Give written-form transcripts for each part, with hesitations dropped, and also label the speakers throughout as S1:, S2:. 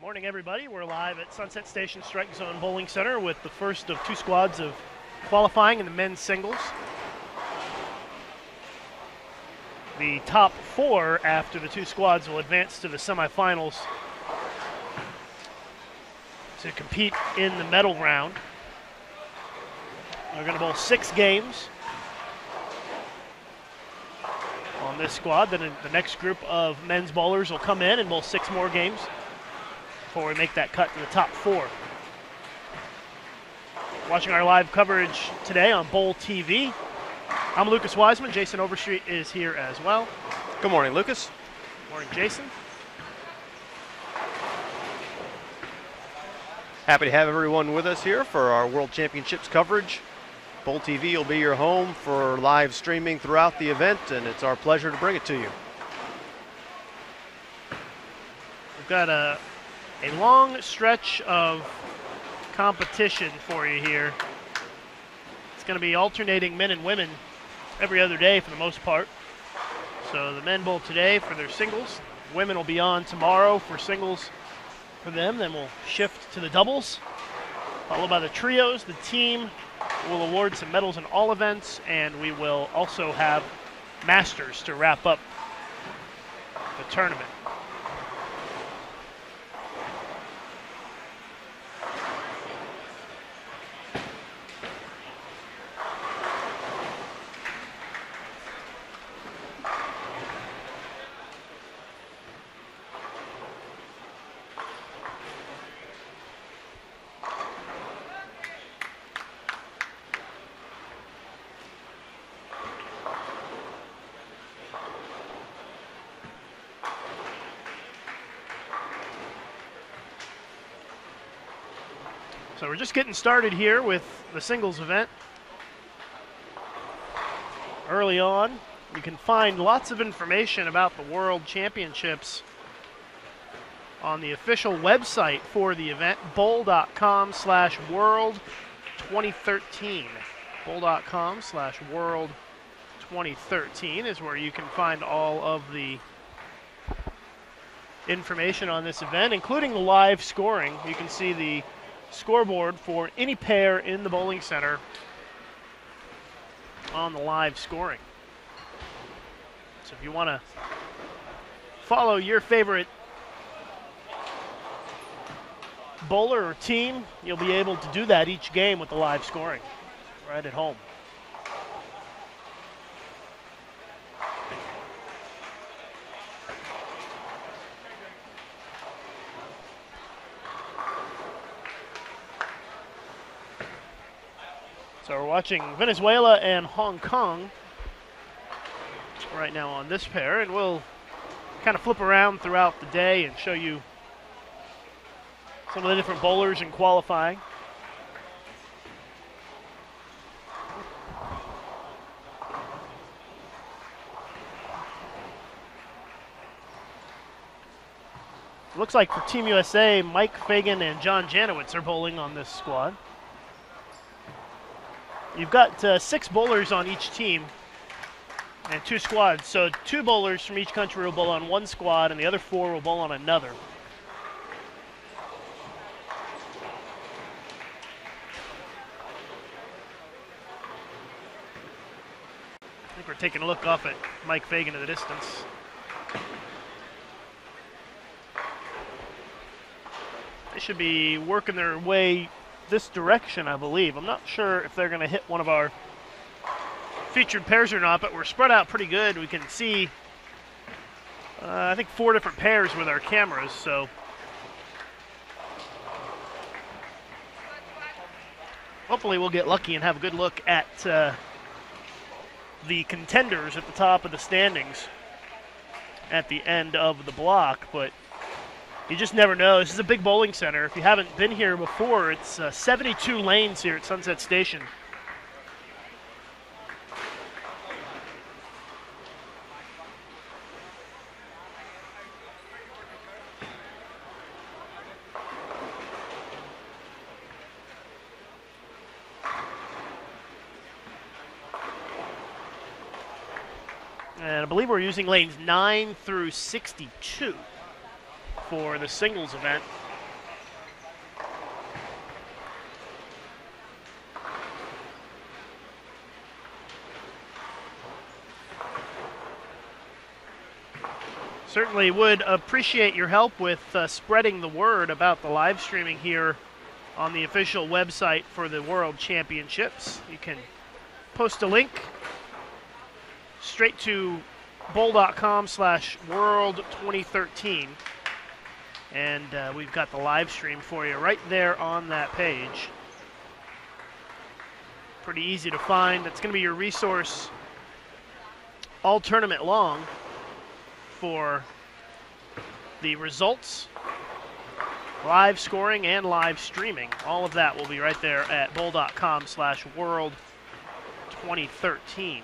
S1: Morning, everybody. We're live at Sunset Station Strike Zone Bowling Center with the first of two squads of qualifying in the men's singles. The top four after the two squads will advance to the semifinals to compete in the medal round. We're going to bowl 6 games on this squad. Then the next group of men's bowlers will come in and bowl 6 more games before we make that cut to the top 4. Watching our live coverage today on Bowl TV, I'm Lucas Wiseman. Jason Overstreet is here as well.
S2: Good morning, Lucas.
S1: Morning, Jason.
S2: Happy to have everyone with us here for our World Championships coverage. Bowl TV will be your home for live streaming throughout the event, and it's our pleasure to bring it to you.
S1: We've got a long stretch of competition for you here. It's going to be alternating men and women every other day for the most part. So the men bowl today for their singles. Women will be on tomorrow for singles for them. Then we'll shift to the doubles, followed by the trios. The team will award some medals in all events, and we will also have masters to wrap up the tournament. So we're just getting started here with the singles event. Early on, you can find lots of information about the World Championships on the official website for the event, bowl.com/world2013. bowl.com/world2013 is where you can find all of the information on this event, including the live scoring. You can see the scoreboard for any pair in the bowling center on the live scoring. So if you want to follow your favorite bowler or team, you'll be able to do that each game with the live scoring right at home. So we're watching Venezuela and Hong Kong right now on this pair, and we'll kind of flip around throughout the day and show you some of the different bowlers in qualifying. It looks like for Team USA, Mike Fagan and John Janowitz are bowling on this squad. You've got 6 bowlers on each team and 2 squads. So 2 bowlers from each country will bowl on one squad and the other 4 will bowl on another. I think we're taking a look off at Mike Fagan in the distance. They should be working their way this direction, I believe. I'm not sure if they're going to hit one of our featured pairs or not, but we're spread out pretty good. We can see, I think, 4 different pairs with our cameras, so hopefully we'll get lucky and have a good look at the contenders at the top of the standings at the end of the block, but you just never know. This is a big bowling center. If you haven't been here before, it's 72 lanes here at Sunset Station. And I believe we're using lanes 9 through 62 for the singles event. Certainly would appreciate your help with spreading the word about the live streaming here on the official website for the World Championships. You can post a link straight to bowl.com/world2013. And we've got the live stream for you right there on that page. Pretty easy to find. It's going to be your resource all tournament long for the results, live scoring, and live streaming. All of that will be right there at bowl.com/world2013.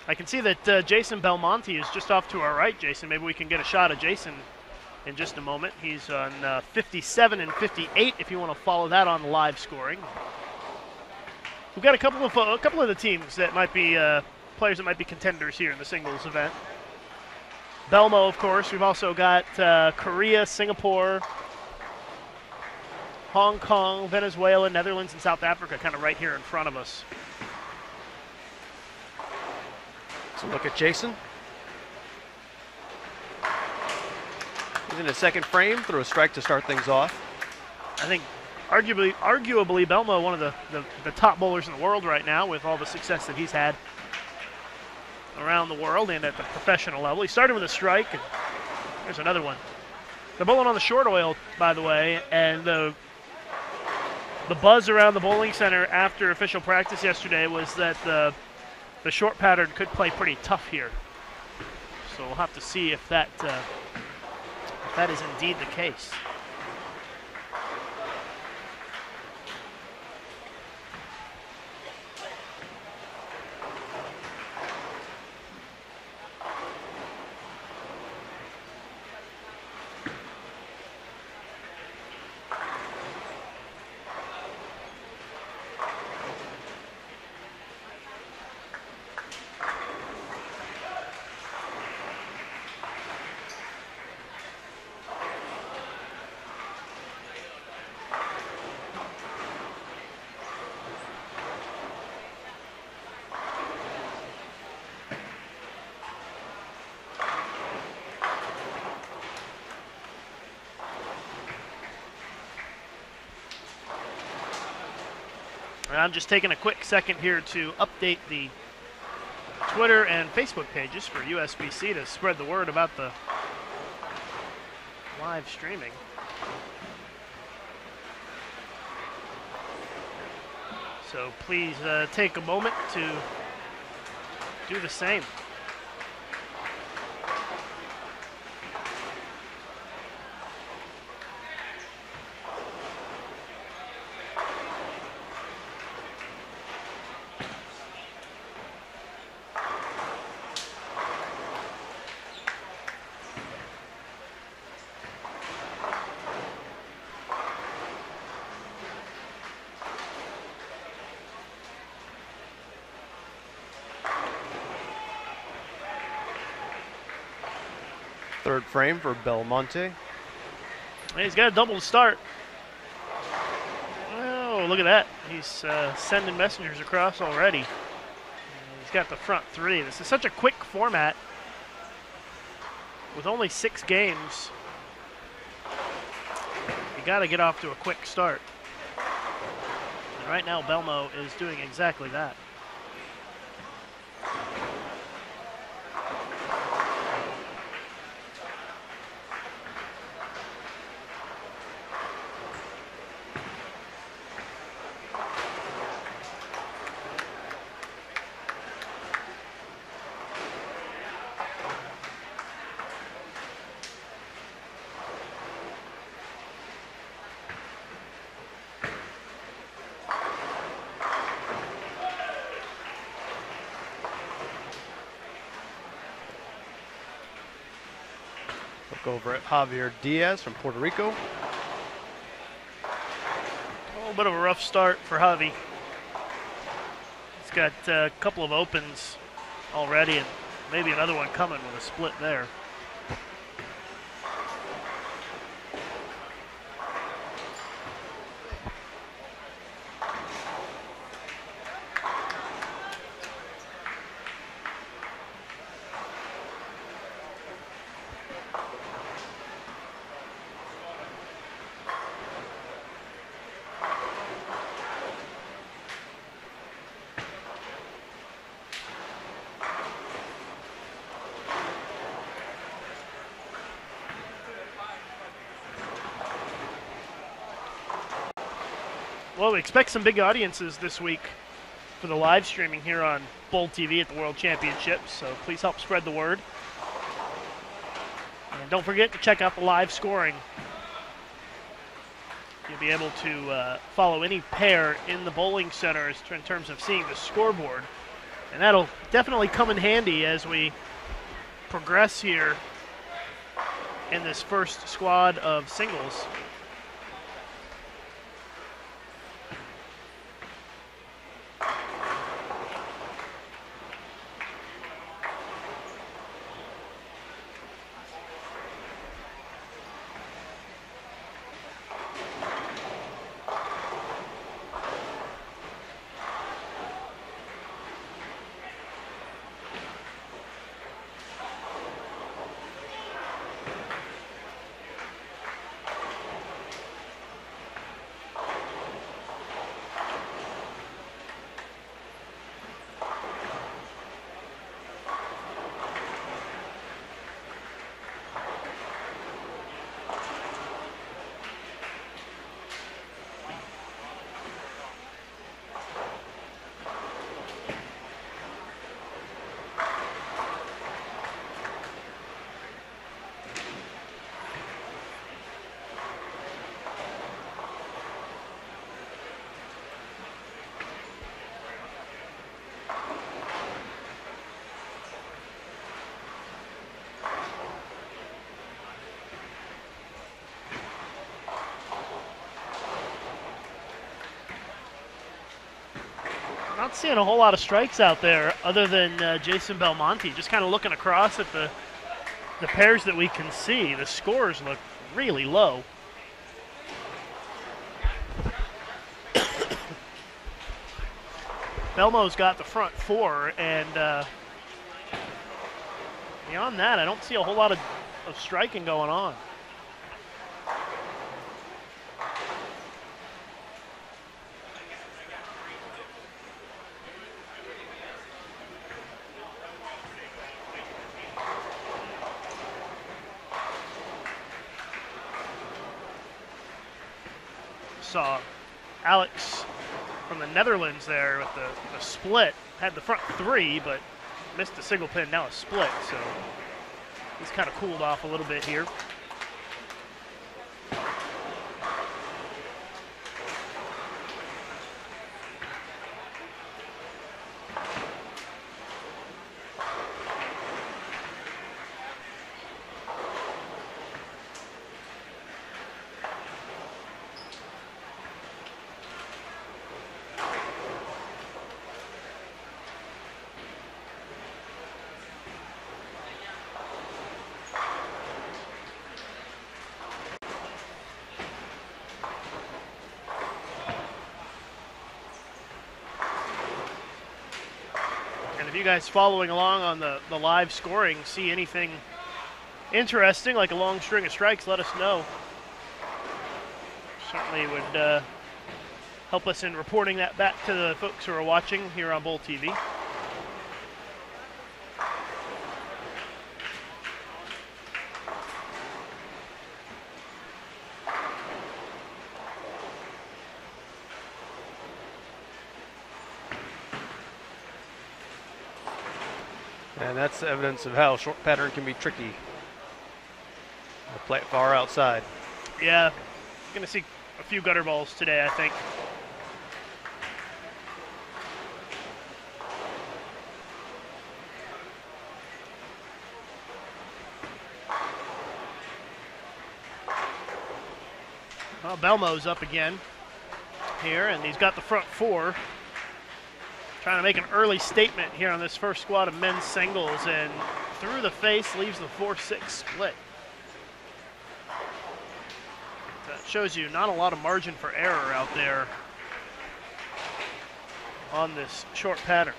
S1: I can see that Jason Belmonte is just off to our right. Jason, maybe we can get a shot of Jason in just a moment. He's on 57 and 58 if you want to follow that on live scoring. We've got a couple of the teams that might be players that might be contenders here in the singles event. Belmo, of course. We've also got Korea, Singapore, Hong Kong, Venezuela, Netherlands, and South Africa kind of right here in front of us.
S2: So look at Jason. He's in his second frame, threw a strike to start things off.
S1: I think arguably Belmo, one of the top bowlers in the world right now with all the success that he's had around the world and at the professional level. He started with a strike, and there's another one. They're bowling on the short oil, by the way, and the buzz around the bowling center after official practice yesterday was that the short pattern could play pretty tough here. So we'll have to see if that is indeed the case. And I'm just taking a quick second here to update the Twitter and Facebook pages for USBC to spread the word about the live streaming. So please take a moment to do the same.
S2: Third frame for Belmonte.
S1: He's got a double to start. Oh, look at that. He's sending messengers across already. He's got the front three. This is such a quick format with only 6 games. You got to get off to a quick start. And right now, Belmo is doing exactly that.
S2: Over at Javier Diaz from Puerto Rico.
S1: A little bit of a rough start for Javi. He's got a couple of opens already and maybe another one coming with a split there. Well, we expect some big audiences this week for the live streaming here on Bowl TV at the World Championships, so please help spread the word. And don't forget to check out the live scoring. You'll be able to follow any pair in the bowling center in terms of seeing the scoreboard. And that'll definitely come in handy as we progress here in this first squad of singles. Not seeing a whole lot of strikes out there other than Jason Belmonte. Just kind of looking across at the pairs that we can see. The scores look really low. Belmo's got the front four, and beyond that, I don't see a whole lot of striking going on. Saw Alex from the Netherlands there with the split. Had the front three, but missed a single pin, now a split. So he's kind of cooled off a little bit here. If you guys following along on the live scoring see anything interesting, like a long string of strikes, let us know. Certainly would help us in reporting that back to the folks who are watching here on Bowl TV.
S2: And that's evidence of how short pattern can be tricky. We'll play it far outside.
S1: Yeah, going to see a few gutter balls today, I think. Well, Belmo's up again here, and he's got the front four. Trying to make an early statement here on this first squad of men's singles, and through the face leaves the 4-6 split. That shows you not a lot of margin for error out there on this short pattern.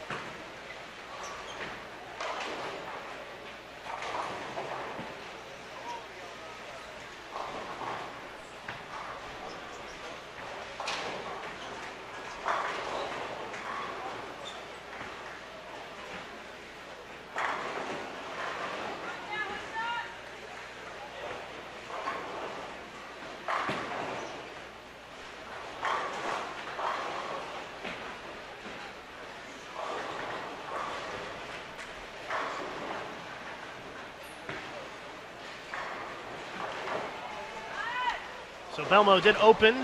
S1: So Belmo did open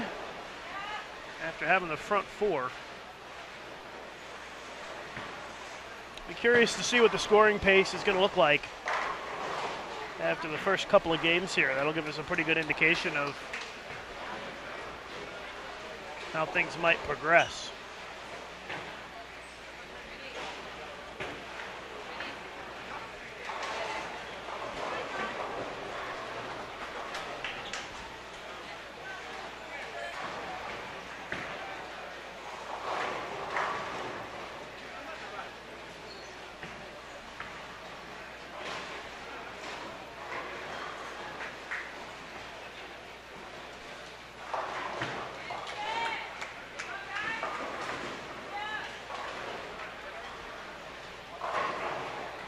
S1: after having the front four. Be curious to see what the scoring pace is going to look like after the first couple of games here. That'll give us a pretty good indication of how things might progress.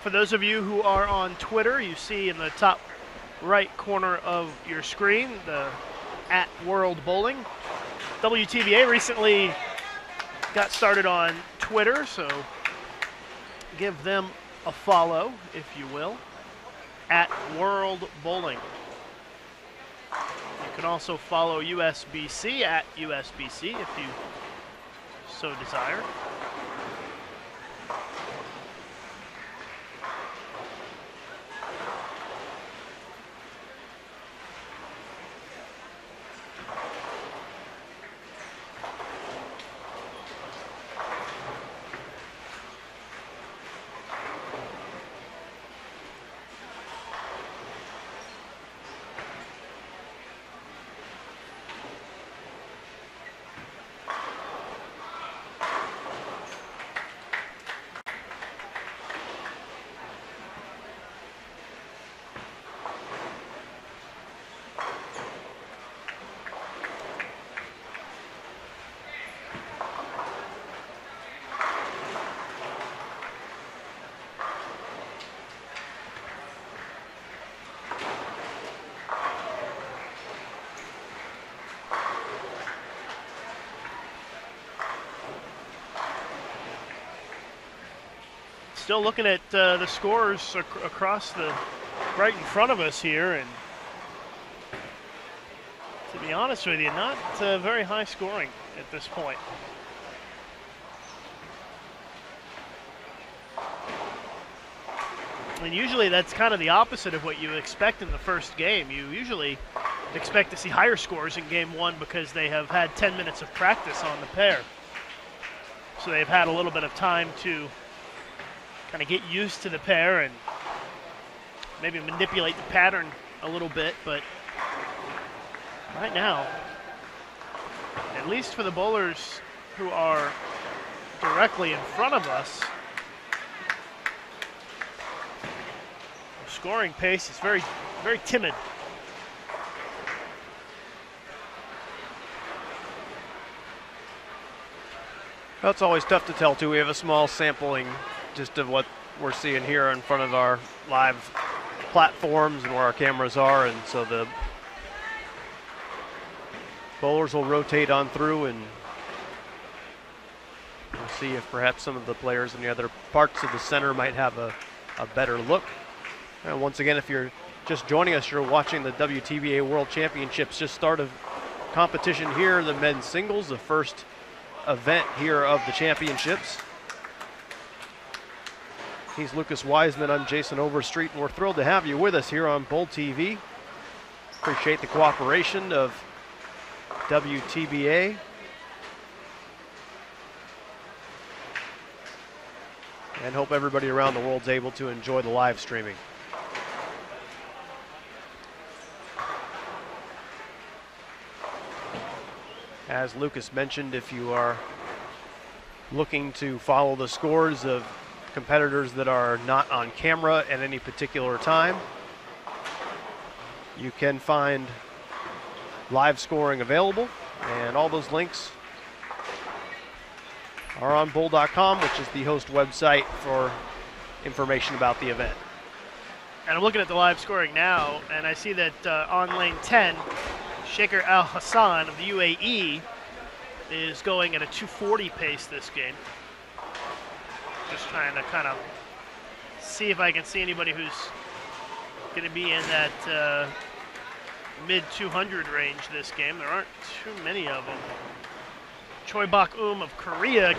S1: For those of you who are on Twitter, you see in the top right corner of your screen the @WorldBowling. WTBA recently got started on Twitter, so give them a follow, if you will, @WorldBowling. You can also follow USBC @USBC if you so desire. Still looking at the scores across the right in front of us here, and to be honest with you, not very high scoring at this point. I mean, usually that's kind of the opposite of what you expect in the first game. You usually expect to see higher scores in game one because they have had 10 minutes of practice on the pair. So they've had a little bit of time to kind of get used to the pair and maybe manipulate the pattern a little bit, but right now, at least for the bowlers who are directly in front of us, the scoring pace is very, very timid.
S2: Well, it's always tough to tell, too. We have a small sampling just of what we're seeing here in front of our live platforms and where our cameras are, and so the bowlers will rotate on through, and we'll see if perhaps some of the players in the other parts of the center might have a better look. And once again, if you're just joining us, you're watching the WTBA World Championships, just start of competition here, the men's singles, the first event here of the championships. He's Lucas Wiseman, I'm Jason Overstreet, and we're thrilled to have you with us here on Bowl TV. Appreciate the cooperation of WTBA. And hope everybody around the world's able to enjoy the live streaming. As Lucas mentioned, if you are looking to follow the scores of competitors that are not on camera at any particular time, you can find live scoring available, and all those links are on bowl.com, which is the host website for information about the event.
S1: And I'm looking at the live scoring now, and I see that on lane 10, Shaker Al Hassan of the UAE is going at a 240 pace this game. Just trying to kind of see if I can see anybody who's going to be in that mid-200 range this game. There aren't too many of them. Choi Bak-eum of Korea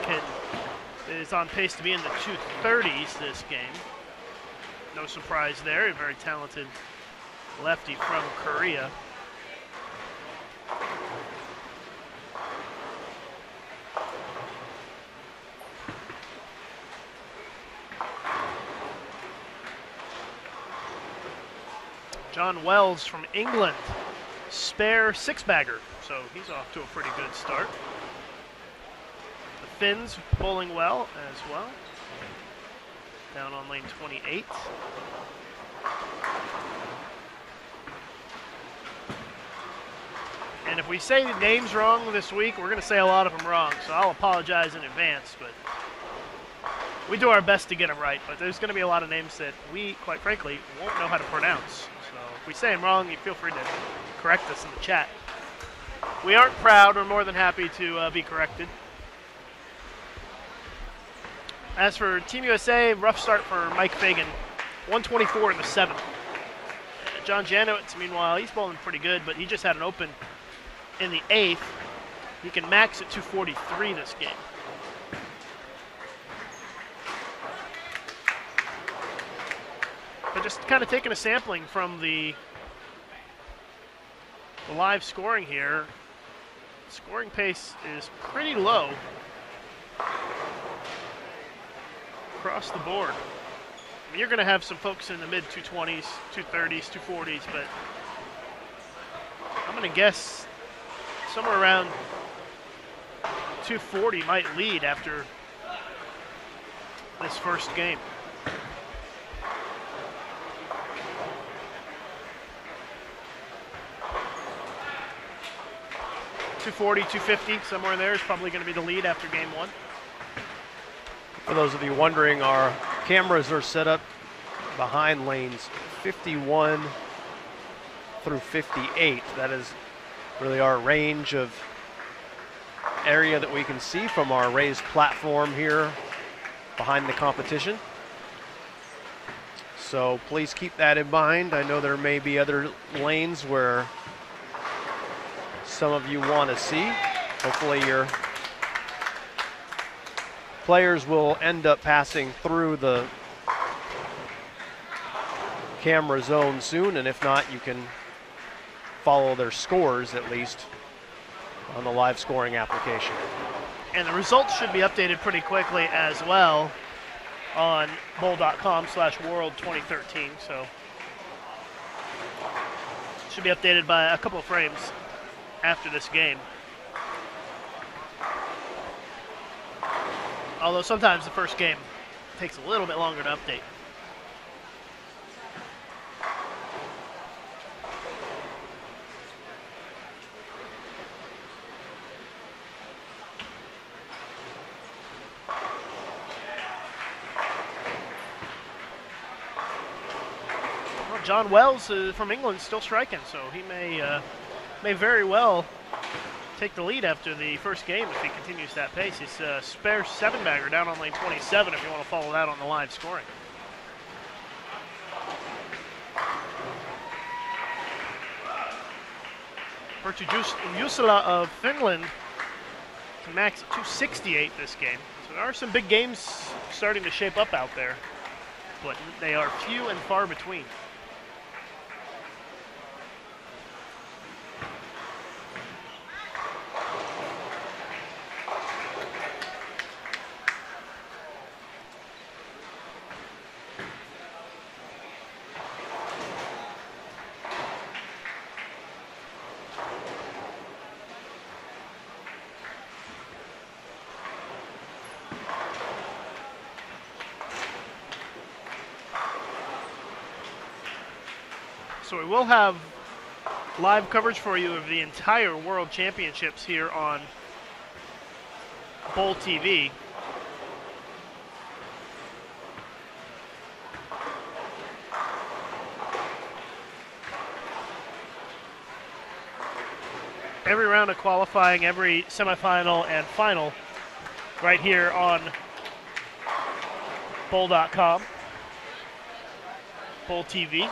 S1: is on pace to be in the 230s this game. No surprise there, a very talented lefty from Korea. John Wells from England, spare six-bagger, so he's off to a pretty good start. The Finns bowling well as well, down on lane 28. And if we say the names wrong this week, we're going to say a lot of them wrong, so I'll apologize in advance, but we do our best to get them right, but there's going to be a lot of names that we, quite frankly, won't know how to pronounce. So if we say them wrong, you feel free to correct us in the chat. We aren't proud. We're more than happy to be corrected. As for Team USA, rough start for Mike Fagan, 124 in the 7th. John Janowitz, meanwhile, he's bowling pretty good, but he just had an open in the 8th. He can max at 243 this game. But just kind of taking a sampling from the live scoring here, scoring pace is pretty low across the board. I mean, you're going to have some folks in the mid-220s, 230s, 240s, but I'm going to guess somewhere around 240 might lead after this first game. 240, 250, somewhere in there is probably going to be the lead after game 1.
S2: For those of you wondering, our cameras are set up behind lanes 51 through 58. That is really our range of area that we can see from our raised platform here behind the competition. So please keep that in mind. I know there may be other lanes where some of you want to see. Hopefully your players will end up passing through the camera zone soon, and if not, you can follow their scores at least on the live scoring application.
S1: And the results should be updated pretty quickly as well on bowl.com/world 2013. So should be updated by a couple of frames after this game. Although sometimes the first game takes a little bit longer to update. Well, John Wells from England still striking, so he may very well take the lead after the first game if he continues that pace. He's a spare 7-bagger down on lane 27 if you want to follow that on the live scoring. Perttu Jusala of Finland can max at 268 this game. So there are some big games starting to shape up out there, but they are few and far between. So we will have live coverage for you of the entire World Championships here on Bowl TV. Every round of qualifying, every semifinal and final right here on bowl.com, Bowl TV.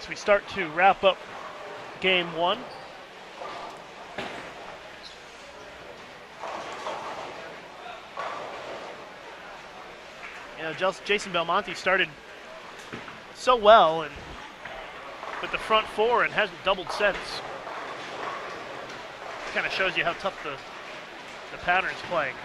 S1: we start to wrap up game one. You know, Jason Belmonte started so well and with the front four and hasn't doubled since. Kind of shows you how tough the pattern's playing.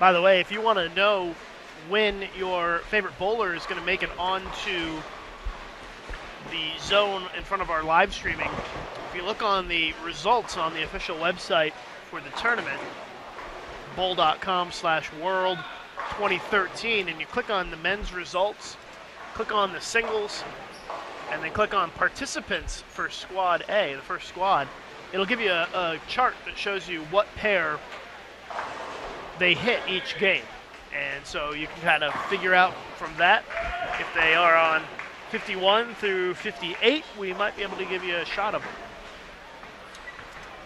S1: By the way, if you want to know when your favorite bowler is going to make it onto the zone in front of our live streaming, if you look on the results on the official website for the tournament, bowl.com/world 2013, and you click on the men's results, click on the singles, and then click on participants for Squad A, the first squad, it'll give you a chart that shows you what pair they hit each game. And so you can kind of figure out from that if they are on 51 through 58, we might be able to give you a shot of them.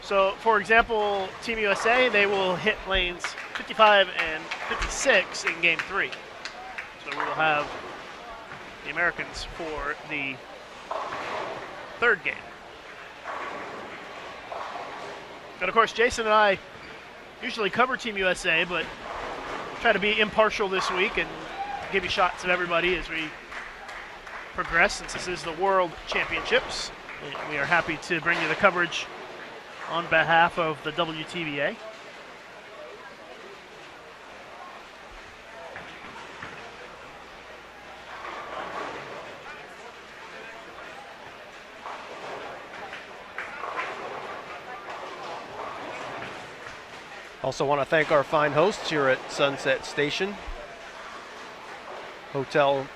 S1: So, for example, Team USA, they will hit lanes 55 and 56 in game 3. So we will have the Americans for the third game. And of course, Jason and I usually cover Team USA, but try to be impartial this week and give you shots of everybody as we progress, since this is the World Championships. We are happy to bring you the coverage on behalf of the WTBA.
S2: Also want to thank our fine hosts here at Sunset Station Hotel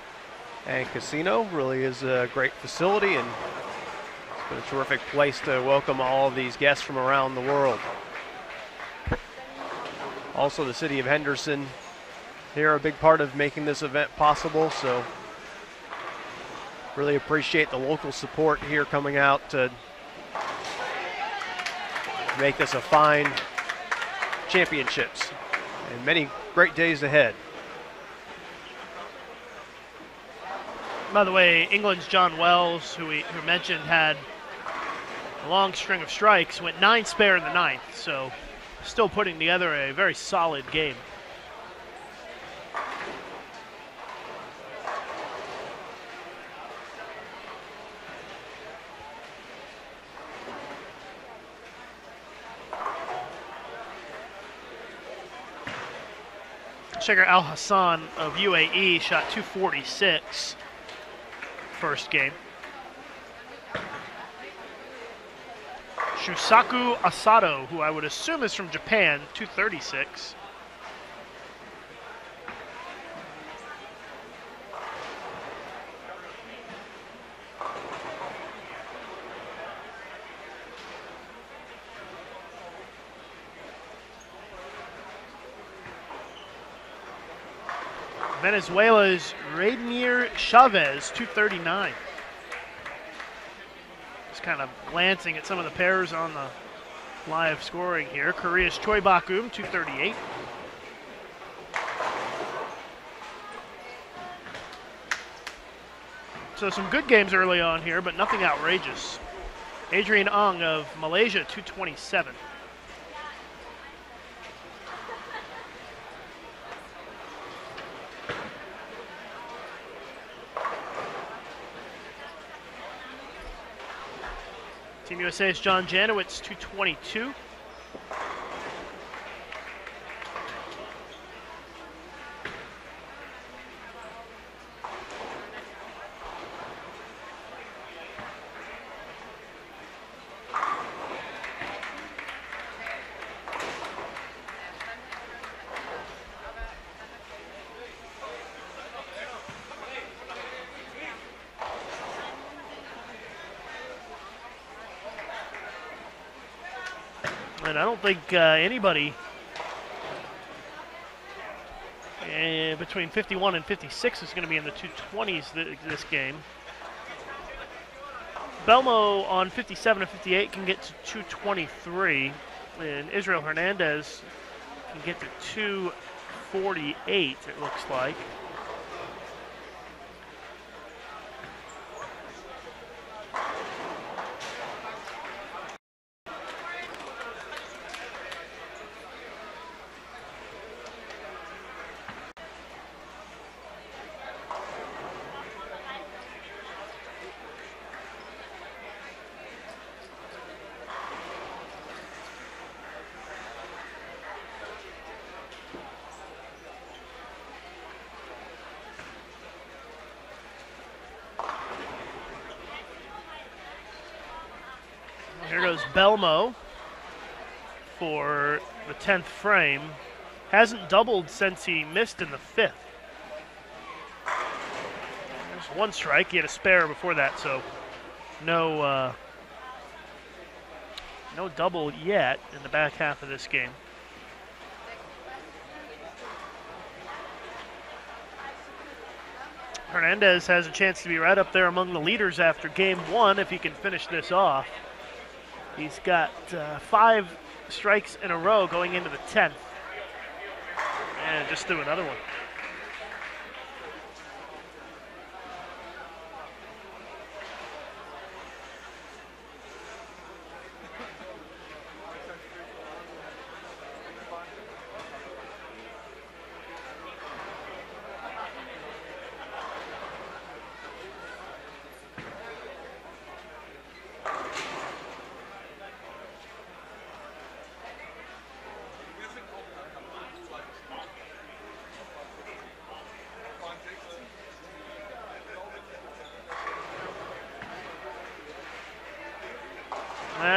S2: and Casino. Really is a great facility, and it's been a terrific place to welcome all of these guests from around the world. Also, the city of Henderson here, a big part of making this event possible, so really appreciate the local support here coming out to make this a fine championships and many great days ahead.
S1: By the way, England's John Wells, who we mentioned, had a long string of strikes, went 9 spare in the 9th, so still putting together a very solid game. Shaker Al Hassan of UAE shot 246 first game. Shusaku Asado, who I would assume is from Japan, 236. Venezuela's Rainier Chavez, 239. Just kind of glancing at some of the pairs on the live scoring here. Korea's Choi Bakum, 238. So some good games early on here, but nothing outrageous. Adrian Ung of Malaysia, 227. Team USA's John Janowitz, 222. And I don't think anybody between 51 and 56 is going to be in the 220s this game. Belmo on 57 and 58 can get to 223, and Israel Hernandez can get to 248, it looks like. Here goes Belmo for the 10th frame. Hasn't doubled since he missed in the 5th. There's one strike. He had a spare before that, so no double yet in the back half of this game. Hernandez has a chance to be right up there among the leaders after game 1 if he can finish this off. He's got 5 strikes in a row going into the 10th. And just threw another one.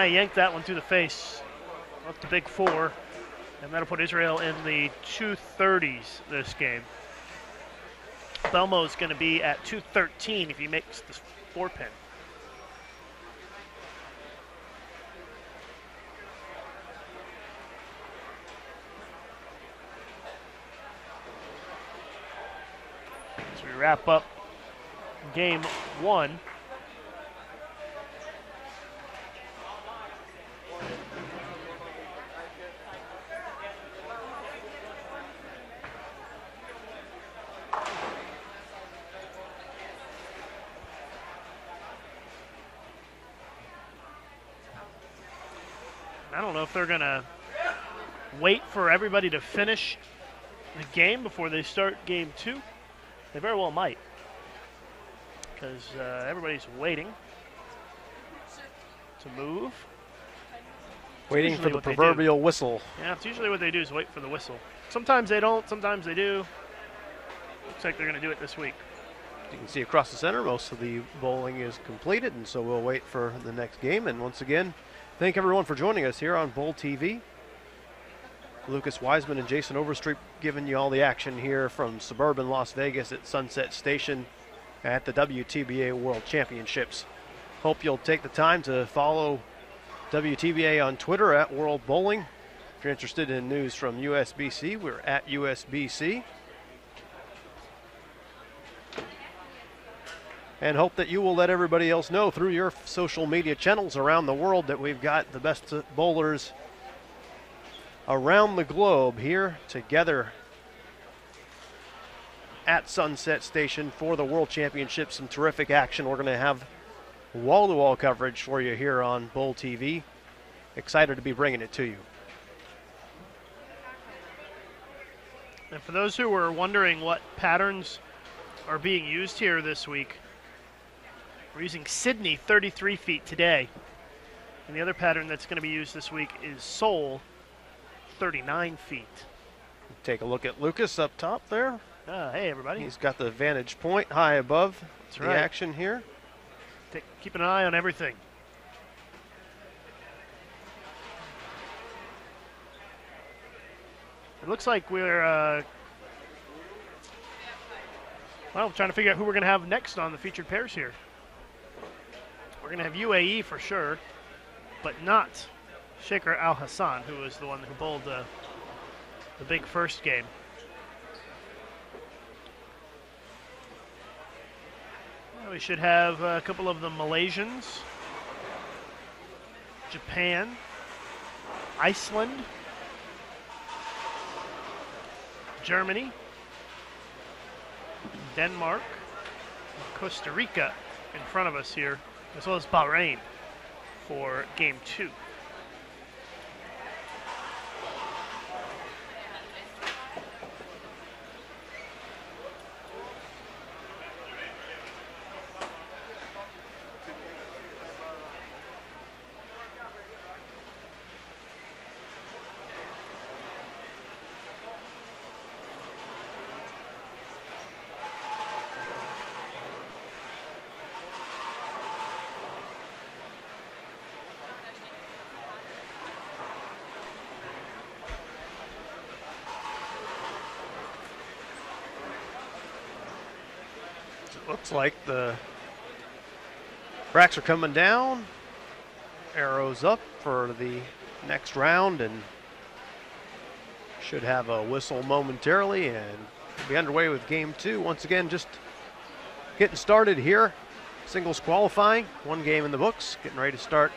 S1: Yanked that one through the face. Up to big 4. And that'll put Israel in the 230s this game. Belmo's going to be at 213 if he makes the 4-pin. As we wrap up game 1. I don't know if they're going to wait for everybody to finish the game before they start game 2. They very well might, because everybody's waiting to move.
S2: Waiting for the proverbial whistle.
S1: Yeah, it's usually what they do is wait for the whistle. Sometimes they don't, sometimes they do. Looks like they're going to do it this week.
S2: You can see across the center, most of the bowling is completed, and so we'll wait for the next game. And once again, thank everyone for joining us here on Bowl TV. Lucas Wiseman and Jason Overstreet giving you all the action here from suburban Las Vegas at Sunset Station at the WTBA World Championships. Hope you'll take the time to follow WTBA on Twitter at World Bowling. If you're interested in news from USBC, we're at USBC. and hope that you will let everybody else know through your social media channels around the world that we've got the best bowlers around the globe here together at Sunset Station for the World Championship. Some terrific action. We're going to have wall-to-wall coverage for you here on Bowl TV. Excited to be bringing it to you.
S1: And for those who were wondering what patterns are being used here this week, we're using Sydney 33 feet today. And the other pattern that's going to be used this week is Seoul 39 feet.
S2: Take a look at Lucas up top there.
S1: Hey, everybody.
S2: He's got the vantage point high above the action here.
S1: Keeping an eye on everything. It looks like we're trying to figure out who we're going to have next on the featured pairs here. We're going to have UAE for sure, but not Shaker Al Hassan, who was the one who bowled the big first game. We should have a couple of the Malaysians, Japan, Iceland, Germany, Denmark, Costa Rica in front of us here, as well as Bahrain for game 2.
S2: Looks like the racks are coming down. Arrows up for the next round, and should have a whistle momentarily and be underway with game 2. Once again, just getting started here. Singles qualifying, 1 game in the books, getting ready to start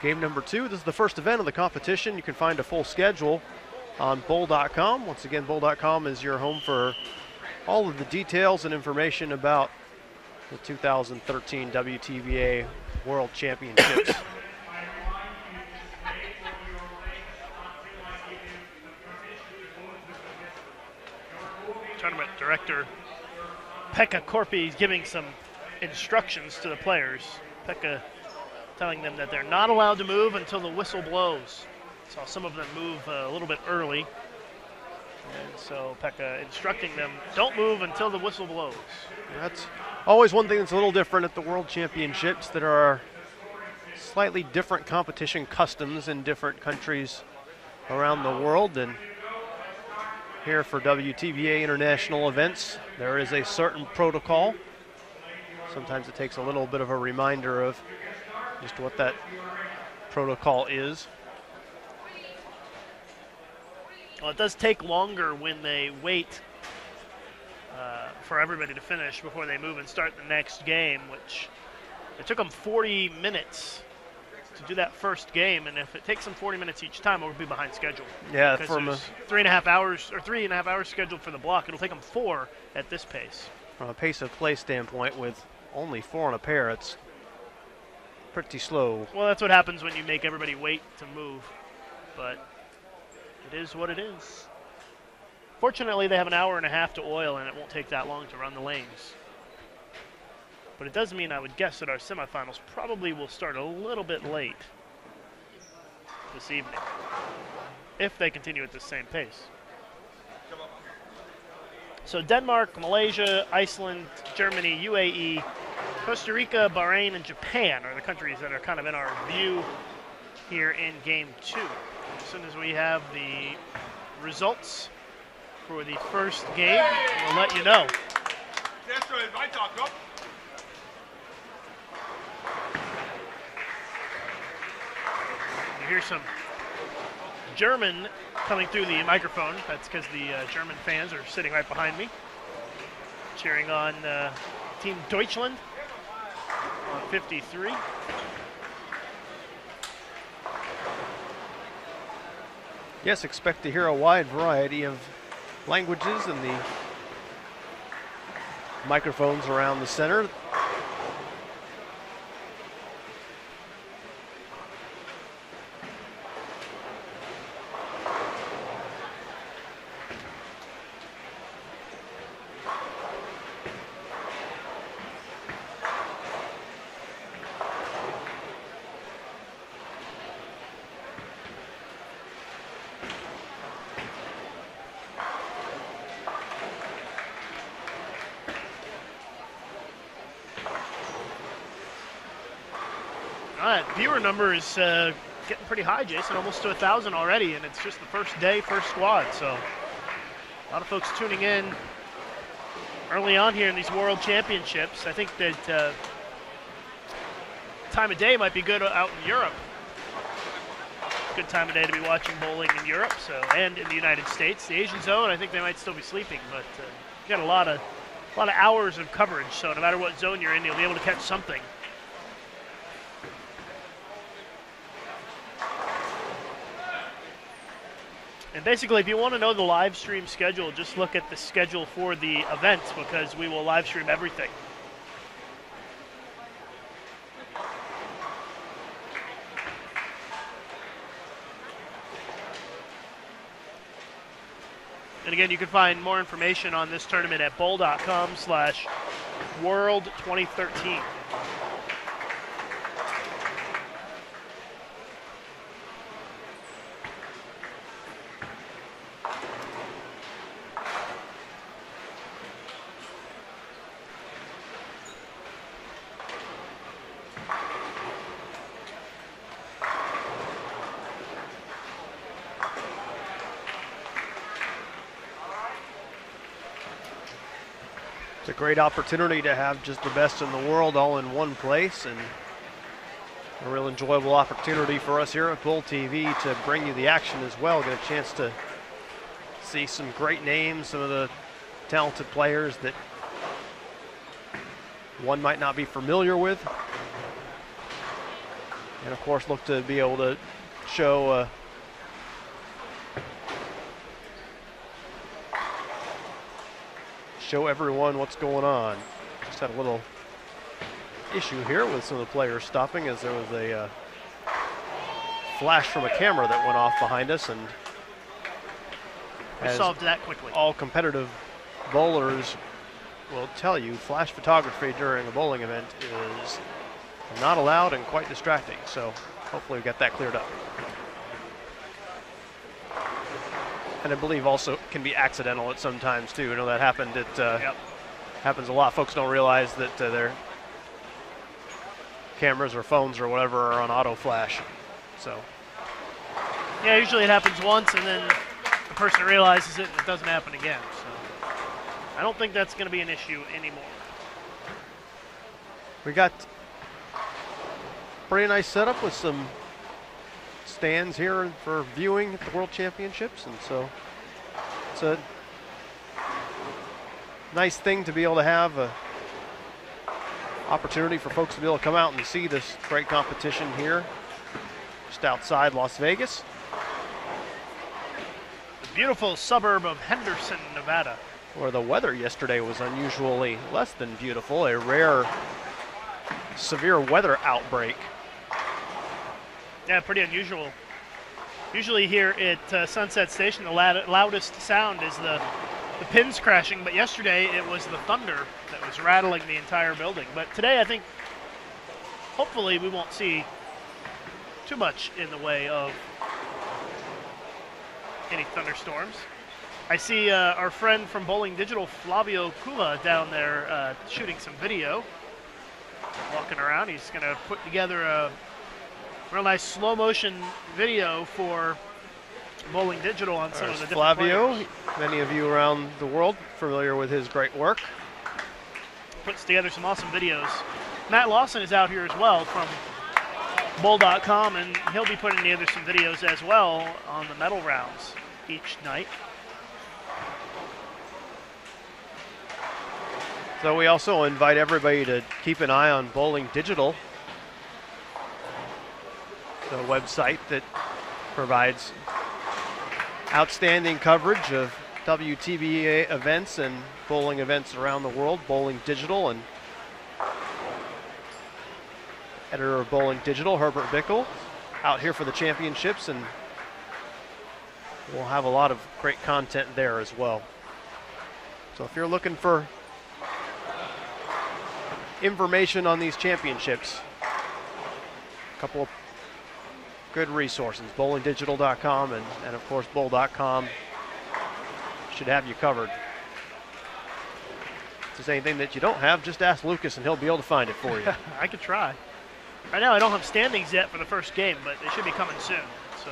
S2: game number 2. This is the first event of the competition. You can find a full schedule on bowl.com. Once again, bowl.com is your home for all of the details and information about the 2013 WTBA World Championships.
S1: Tournament director Pekka Korpi is giving some instructions to the players. Pekka telling them that they're not allowed to move until the whistle blows. Saw some of them move a little bit early. And so Pekka instructing them, don't move until the whistle blows.
S2: That's always one thing that's a little different at the World Championships. There are slightly different competition customs in different countries around the world. And here for WTBA international events, there is a certain protocol. Sometimes it takes a little bit of a reminder of just what that protocol is.
S1: Well, it does take longer when they wait for everybody to finish before they move and start the next game, which it took them 40 minutes to do that first game, and if it takes them 40 minutes each time, we'll be behind schedule.
S2: Yeah,
S1: from 3.5 hours scheduled for the block. It'll take them 4 at this pace.
S2: From a pace of play standpoint, with only 4 on a pair, it's pretty slow.
S1: Well, that's what happens when you make everybody wait to move, but it is what it is. Fortunately, they have an hour and a half to oil, and it won't take that long to run the lanes. But it does mean, I would guess, that our semifinals probably will start a little bit late this evening, if they continue at the same pace. So Denmark, Malaysia, Iceland, Germany, UAE, Costa Rica, Bahrain, and Japan are the countries that are kind of in our view here in game 2. As soon as we have the results for the first game, we'll let you know.
S3: That's right, my talk up.
S1: You hear some German coming through the microphone. That's because the German fans are sitting right behind me. cheering on Team Deutschland on 53.
S2: Yes, expect to hear a wide variety of languages in the microphones around the center.
S1: Viewer number is getting pretty high, Jason, almost to 1,000 already, and it's just the first day, first squad. So a lot of folks tuning in early on here in these World Championships. I think that time of day might be good out in Europe. Good time of day to be watching bowling in Europe, and in the United States. The Asian zone, I think they might still be sleeping, but you got a lot of hours of coverage. So no matter what zone you're in, you'll be able to catch something. And basically, if you want to know the live stream schedule, just look at the schedule for the event, because we will live stream everything. And again, you can find more information on this tournament at bowl.com/world2013.
S2: It's a great opportunity to have just the best in the world all in one place, and a real enjoyable opportunity for us here at Bowl TV to bring you the action as well. Get a chance to see some great names, some of the talented players that one might not be familiar with. And of course, look to be able to show everyone what's going on. Just had a little issue here with some of the players stopping, as there was a flash from a camera that went off behind us, and
S1: we solved that quickly.
S2: All competitive bowlers will tell you, flash photography during a bowling event is not allowed and quite distracting. So hopefully we get that cleared up. And I believe also can be accidental at some times too. I know that happened. It happens a lot. Folks don't realize that their cameras or phones or whatever are on auto flash. So
S1: yeah, usually it happens once, and then the person realizes it, and it doesn't happen again. So I don't think that's going to be an issue anymore.
S2: We got pretty nice setup with some stands here for viewing at the World Championships, and so it's a nice thing to be able to have a opportunity for folks to be able to come out and see this great competition here just outside Las Vegas.
S1: The beautiful suburb of Henderson, Nevada,
S2: where the weather yesterday was unusually less than beautiful, a rare severe weather outbreak.
S1: Yeah, pretty unusual. Usually here at Sunset Station, the loudest sound is the pins crashing, but yesterday it was the thunder that was rattling the entire building. But today I think hopefully we won't see too much in the way of any thunderstorms. I see our friend from Bowling Digital, Flavio Cuva, down there shooting some video, walking around. He's going to put together a real nice slow motion video for Bowling Digital on some of the different
S2: Flavio,
S1: players.
S2: Many of you around the world familiar with his great work.
S1: Puts together some awesome videos. Matt Lawson is out here as well from Bowl.com, and he'll be putting together some videos as well on the medal rounds each night.
S2: So we also invite everybody to keep an eye on Bowling Digital, the website that provides outstanding coverage of WTBA events and bowling events around the world. Bowling Digital, and editor of Bowling Digital, Herbert Bickel, out here for the championships, and we'll have a lot of great content there as well. So if you're looking for information on these championships, a couple of good resources, bowlingdigital.com and of course bowl.com should have you covered. If there's anything that you don't have, just ask Lucas and he'll be able to find it for you.
S1: I could try. Right now I don't have standings yet for the first game, but they should be coming soon. So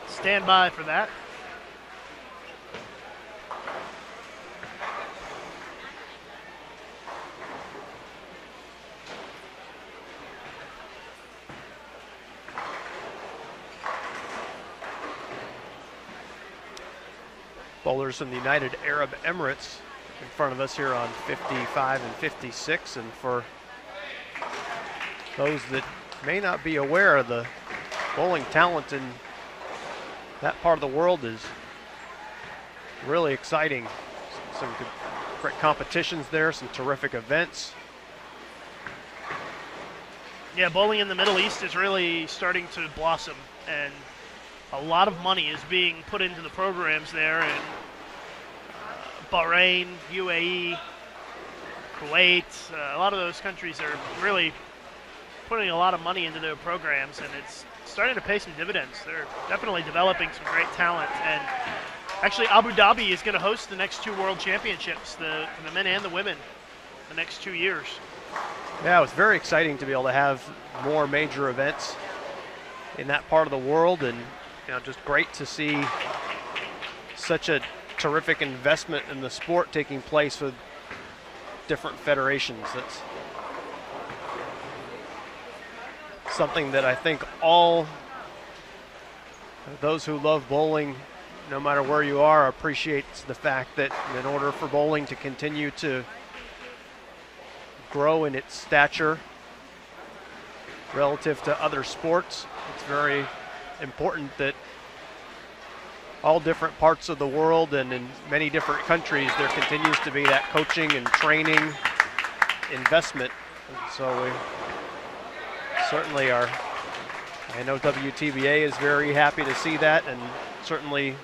S1: stand by for that.
S2: Bowlers from the United Arab Emirates in front of us here on 55 and 56, and for those that may not be aware, the bowling talent in that part of the world is really exciting. Some good, great competitions there, some terrific events.
S1: Yeah, bowling in the Middle East is really starting to blossom, and a lot of money is being put into the programs there in Bahrain, UAE, Kuwait. A lot of those countries are really putting a lot of money into their programs, and it's starting to pay some dividends. They're definitely developing some great talent. And actually, Abu Dhabi is going to host the next two World Championships, the men and the women, the next 2 years.
S2: Yeah, it was very exciting to be able to have more major events in that part of the world, and just great to see such a terrific investment in the sport taking place with different federations. That's something that I think all those who love bowling, no matter where you are, appreciates the fact that in order for bowling to continue to grow in its stature relative to other sports, it's very important that all different parts of the world and in many different countries there continues to be that coaching and training investment. And so we certainly are, I know WTBA is very happy to see that, and certainly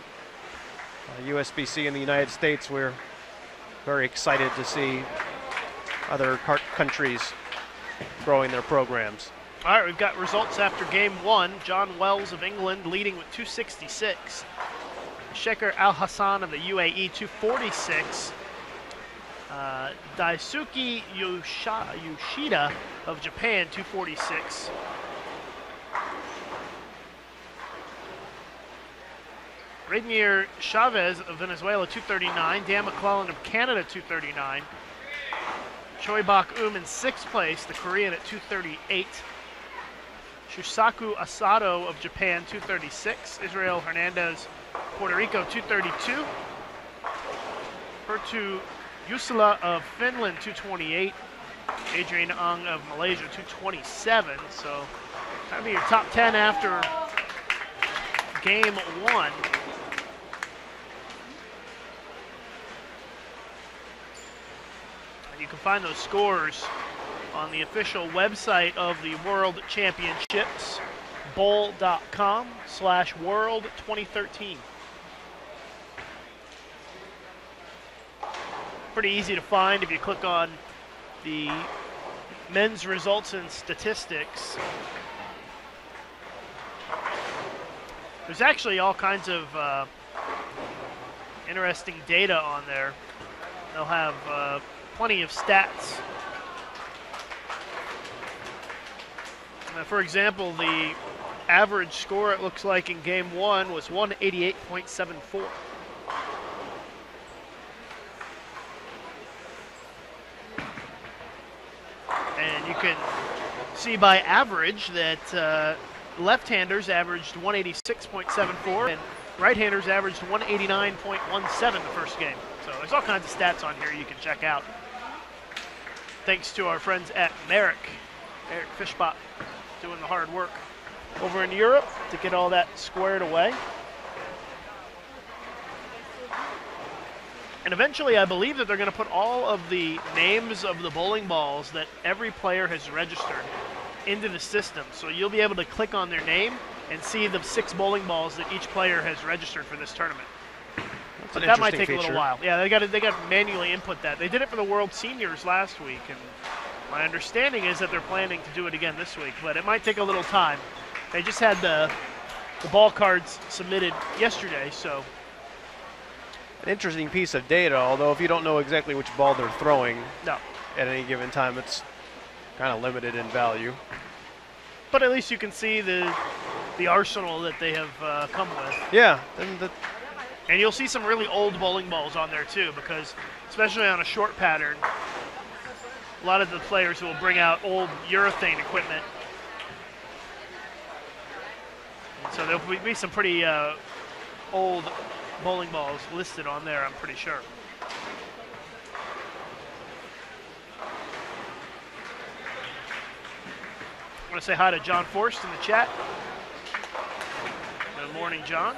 S2: USBC in the United States, we're very excited to see other countries growing their programs.
S1: All right, we've got results after game one. John Wells of England leading with 266. Shekhar Al-Hassan of the UAE, 246. Daisuke Yoshida of Japan, 246. Rainier Chavez of Venezuela, 239. Dan McClellan of Canada, 239. Choi Bak-um in sixth place, the Korean at 238. Shusaku Asado of Japan, 236. Israel Hernandez, Puerto Rico, 232. Pertu Yusula of Finland, 228. Adrian Ung of Malaysia, 227. So that'll be your top 10 after game one. And you can find those scores on the official website of the World Championships, bowl.com/world 2013. Pretty easy to find if you click on the men's results and statistics. There's actually all kinds of interesting data on there. They'll have plenty of stats. For example, the average score, it looks like, in game one was 188.74. And you can see by average that left-handers averaged 186.74 and right-handers averaged 189.17 the first game. So there's all kinds of stats on here you can check out. thanks to our friends at Eric Fishbot, doing the hard work over in Europe to get all that squared away. And eventually, I believe that they're going to put all of the names of the bowling balls that every player has registered into the system. So you'll be able to click on their name and see the 6 bowling balls that each player has registered for this tournament. But that might take a little while. Yeah, they got to manually input that. They did it for the World Seniors last week, and my understanding is that they're planning to do it again this week, but it might take a little time. They just had the ball cards submitted yesterday, so.
S2: An interesting piece of data, although if you don't know exactly which ball they're throwing
S1: at
S2: any given time, it's kind of limited in value.
S1: But at least you can see the arsenal that they have come with.
S2: Yeah.
S1: And you'll see some really old bowling balls on there too, because especially on a short pattern, a lot of the players will bring out old urethane equipment. And so there'll be some pretty old bowling balls listed on there, I'm pretty sure. I want to say hi to John Forst in the chat. Good morning, John.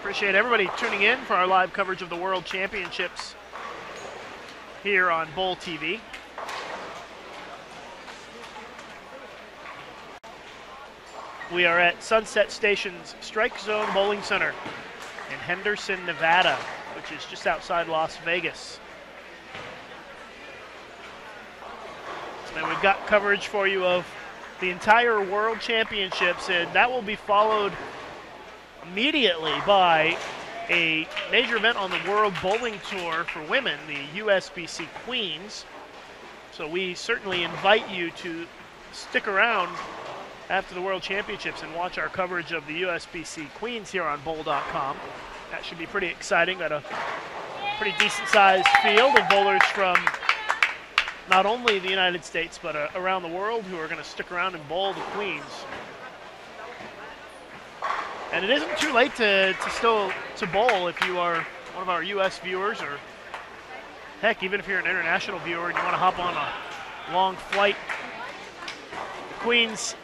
S1: Appreciate everybody tuning in for our live coverage of the World Championships here on Bowl TV. We are at Sunset Station's Strike Zone Bowling Center in Henderson, Nevada, which is just outside Las Vegas. And we've got coverage for you of the entire World Championships, and that will be followed immediately by a major event on the World Bowling Tour for women, the USBC Queens. So we certainly invite you to stick around after the World Championships and watch our coverage of the USBC Queens here on bowl.com. That should be pretty exciting. Got a pretty decent-sized field of bowlers from not only the United States, but around the world who are going to stick around and bowl the Queens. And it isn't too late to bowl if you are one of our U.S. viewers, or heck, even if you're an international viewer and you want to hop on a long flight. The Queens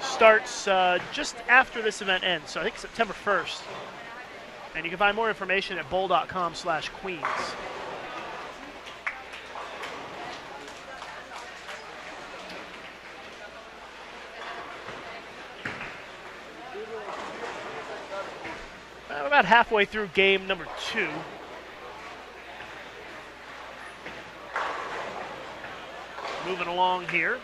S1: starts just after this event ends, so I think September 1st. And you can find more information at bowl.com/Queens. About halfway through game number 2. Moving along here.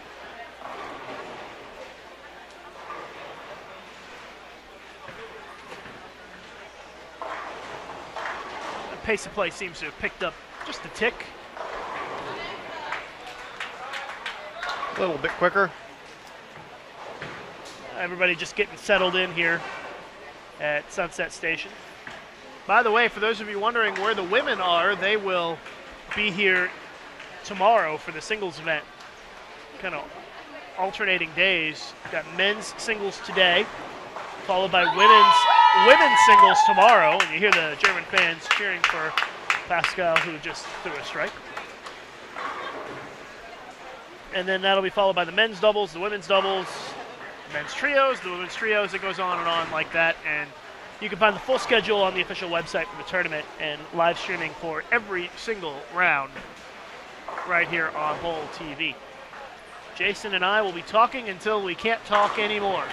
S1: The pace of play seems to have picked up just a tick.
S2: A little bit quicker.
S1: Everybody just getting settled in here at Sunset Station. By the way, for those of you wondering where the women are, they will be here tomorrow for the singles event. Kind of alternating days. Got men's singles today, followed by women's singles tomorrow. And you hear the German fans cheering for Pascal, who just threw a strike. And then that'll be followed by the men's doubles, the women's doubles, men's trios, the women's trios. It goes on and on like that. And you can find the full schedule on the official website for the tournament and live streaming for every single round right here on Bowl TV. Jason and I will be talking until we can't talk anymore.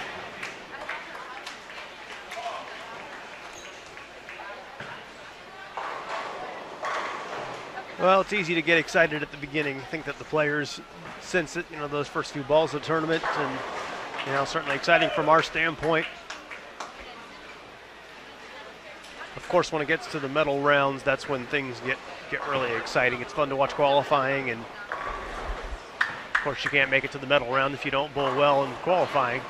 S2: Well, it's easy to get excited at the beginning. I think that the players sense it, those first few balls of the tournament, and certainly exciting from our standpoint. Of course, when it gets to the medal rounds, that's when things get really exciting. It's fun to watch qualifying, and of course you can't make it to the medal round if you don't bowl well in qualifying.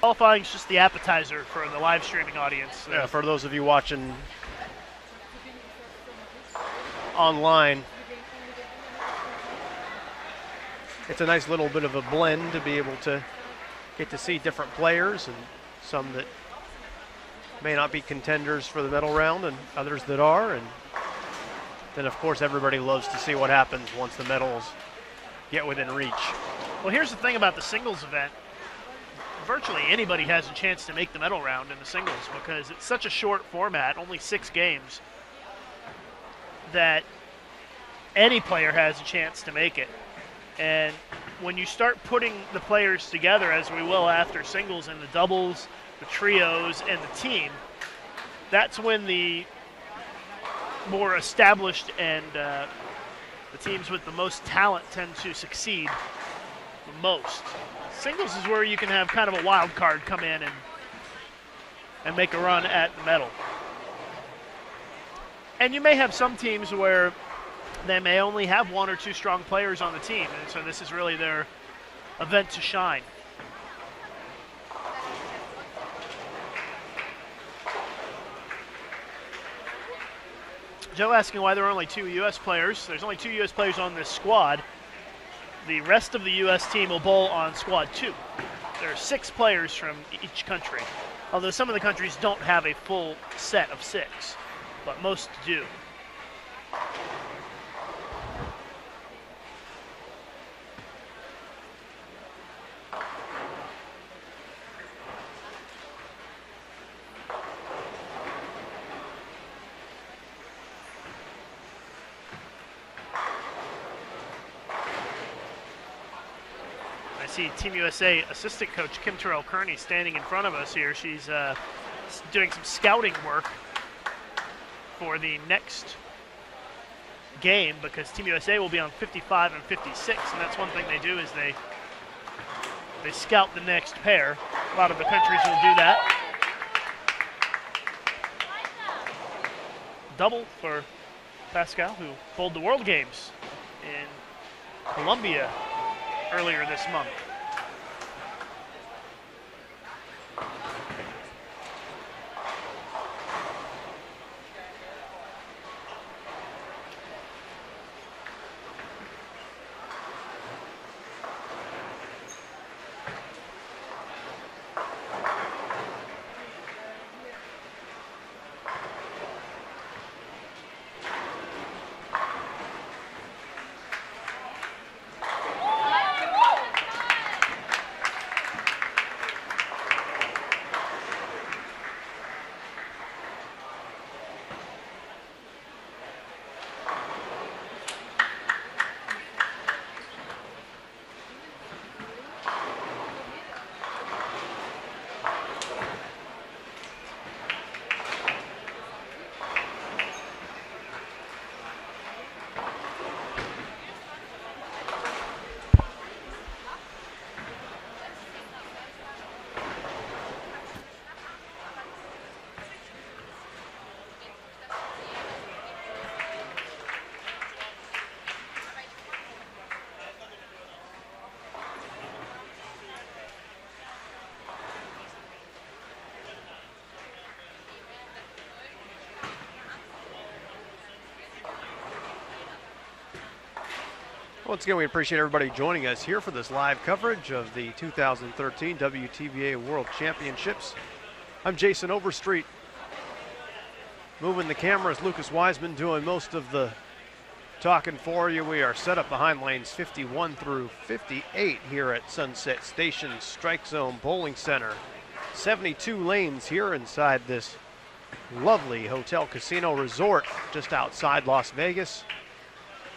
S1: Qualifying is just the appetizer for the live streaming audience.
S2: Yeah, for those of you watching online, it's a nice little bit of a blend to be able to get to see different players, and some that may not be contenders for the medal round and others that are, and then of course everybody loves to see what happens once the medals get within reach.
S1: Well, here's the thing about the singles event. Virtually anybody has a chance to make the medal round in the singles because it's such a short format, only 6 games, that any player has a chance to make it. And when you start putting the players together, as we will after singles and the doubles, the trios, and the team, that's when the more established and the teams with the most talent tend to succeed the most. Singles is where you can have kind of a wild card come in and make a run at the medal. And you may have some teams where they may only have 1 or 2 strong players on the team, and so this is really their event to shine. Joe asking why there are only 2 U.S. players. There's only 2 U.S. players on this squad. The rest of the U.S. team will bowl on squad 2. There are 6 players from each country, although some of the countries don't have a full set of 6, but most do. Team USA assistant coach Kim Terrell-Kearney standing in front of us here. She's doing some scouting work for the next game because Team USA will be on 55 and 56, and that's one thing they do is they scout the next pair. A lot of the countries will do that. Double for Pascal, who bowled the World Games in Colombia earlier this month.
S2: Once again, we appreciate everybody joining us here for this live coverage of the 2013 WTBA World Championships. I'm Jason Overstreet. Moving the cameras, Lucas Wiseman doing most of the talking for you. We are set up behind lanes 51 through 58 here at Sunset Station Strike Zone Bowling Center. 72 lanes here inside this lovely hotel casino resort just outside Las Vegas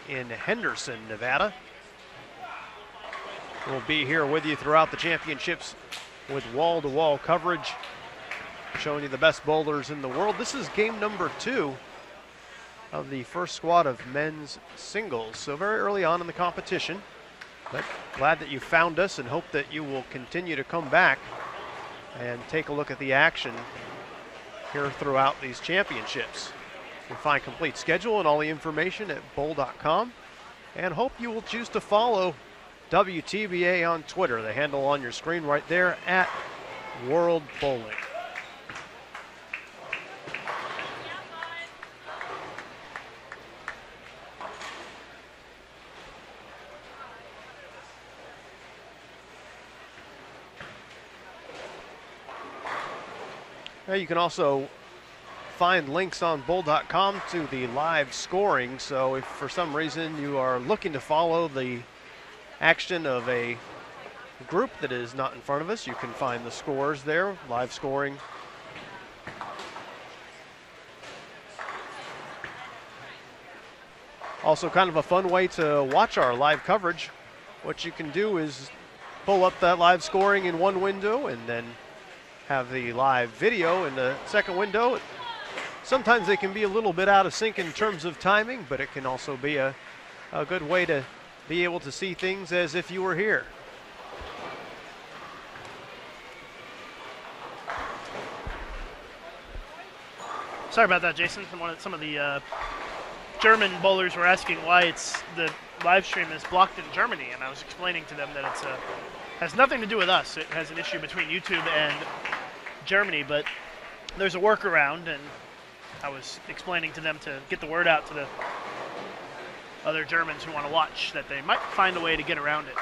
S2: in Henderson, Nevada. We'll be here with you throughout the championships with wall-to-wall coverage, showing you the best bowlers in the world. This is game number 2 of the first squad of men's singles, so very early on in the competition. But glad that you found us and hope that you will continue to come back and take a look at the action here throughout these championships. You can find complete schedule and all the information at bowl.com, and hope you will choose to follow WTBA on Twitter, the handle on your screen right there at World Bowling. Now you can also find links on bull.com to the live scoring. So if for some reason you are looking to follow the action of a group that is not in front of us, you can find the scores there, live scoring. Also kind of a fun way to watch our live coverage. What you can do is pull up that live scoring in one window and then have the live video in the second window. Sometimes they can be a little bit out of sync in terms of timing, but it can also be a good way to be able to see things as if you were here.
S1: Sorry about that, Jason. Some of the German bowlers were asking why the live stream is blocked in Germany, and I was explaining to them that it has nothing to do with us. It has an issue between YouTube and Germany, but there's a workaround, and I was explaining to them to get the word out to the other Germans who want to watch that they might find a way to get around it.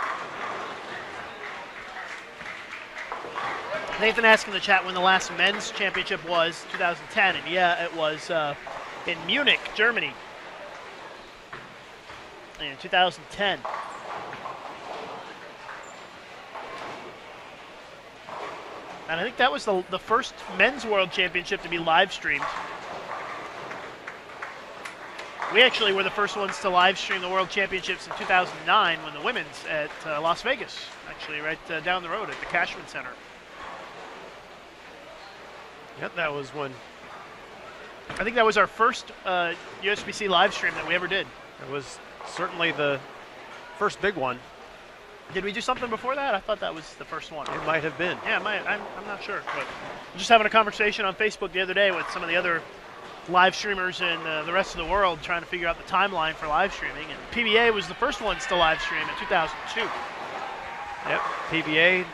S1: Nathan asked in the chat when the last men's championship was, 2010, and yeah, it was in Munich, Germany, in 2010. And I think that was the first men's world championship to be live streamed. We actually were the first ones to live stream the world championships in 2009 when the women's at Las Vegas, actually right down the road at the Cashman Center.
S2: Yep, that was when.
S1: I think that was our first USBC live stream that we ever did.
S2: It was certainly the first big one.
S1: Did we do something before that? I thought that was the first one.
S2: It might have been.
S1: Yeah, I'm not sure. But just having a conversation on Facebook the other day with some of the other live streamers in the rest of the world trying to figure out the timeline for live streaming. And PBA was the first ones to live stream in 2002.
S2: Yep, PBA in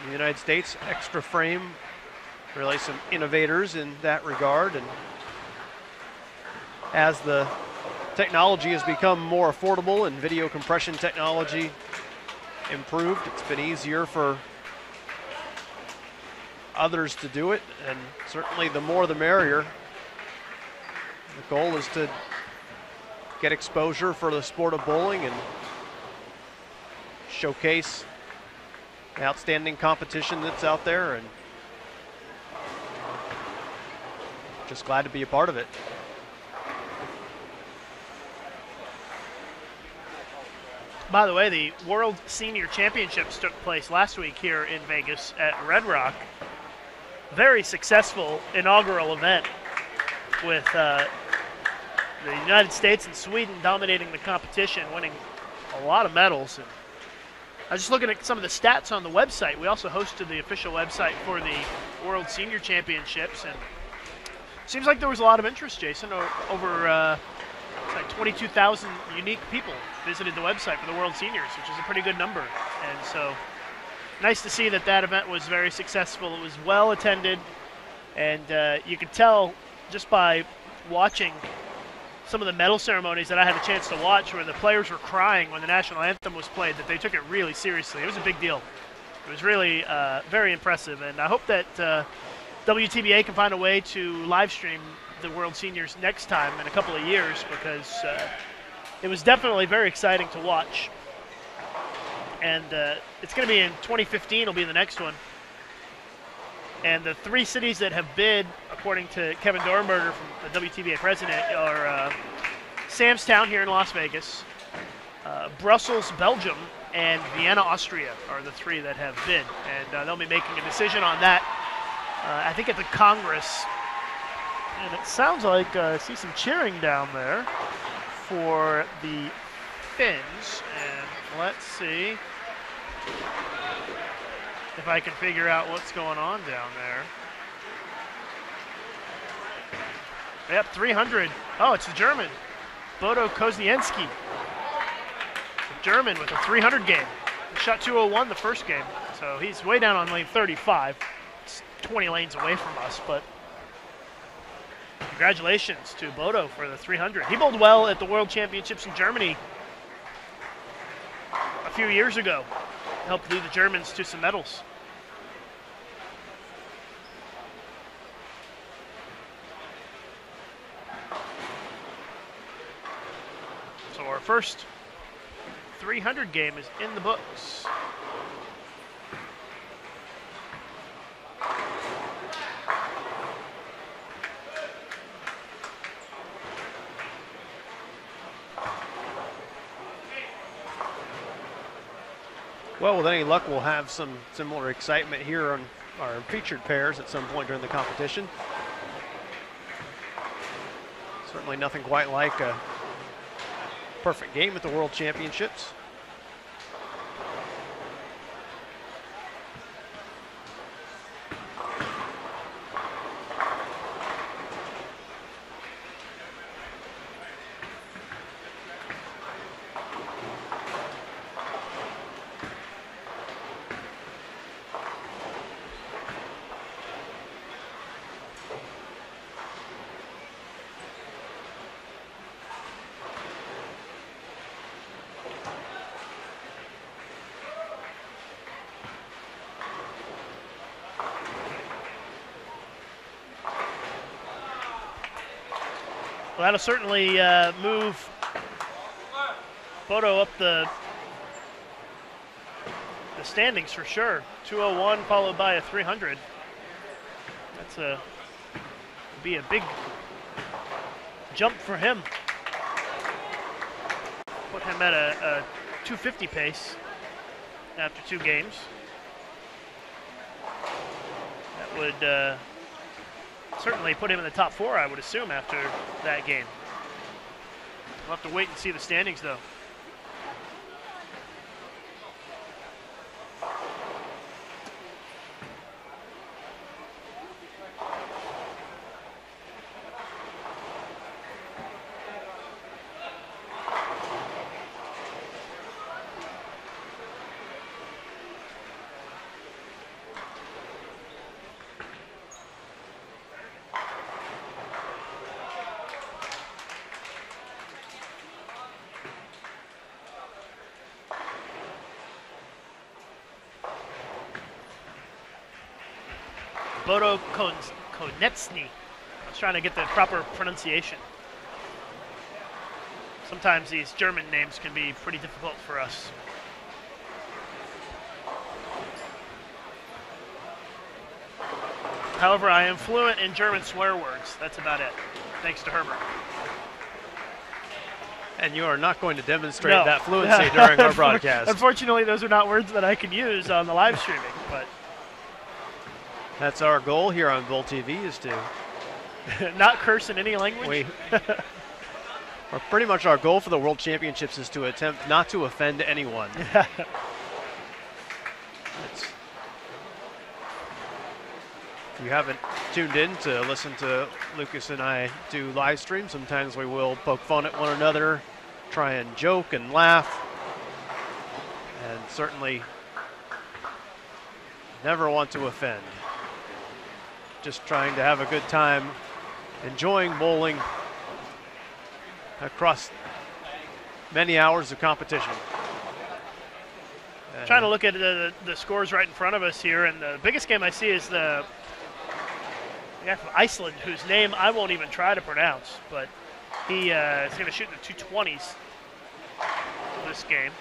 S2: the United States, extra frame. Really some innovators in that regard, and as the technology has become more affordable and video compression technology improved, it's been easier for others to do it, and certainly the more the merrier. The goal is to get exposure for the sport of bowling and showcase the outstanding competition that's out there, and just glad to be a part of it.
S1: By the way, the World Senior Championships took place last week here in Vegas at Red Rock. Very successful inaugural event with the United States and Sweden dominating the competition, winning a lot of medals. And I was just looking at some of the stats on the website. We also hosted the official website for the World Senior Championships, and seems like there was a lot of interest, Jason. Over it's like 22,000 unique people visited the website for the World Seniors, which is a pretty good number. And so nice to see that that event was very successful. It was well attended, and you could tell just by watching some of the medal ceremonies that I had a chance to watch where the players were crying when the national anthem was played, that they took it really seriously. It was a big deal. It was really very impressive, and I hope that WTBA can find a way to live stream the World Seniors next time in a couple of years, because it was definitely very exciting to watch. And it's going to be in 2015, will be the next one. And the three cities that have bid, according to Kevin Dornberger, from the WTBA president, are Samstown here in Las Vegas, Brussels, Belgium, and Vienna, Austria are the three that have bid. And they'll be making a decision on that, I think, at the Congress. And it sounds like I see some cheering down there for the Finns. And let's see if I can figure out what's going on down there. Yep, 300. Oh, it's a German. Bodo Koznienski. German with a 300 game. He shot 201 the first game. So he's way down on lane 35. It's 20 lanes away from us, but congratulations to Bodo for the 300. He bowled well at the World Championships in Germany a few years ago. Helped lead the Germans to some medals. Our first 300 game is in the books.
S2: Well, with any luck, we'll have some similar excitement here on our featured pairs at some point during the competition. Certainly nothing quite like a perfect game at the World Championships.
S1: Well, that'll certainly move Bodo up the standings for sure. 201 followed by a 300. That's be a big jump for him. Put him at a 250 pace after 2 games. That would certainly put him in the top 4, I would assume, after that game. We'll have to wait and see the standings, though. Bodo Konecny. I was trying to get the proper pronunciation. Sometimes these German names can be pretty difficult for us. However, I am fluent in German swear words. That's about it, thanks to Herbert.
S2: And you are not going to demonstrate that fluency during our broadcast.
S1: Unfortunately, those are not words that I can use on the live streaming, but
S2: that's our goal here on Bull TV, is to
S1: not curse in any language.
S2: Or pretty much our goal for the World Championships is to attempt not to offend anyone. If you haven't tuned in to listen to Lucas and I do live stream, sometimes we will poke fun at one another, try and joke and laugh, and certainly never want to offend. Just trying to have a good time, enjoying bowling across many hours of competition.
S1: Trying to look at the scores right in front of us here, and the biggest game I see is the guy from Iceland, whose name I won't even try to pronounce, but he is going to shoot in the 220s this game.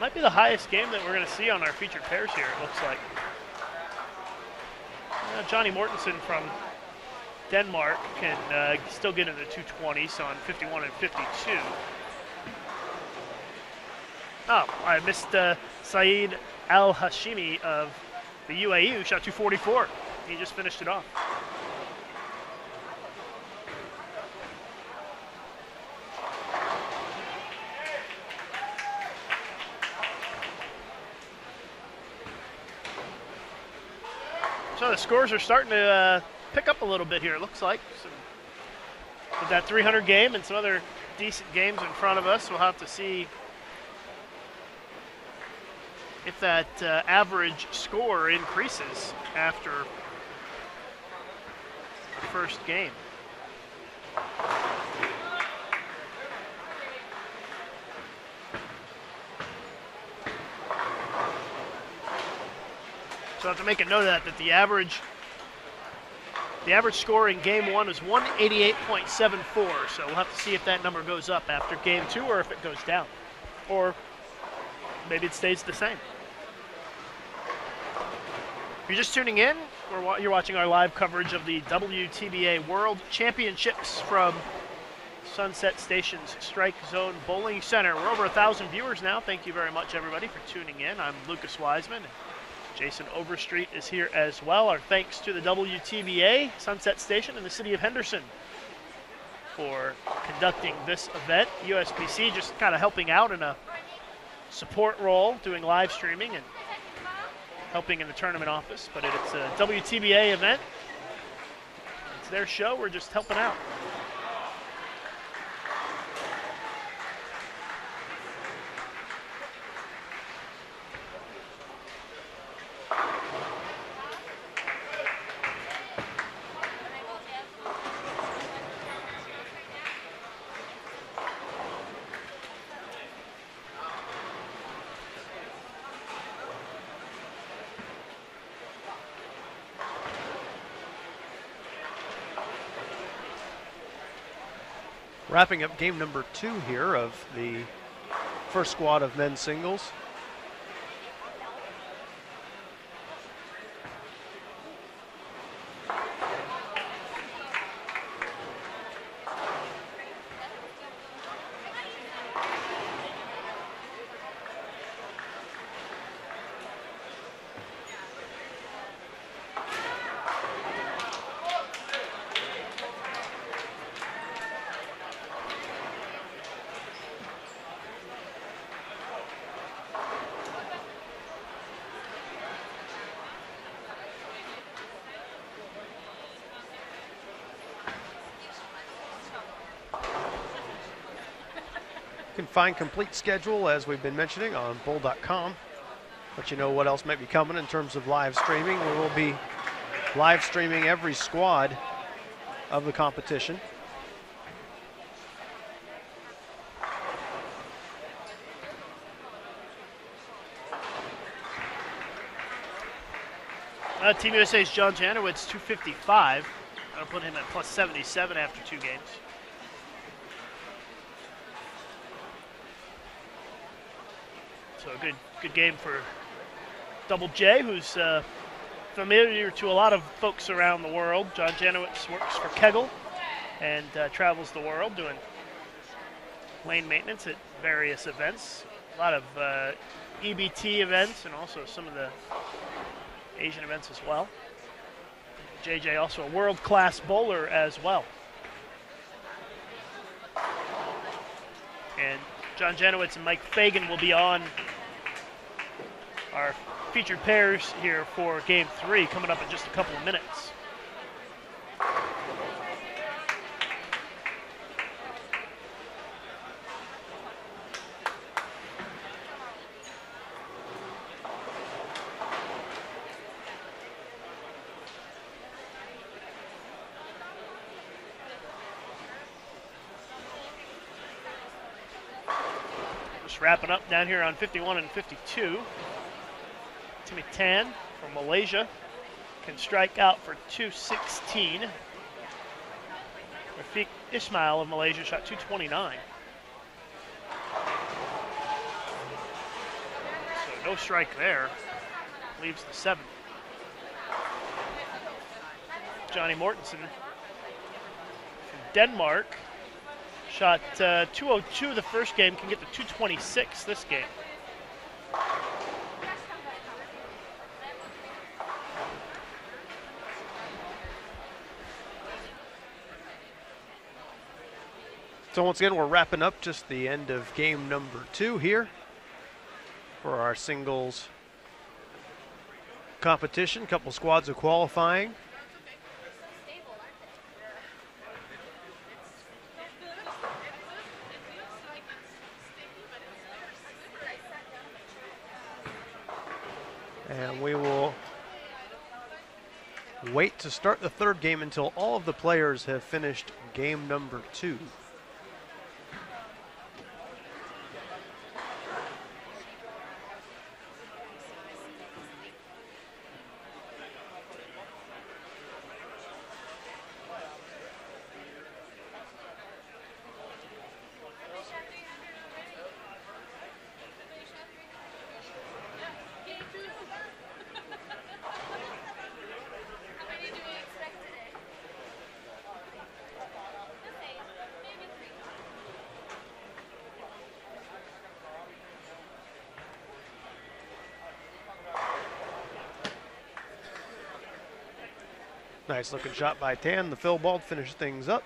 S1: Might be the highest game that we're going to see on our featured pairs here, it looks like. Johnny Mortensen from Denmark can still get in the 220s on 51 and 52. Oh, I missed Saeed Al-Hashimi of the UAE, who shot 244. He just finished it off. So the scores are starting to pick up a little bit here, it looks like. With that 300 game and some other decent games in front of us, we'll have to see if that average score increases after the first game. So I have to make a note of that the average The average score in game 1 was 188.74, so we'll have to see if that number goes up after game 2 or if it goes down. Or maybe it stays the same. If you're just tuning in, you're watching our live coverage of the WTBA World Championships from Sunset Station's Strike Zone Bowling Center. We're over 1,000 viewers now. Thank you very much, everybody, for tuning in. I'm Lucas Wiseman. Jason Overstreet is here as well. Our thanks to the WTBA, Sunset Station, and the city of Henderson for conducting this event. USBC just kind of helping out in a support role, doing live streaming and helping in the tournament office. But it's a WTBA event. It's their show. We're just helping out.
S2: Wrapping up game number 2 here of the first squad of men's singles. You can find complete schedule, as we've been mentioning, on bowl.com. Let you know what else might be coming in terms of live streaming. We will be live streaming every squad of the competition.
S1: Team USA's John Janowitz, 255. I'll put him at plus 77 after 2 games. So a good game for Double J, who's familiar to a lot of folks around the world. John Janowitz works for Kegel and travels the world doing lane maintenance at various events. A lot of EBT events and also some of the Asian events as well. JJ also a world-class bowler as well. And John Janowitz and Mike Fagan will be on our featured pairs here for game 3 coming up in just a couple of minutes. Wrapping up down here on 51 and 52. Timmy Tan from Malaysia can strike out for 216. Rafiq Ismail of Malaysia shot 229. So no strike there. Leaves the 7th. Johnny Mortensen from Denmark shot 202 the first game, can get to 226 this game.
S2: So once again, we're wrapping up just the end of game number 2 here for our singles competition. Couple squads of qualifying. And we will wait to start the 3rd game until all of the players have finished game number 2. Nice looking shot by Tan. The fill ball to finish things up.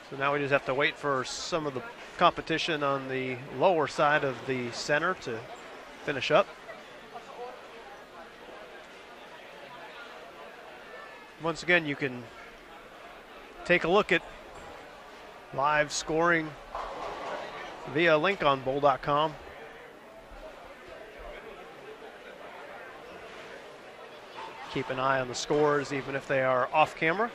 S2: So now we just have to wait for some of the competition on the lower side of the center to finish up. Once again, you can take a look at live scoring via a link on bowl.com. Keep an eye on the scores even if they are off camera.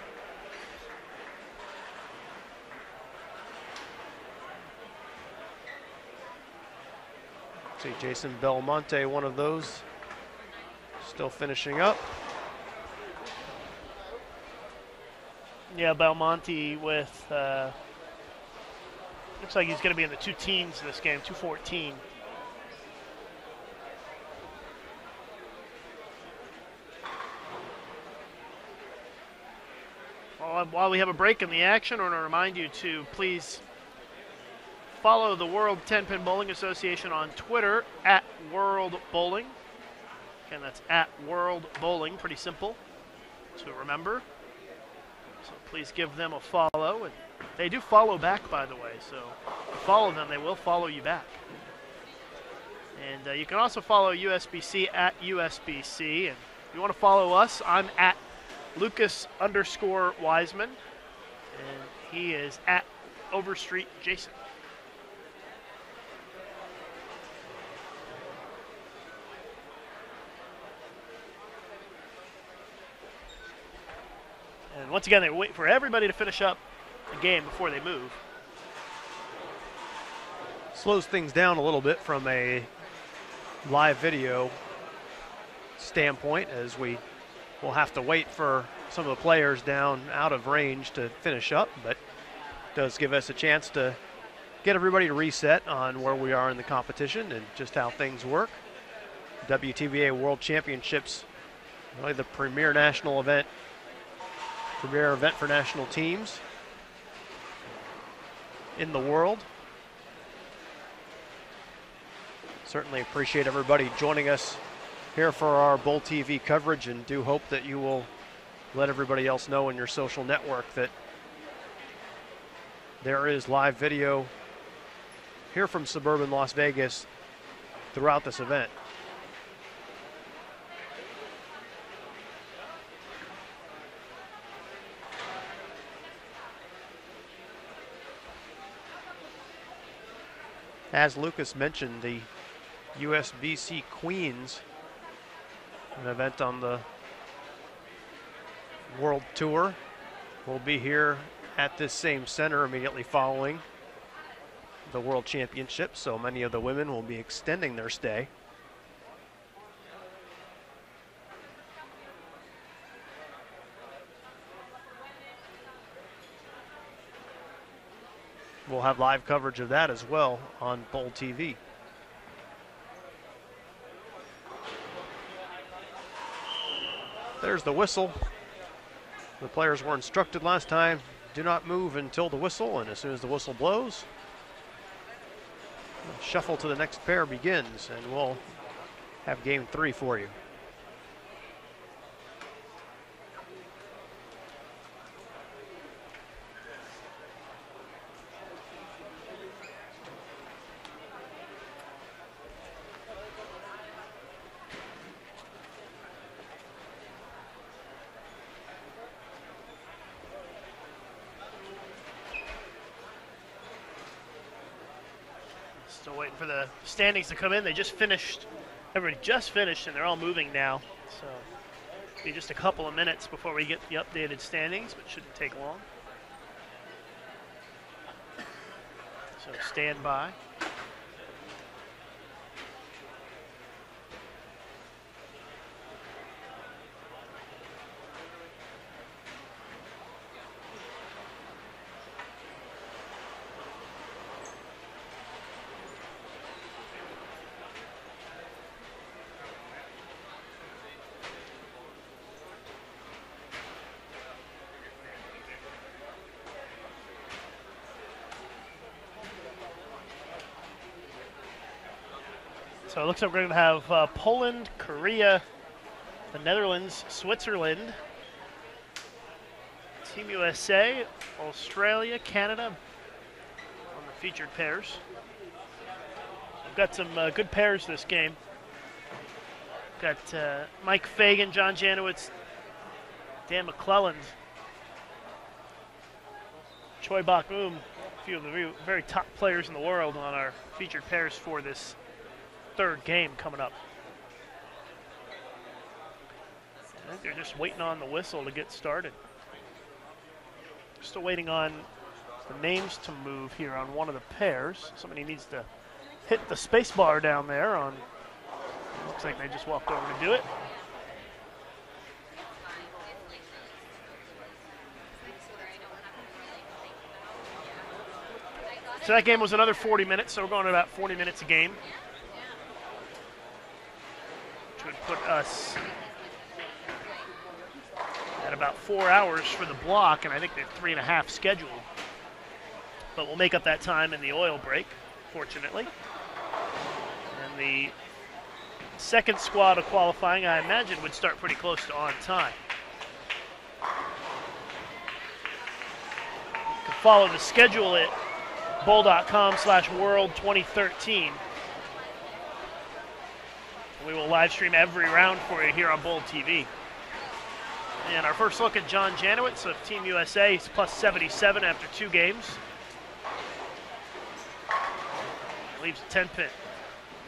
S2: See Jason Belmonte, one of those, still finishing up.
S1: Yeah, Belmonte with, looks like he's going to be in the 2 teens this game, 214. While we have a break in the action, I want to remind you to please follow the World 10-Pin Bowling Association on Twitter at World Bowling. Again, that's at World Bowling, pretty simple to remember. So please give them a follow. And they do follow back, by the way, so if you follow them, they will follow you back. And you can also follow USBC at USBC. And if you want to follow us, I'm at Lucas_Wiseman. And he is at Overstreet Jason. And once again, they wait for everybody to finish up the game before they move.
S2: Slows things down a little bit from a live video standpoint, as we will have to wait for some of the players down out of range to finish up, but does give us a chance to get everybody to reset on where we are in the competition and just how things work. WTBA World Championships, really the premier national event, premier event for national teams in the world. Certainly appreciate everybody joining us here for our Bowl TV coverage, and do hope that you will let everybody else know in your social network that there is live video here from suburban Las Vegas throughout this event. As Lucas mentioned, the USBC Queens, an event on the World Tour, will be here at this same center immediately following the World Championship, so many of the women will be extending their stay. We'll have live coverage of that as well on Bowl TV. There's the whistle. The players were instructed last time, do not move until the whistle, and as soon as the whistle blows, the shuffle to the next pair begins, and we'll have game 3 for you.
S1: Still waiting for the standings to come in. They just finished, everybody just finished, and they're all moving now. So it'll be just a couple of minutes before we get the updated standings, but shouldn't take long. So stand by. So it looks like we're going to have Poland, Korea, the Netherlands, Switzerland, Team USA, Australia, Canada on the featured pairs. We've got some good pairs this game. Got Mike Fagan, John Janowitz, Dan McClelland, Choi Bak-moom, a few of the very top players in the world on our featured pairs for this third game coming up. I think they're just waiting on the whistle to get started. Still waiting on the names to move here on one of the pairs. Somebody needs to hit the space bar down there on, looks like they just walked over to do it. So that game was another 40 minutes, so we're going to about 40 minutes a game. Which would put us at about 4 hours for the block, and I think they're 3.5 scheduled. But we'll make up that time in the oil break, fortunately. And the second squad of qualifying, I imagine, would start pretty close to on time. You can follow the schedule at bowl.com/world2013. We will live stream every round for you here on Bowl TV. And our first look at John Janowitz of Team USA. He's plus 77 after 2 games. Leaves a 10-pin.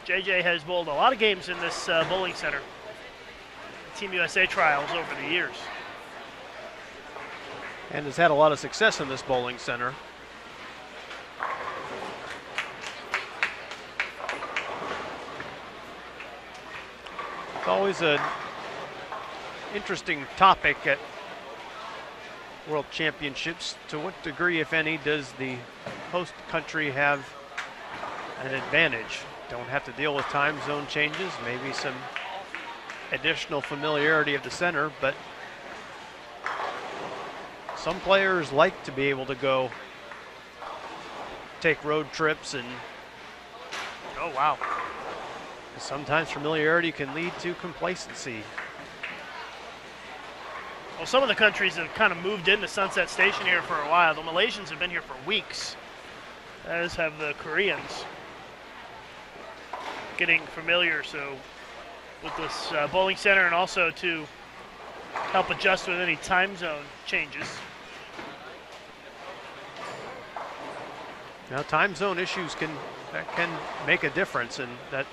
S1: JJ has bowled a lot of games in this bowling center. Team USA trials over the years.
S2: And has had a lot of success in this bowling center. It's always an interesting topic at World Championships. To what degree, if any, does the host country have an advantage? Don't have to deal with time zone changes, maybe some additional familiarity of the center, but some players like to be able to go take road trips, and
S1: oh wow,
S2: sometimes familiarity can lead to complacency.
S1: Well, some of the countries have kind of moved into Sunset Station here for a while. The Malaysians have been here for weeks, as have the Koreans. Getting familiar, so with this bowling center, and also to help adjust with any time zone changes.
S2: Now, time zone issues can make a difference, and that,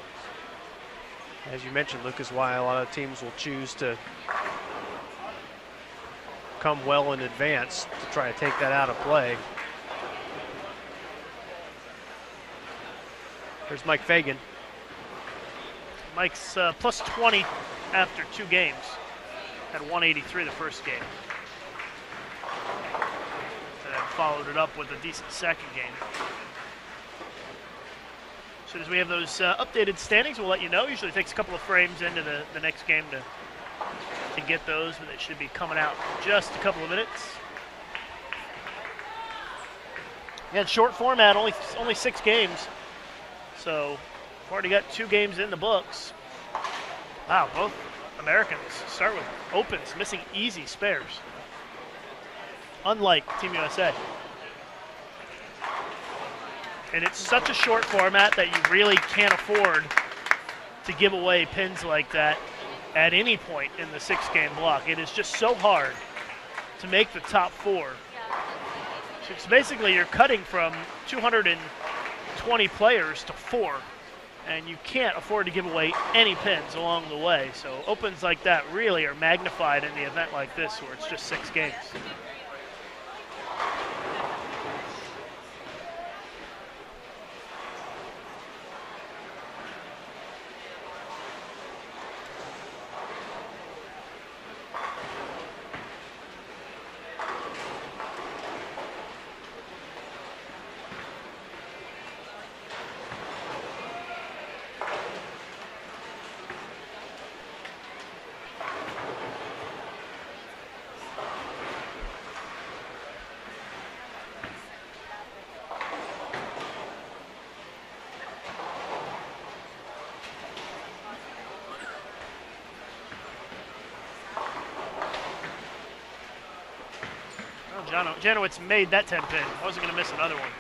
S2: as you mentioned, Luke, is why a lot of teams will choose to come well in advance to try to take that out of play. Here's Mike Fagan.
S1: Mike's plus 20 after 2 games. Had 183 the first game. And followed it up with a decent second game. As soon as we have those updated standings, we'll let you know. Usually takes a couple of frames into the next game to get those, but they should be coming out in just a couple of minutes. Again, short format, only 6 games. So we've already got 2 games in the books. Wow, both Americans start with opens, missing easy spares. Unlike Team USA. And it's such a short format that you really can't afford to give away pins like that at any point in the 6-game block. It is just so hard to make the top 4. So it's basically you're cutting from 220 players to 4, and you can't afford to give away any pins along the way. So opens like that really are magnified in the event like this, where it's just 6 games. Janowicz made that 10 pin. Wasn't going to miss another one.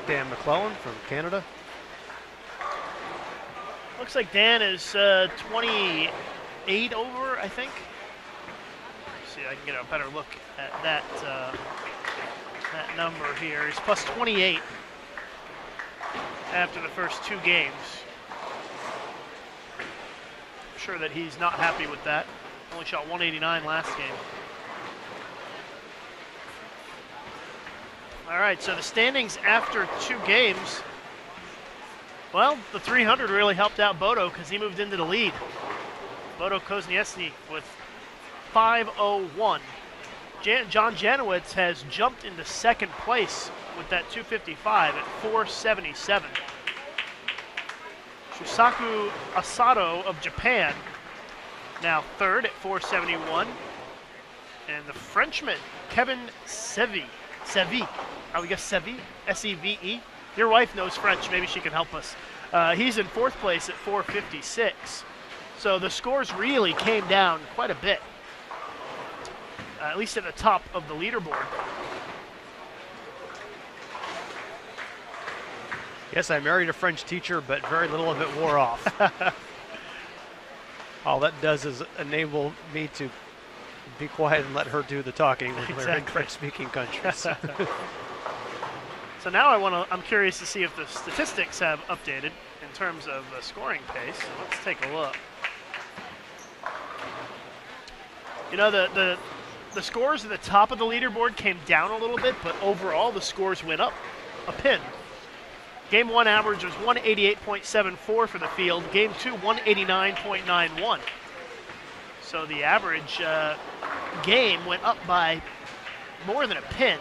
S2: Dan McClellan from Canada.
S1: Looks like Dan is 28 over, I think. Let's see, I can get a better look at that that number here. He's plus 28 after the first 2 games. I'm sure that he's not happy with that. Only shot 189 last game. All right, so the standings after 2 games. Well, the 300 really helped out Bodo because he moved into the lead. Bodo Kozniecki with 501. John Janowicz has jumped into second place with that 255 at 477. Shusaku Asato of Japan now third at 471. And the Frenchman, Kevin Sevy, I would guess Sevy, S-E-V-E. Your wife knows French, maybe she can help us. He's in 4th place at 456. So the scores really came down quite a bit, at least at the top of the leaderboard.
S2: Yes, I married a French teacher, but very little of it wore off. All that does is enable me to be quiet and let her do the talking when we're in French-speaking countries.
S1: So now I'm curious to see if the statistics have updated in terms of scoring pace. Let's take a look. You know, the scores at the top of the leaderboard came down a little bit, but overall the scores went up a pin. Game 1 average was 188.74 for the field. Game 2, 189.91. So the average game went up by more than a pin,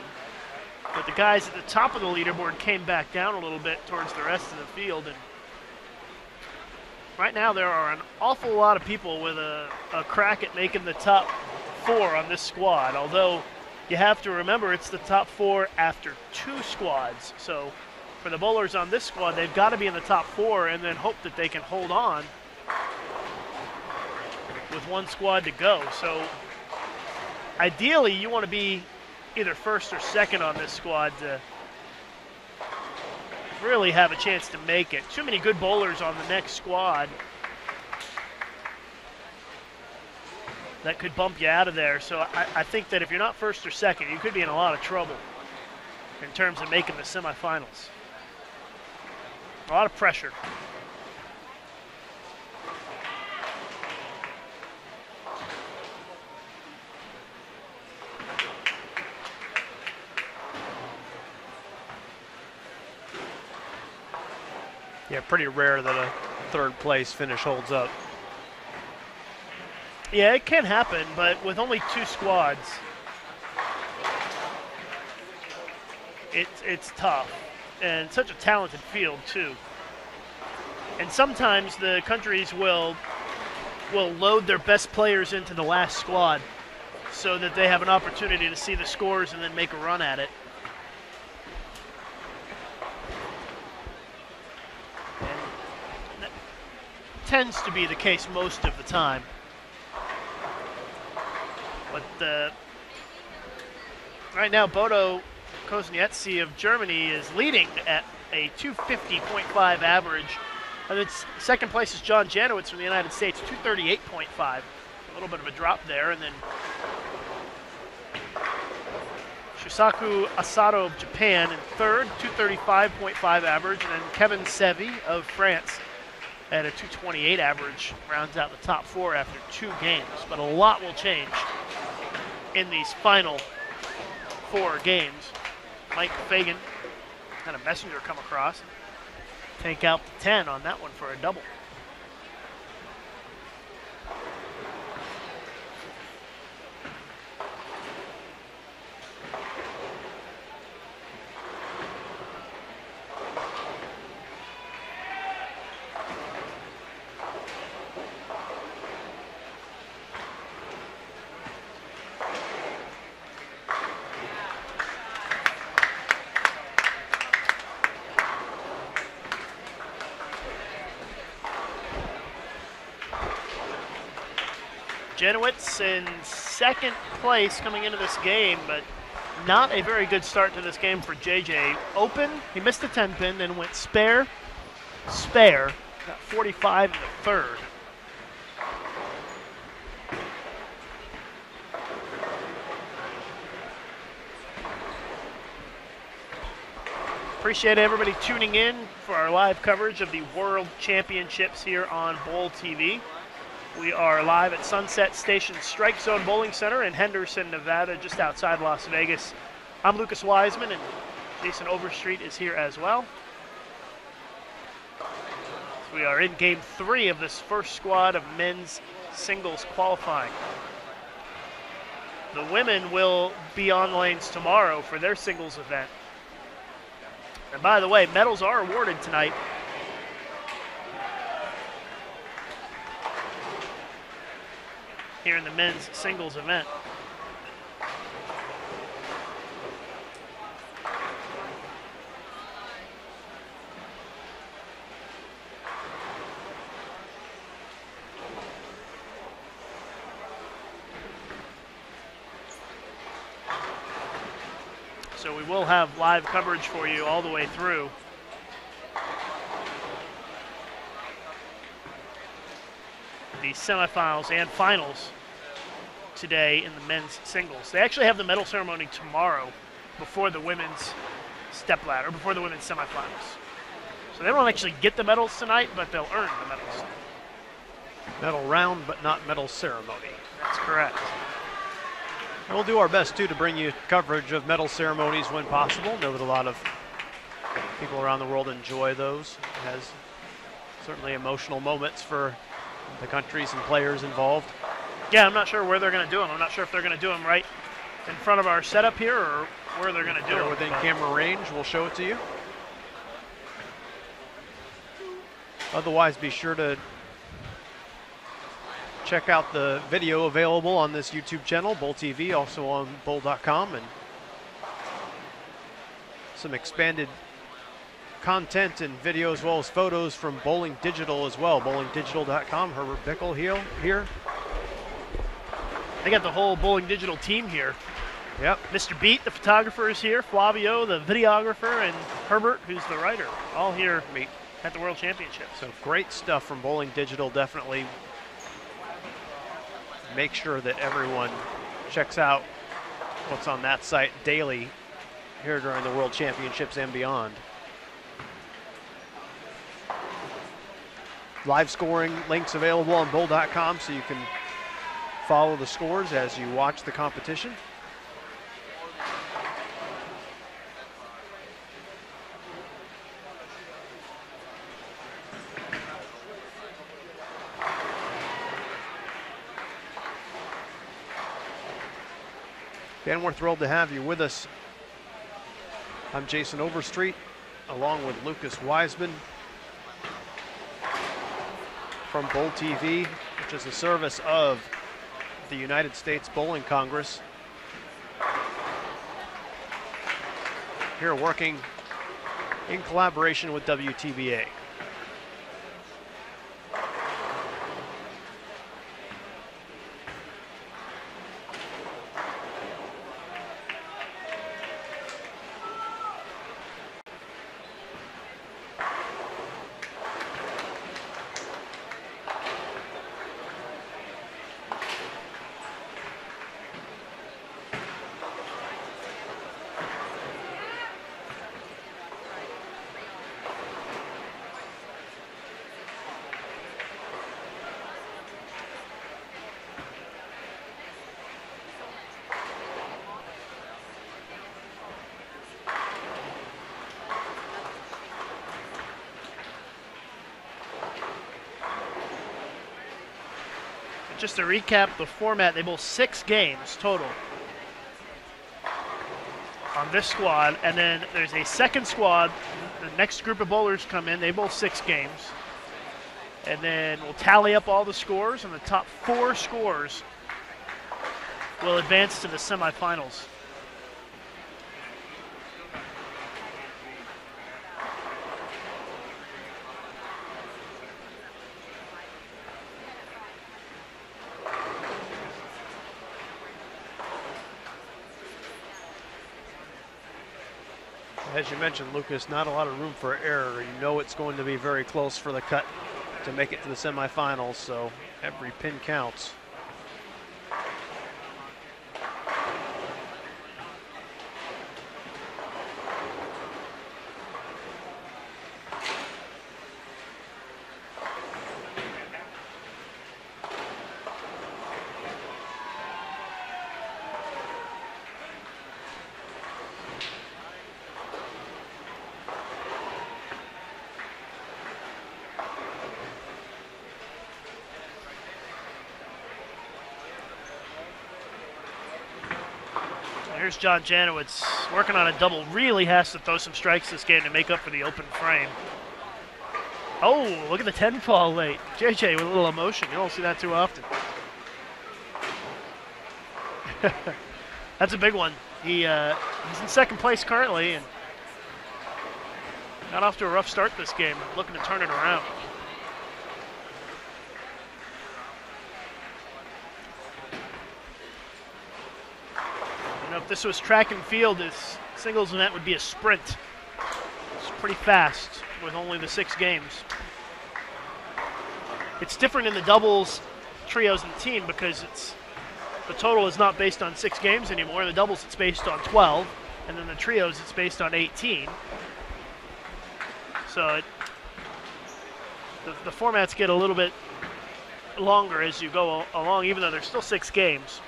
S1: but the guys at the top of the leaderboard came back down a little bit towards the rest of the field. And right now there are an awful lot of people with a crack at making the top 4 on this squad, although you have to remember it's the top 4 after 2 squads. So for the bowlers on this squad, they've got to be in the top 4 and then hope that they can hold on with 1 squad to go. So ideally you want to be either 1st or 2nd on this squad to really have a chance to make it. Too many good bowlers on the next squad that could bump you out of there. So I think that if you're not 1st or 2nd, you could be in a lot of trouble in terms of making the semifinals. A lot of pressure.
S2: Yeah, pretty rare that a 3rd place finish holds up.
S1: Yeah, it can happen, but with only 2 squads, it's tough. And such a talented field, too. And sometimes the countries will load their best players into the last squad so that they have an opportunity to see the scores and then make a run at it. Tends to be the case most of the time. But right now, Bodo Kozniecki of Germany is leading at a 250.5 average. And it's 2nd place is John Janowicz from the United States, 238.5. A little bit of a drop there. And then Shusaku Asato of Japan in 3rd, 235.5 average. And then Kevin Sevy of France at a 228 average rounds out the top 4 after 2 games. But a lot will change in these final 4 games. Mike Fagan had a messenger come across. Take out the 10 on that one for a double. Janowitz in second place coming into this game, but not a very good start to this game for JJ. Open, he missed the 10 pin, then went spare, got 45 in the third. Appreciate everybody tuning in for our live coverage of the World Championships here on Bowl TV. We are live at Sunset Station Strike Zone Bowling Center in Henderson, Nevada, just outside Las Vegas. I'm Lucas Wiseman, and Jason Overstreet is here as well. We are in Game 3 of this first squad of men's singles qualifying. The women will be on lanes tomorrow for their singles event. And by the way, medals are awarded tonight. Here in the men's singles event. So we will have live coverage for you all the way through. The semifinals and finals today in the men's singles. They actually have the medal ceremony tomorrow before the women's stepladder, before the women's semifinals. So they don't actually get the medals tonight, but they'll earn the medals.
S2: Medal round, but not medal ceremony.
S1: That's correct.
S2: And we'll do our best, too, to bring you coverage of medal ceremonies when possible. Know that a lot of people around the world enjoy those. It has certainly emotional moments for the countries and players involved.
S1: Yeah, I'm not sure where they're going to do them. I'm not sure if they're going to do them right in front of our setup here or where they're going to do them.
S2: Within camera range, we'll show it to you. Otherwise, be sure to check out the video available on this YouTube channel, Bowl TV, also on bowl.com, and some expanded content and video as well as photos from Bowling Digital as well, bowlingdigital.com. Herbert Bickel here.
S1: They got the whole Bowling Digital team here.
S2: Yep.
S1: Mr. Beat, the photographer, is here. Flavio, the videographer, and Herbert, who's the writer, all here at the World Championships.
S2: So great stuff from Bowling Digital. Definitely make sure that everyone checks out what's on that site daily here during the World Championships and beyond. Live scoring links available on bowl.com so you can follow the scores as you watch the competition. Dan, we're thrilled to have you with us. I'm Jason Overstreet, along with Lucas Wiseman from Bowl TV, which is a service of the United States Bowling Congress. Here working in collaboration with WTBA.
S1: just to recap the format, they bowl 6 games total on this squad, and then there's a second squad. The next group of bowlers come in, they bowl 6 games. And then we'll tally up all the scores, and the top 4 scores will advance to the semifinals.
S2: As you mentioned, Lucas, not a lot of room for error. You know it's going to be very close for the cut to make it to the semifinals, so every pin counts.
S1: Here's John Janowitz working on a double. Really has to throw some strikes this game to make up for the open frame. Oh, look at the 10 fall late. JJ with a little emotion. You don't see that too often. That's a big one. He's in second place currently and got off to a rough start this game. Looking to turn it around. If this was track and field, this singles event would be a sprint. It's pretty fast with only the 6 games. It's different in the doubles, trios, and team because the total is not based on 6 games anymore. In the doubles, it's based on 12, and then the trios, it's based on 18. So the formats get a little bit longer as you go along, even though there's still 6 games.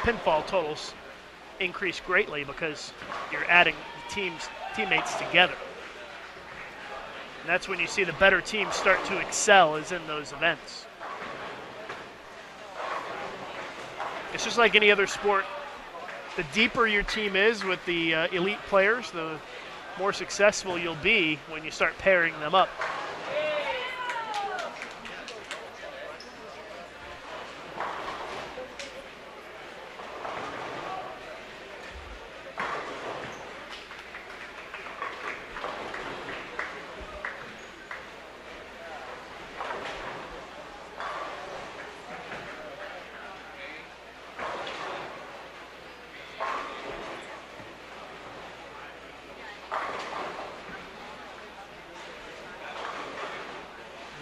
S1: Pinfall totals increase greatly because you're adding the teammates together. And that's when you see the better teams start to excel, is in those events. It's just like any other sport. The deeper your team is with the elite players, the more successful you'll be when you start pairing them up.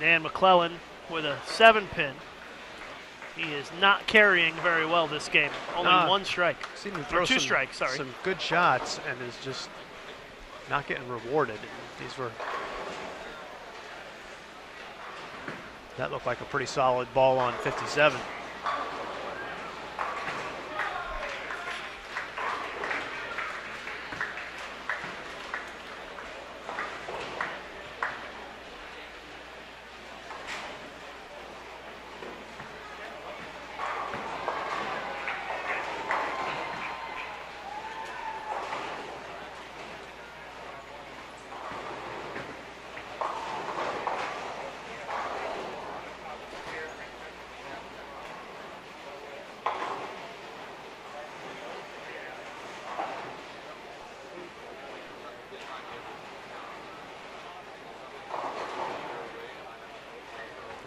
S1: Dan McClellan with a 7-pin. He is not carrying very well this game. Only 1 strike.
S2: Seen him throw
S1: 2 strikes, sorry.
S2: Some good shots and is just not getting rewarded. That looked like a pretty solid ball on 57.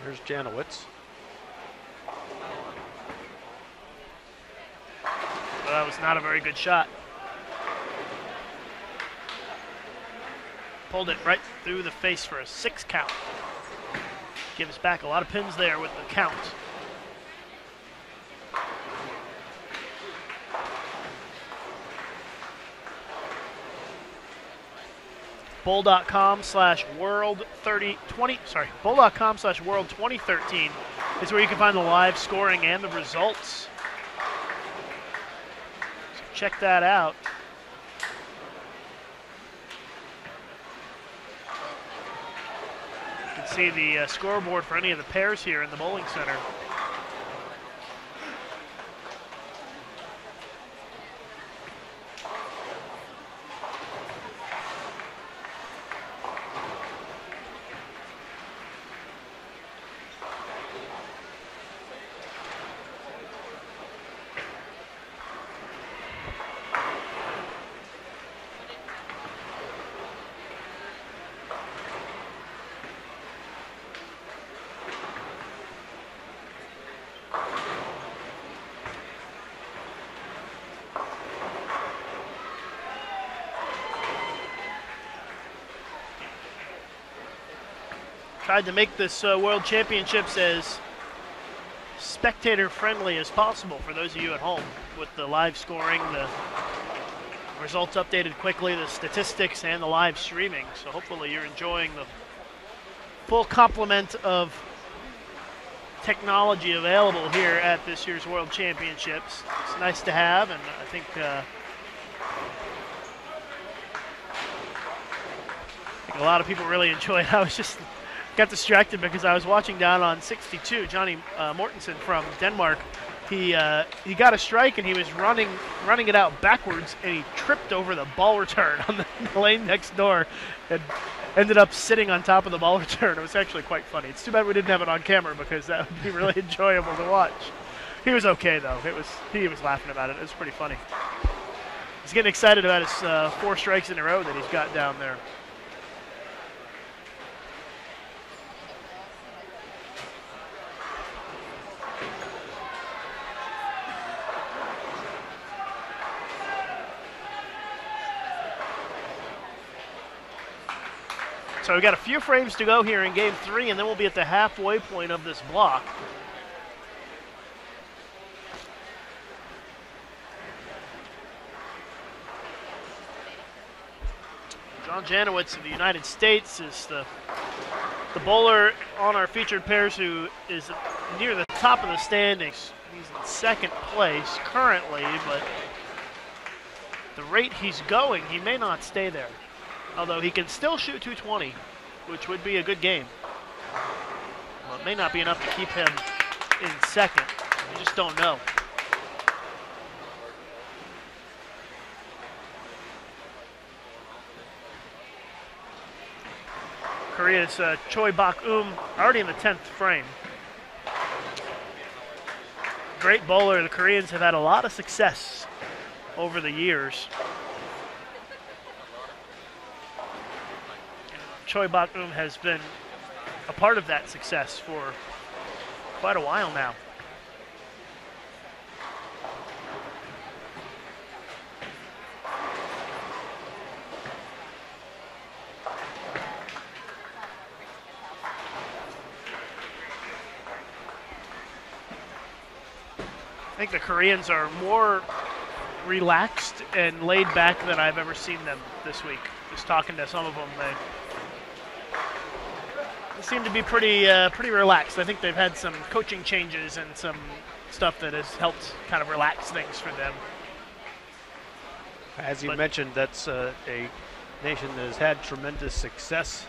S2: Here's Janowitz.
S1: Well, that was not a very good shot. Pulled it right through the face for a 6 count. Gives back a lot of pins there with the count. Bowl.com/world2013 is where you can find the live scoring and the results. So check that out. You can see the scoreboard for any of the pairs here in the bowling center. Tried to make this World Championships as spectator-friendly as possible for those of you at home, with the live scoring, the results updated quickly, the statistics, and the live streaming. So hopefully you're enjoying the full complement of technology available here at this year's World Championships. It's nice to have, and I think a lot of people really enjoy it. I was just got distracted because I was watching down on 62. Johnny Mortensen from Denmark. He got a strike and he was running it out backwards, and he tripped over the ball return on the lane next door and ended up sitting on top of the ball return. It was actually quite funny. It's too bad we didn't have it on camera because that would be really enjoyable to watch. He was okay though. He was laughing about it. It was pretty funny. He's getting excited about his 4 strikes in a row that he's got down there. So we've got a few frames to go here in game 3, and then we'll be at the halfway point of this block. John Janowitz of the United States is the bowler on our featured pairs who is near the top of the standings. He's in second place currently, but the rate he's going, he may not stay there. Although he can still shoot 220, which would be a good game. Well, it may not be enough to keep him in second. We just don't know. Korea's Choi Bak-eum already in the 10th frame. Great bowler. The Koreans have had a lot of success over the years. Choi Bak-eum has been a part of that success for quite a while now. I think the Koreans are more relaxed and laid back than I've ever seen them this week. Just talking to some of them, they seem to be pretty relaxed. I think they've had some coaching changes and some stuff that has helped kind of relax things for them.
S2: As you mentioned, that's a nation that has had tremendous success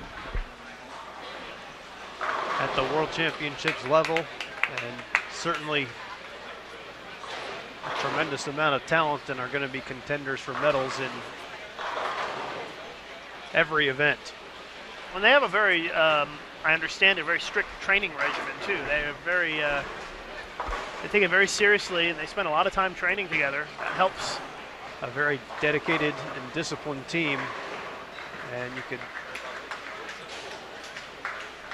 S2: at the World Championships level, and certainly a tremendous amount of talent, and are going to be contenders for medals in every event.
S1: When they have a very I understand a very strict training regimen too. They take it very seriously, and they spend a lot of time training together. That helps.
S2: A very dedicated and disciplined team, and you could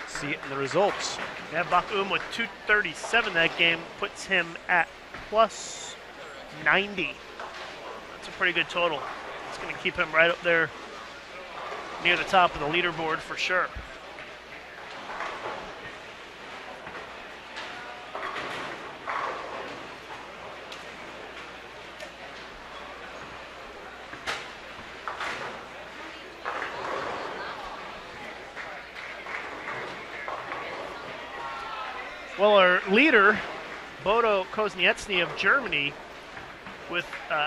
S2: see it in the results.
S1: Yeah, Bak-eum with 237 that game puts him at plus 90. That's a pretty good total. It's going to keep him right up there near the top of the leaderboard for sure. Well, our leader, Bodo Kozniecny of Germany, with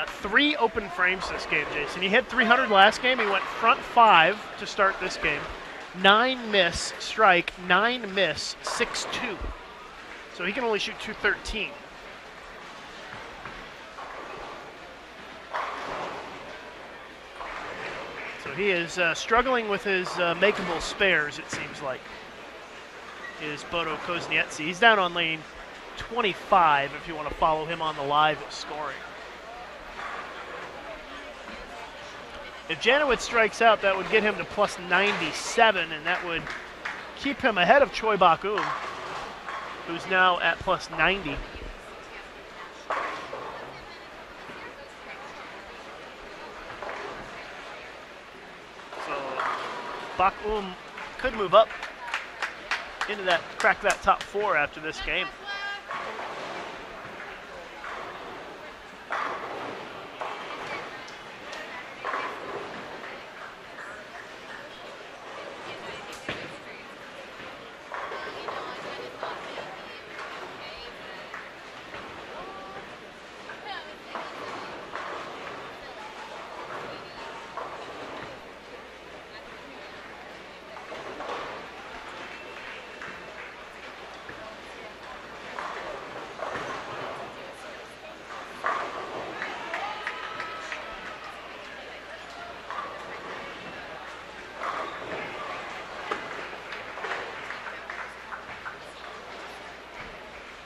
S1: 3 open frames this game, Jason. He hit 300 last game. He went front 5 to start this game. 9 miss, strike, 9 miss, 6-2. So he can only shoot 213. So he is struggling with his makeable spares, it seems like, is Bodo Koznietsi. He's down on lane 25 if you want to follow him on the live scoring. If Janowitz strikes out, that would get him to plus 97, and that would keep him ahead of Choi Bak-um, who's now at plus 90. So Bak-um could move up into that, crack that top 4 after this game.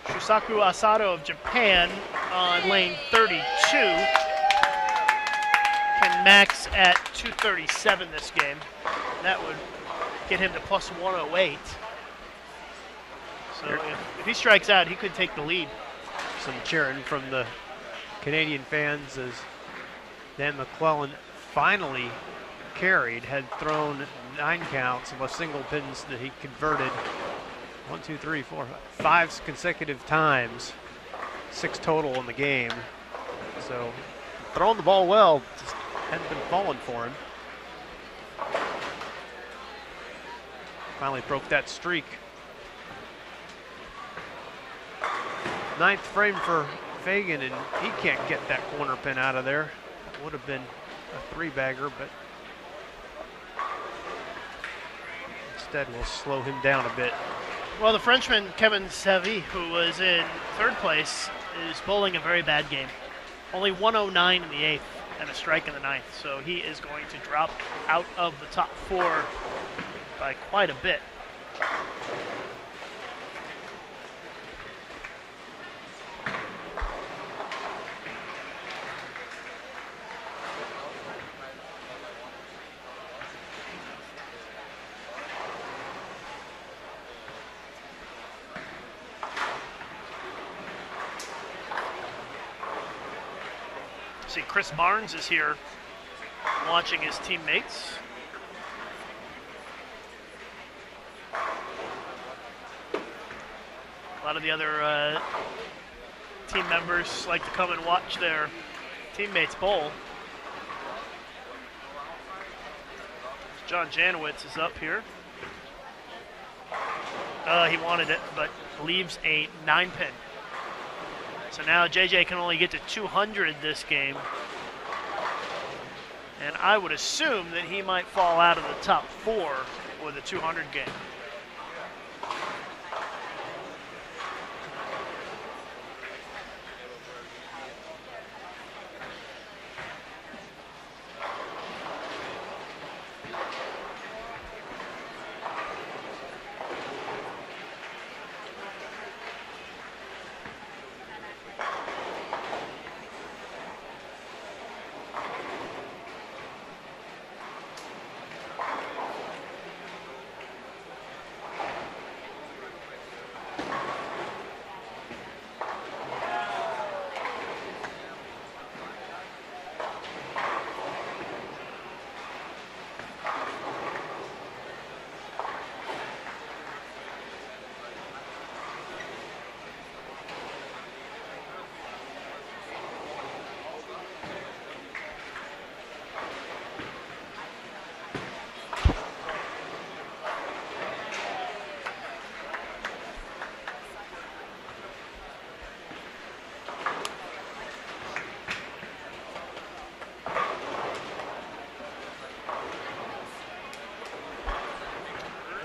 S1: Shusaku Asado of Japan on lane 32 can max at 237 this game. That would get him to plus 108. So if he strikes out, he could take the lead.
S2: Some cheering from the Canadian fans as Dan McClellan finally carried, had thrown 9 counts and was single pins that he converted 1, 2, 3, 4, 5 consecutive times, 6 total in the game. So throwing the ball well, just hadn't been falling for him. Finally broke that streak. 9th frame for Fagan, and he can't get that corner pin out of there. That would have been a 3-bagger, but instead we'll slow him down a bit.
S1: Well, the Frenchman, Kevin Savy, who was in 3rd place, is bowling a very bad game. Only 109 in the 8th and a strike in the 9th. So he is going to drop out of the top 4 by quite a bit. See, Chris Barnes is here watching his teammates. A lot of the other team members like to come and watch their teammates bowl. John Janowitz is up here. He wanted it, but leaves a 9-pin. So now JJ can only get to 200 this game. And I would assume that he might fall out of the top 4 with a 200 game.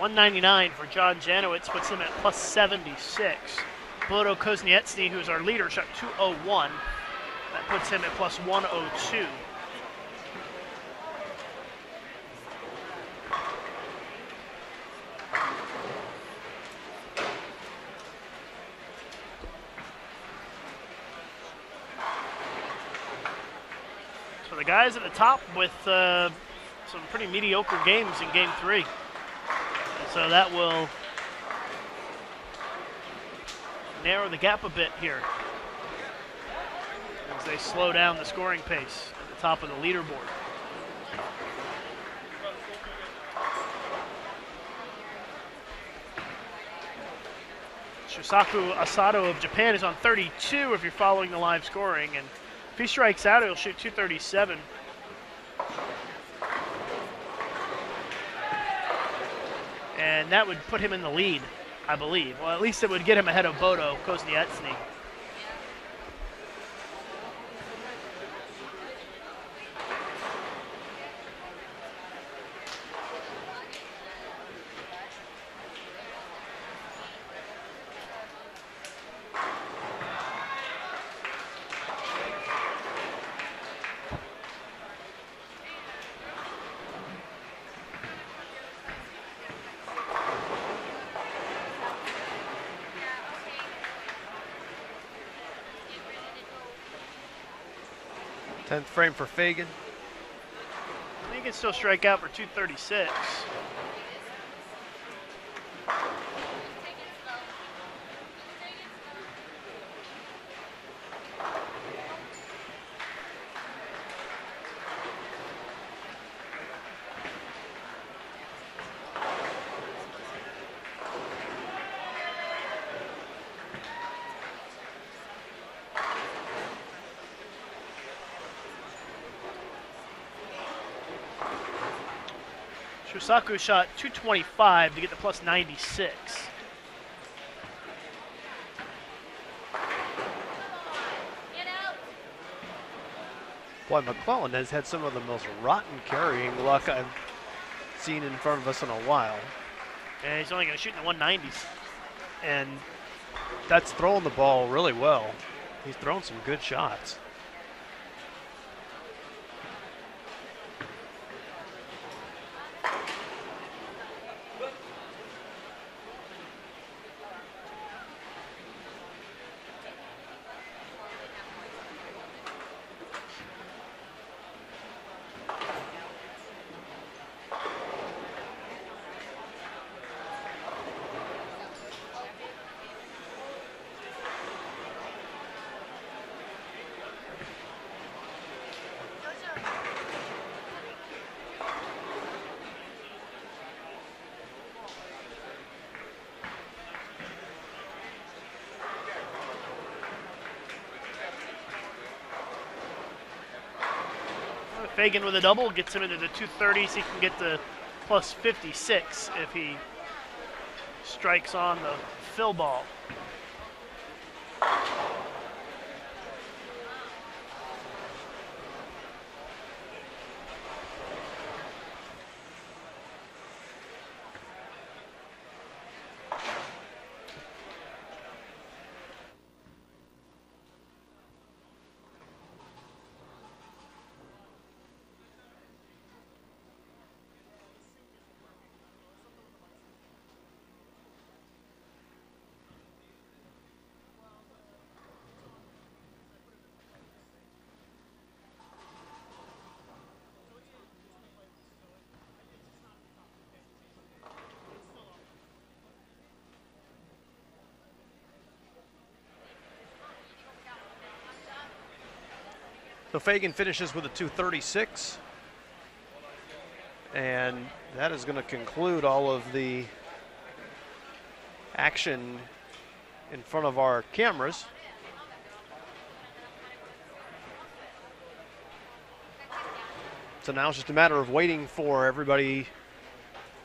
S1: 199 for John Janowitz, puts him at plus 76. Bodo Kozniecki, who's our leader, shot 201. That puts him at plus 102. So the guys at the top with some pretty mediocre games in Game 3. And so that will narrow the gap a bit here as they slow down the scoring pace at the top of the leaderboard. Shusaku Asado of Japan is on 32 if you're following the live scoring, and if he strikes out, he'll shoot 237. And that would put him in the lead, I believe. Well, at least it would get him ahead of Bodo Kozniecki.
S2: Tenth frame for Fagan.
S1: He can still strike out for 236. Shusaku shot 225 to get the plus 96.
S2: Boy, McClellan has had some of the most rotten carrying luck I've seen in front of us in a while.
S1: And he's only going to shoot in the 190s.
S2: And that's throwing the ball really well. He's thrown some good shots.
S1: Fagan with a double gets him into the 230s. He can get to plus 56 if he strikes on the fill ball.
S2: So Fagan finishes with a 236. And that is going to conclude all of the action in front of our cameras. So now it's just a matter of waiting for everybody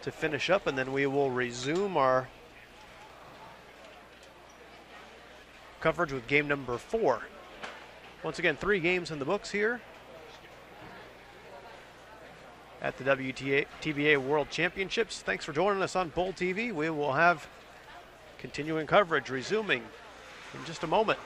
S2: to finish up, and then we will resume our coverage with game number 4. Once again, 3 games in the books here at the WTBA World Championships. Thanks for joining us on Bowl TV. We will have continuing coverage resuming in just a moment.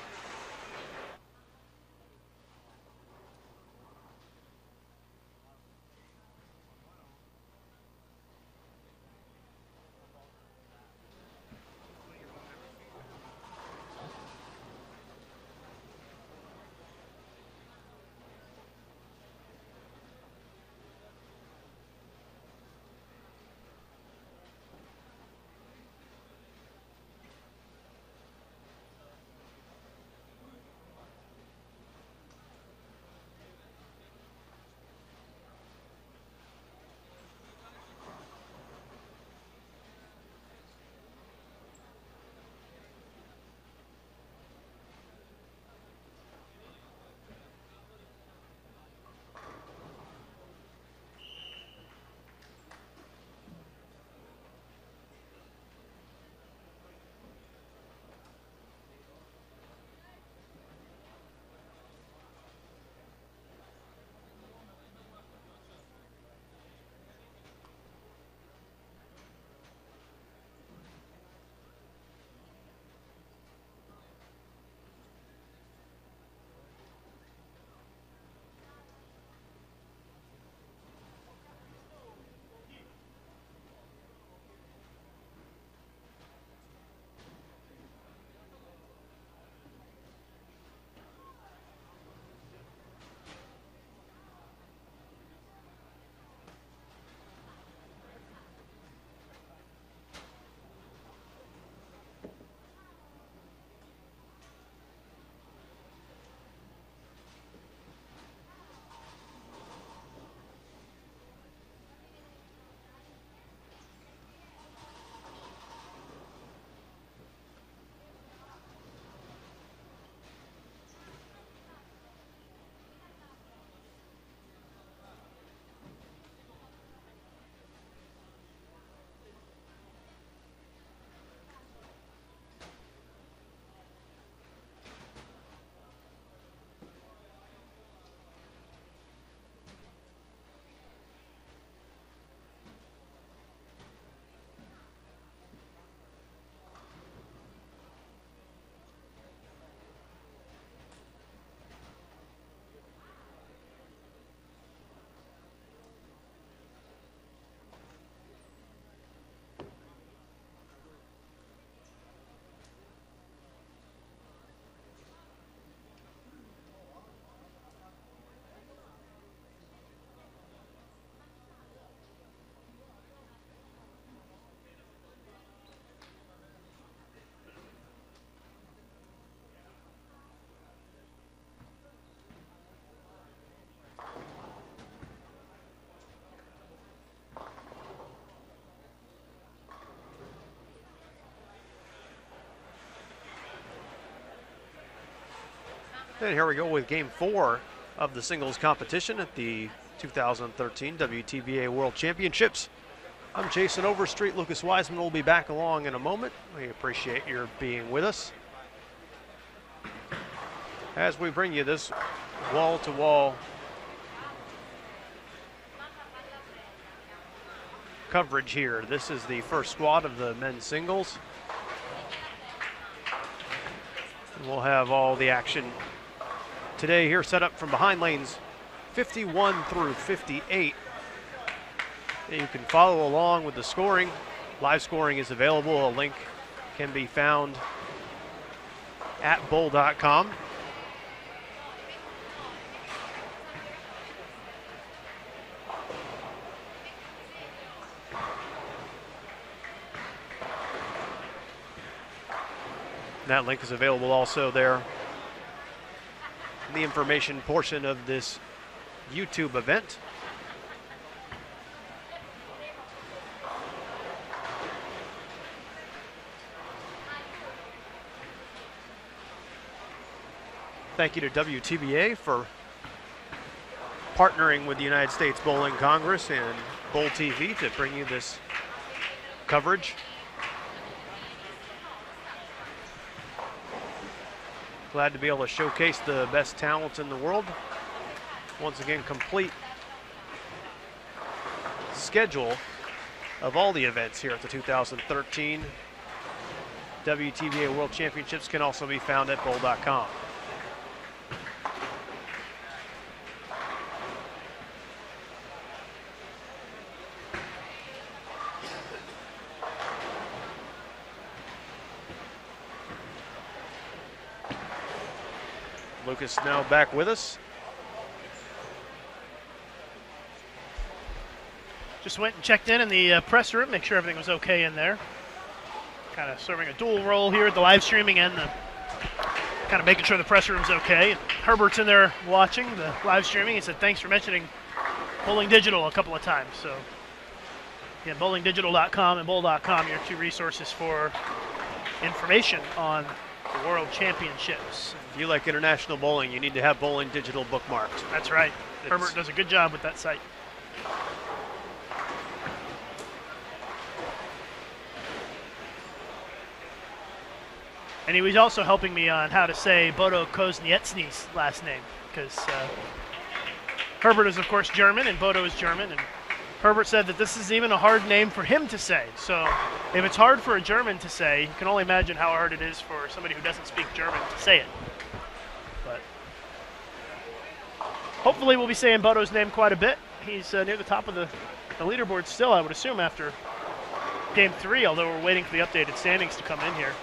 S2: And here we go with game 4 of the singles competition at the 2013 WTBA World Championships. I'm Jason Overstreet. Lucas Wiseman will be back along in a moment. We appreciate your being with us as we bring you this wall-to-wall coverage here. This is the first squad of the men's singles. And we'll have all the action today here set up from behind lanes 51 through 58. You can follow along with the scoring. Live scoring is available. A link can be found at bowl.com. That link is available also there in the information portion of this YouTube event. Thank you to WTBA for partnering with the United States Bowling Congress and Bowl TV to bring you this coverage. Glad to be able to showcase the best talent in the world. Once again, complete schedule of all the events here at the 2013 WTBA World Championships can also be found at bowl.com. Lucas now back with us.
S1: Just went and checked in the press room, make sure everything was okay in there. Kind of serving a dual role here at the live streaming and the kind of making sure the press room's okay. And Herbert's in there watching the live streaming. He said, thanks for mentioning Bowling Digital a couple of times. So, again, bowlingdigital.com and bowl.com, your two resources for information on the World Championships.
S2: If you like international bowling, you need to have Bowling Digital bookmarked.
S1: That's right. Herbert does a good job with that site. And he was also helping me on how to say Bodo Kozniecny's last name, because Herbert is, of course, German, and Bodo is German, and Herbert said that this is even a hard name for him to say. So if it's hard for a German to say, you can only imagine how hard it is for somebody who doesn't speak German to say it. But hopefully we'll be saying Bodo's name quite a bit. He's near the top of the leaderboard still, I would assume, after Game 3, although we're waiting for the updated standings to come in here.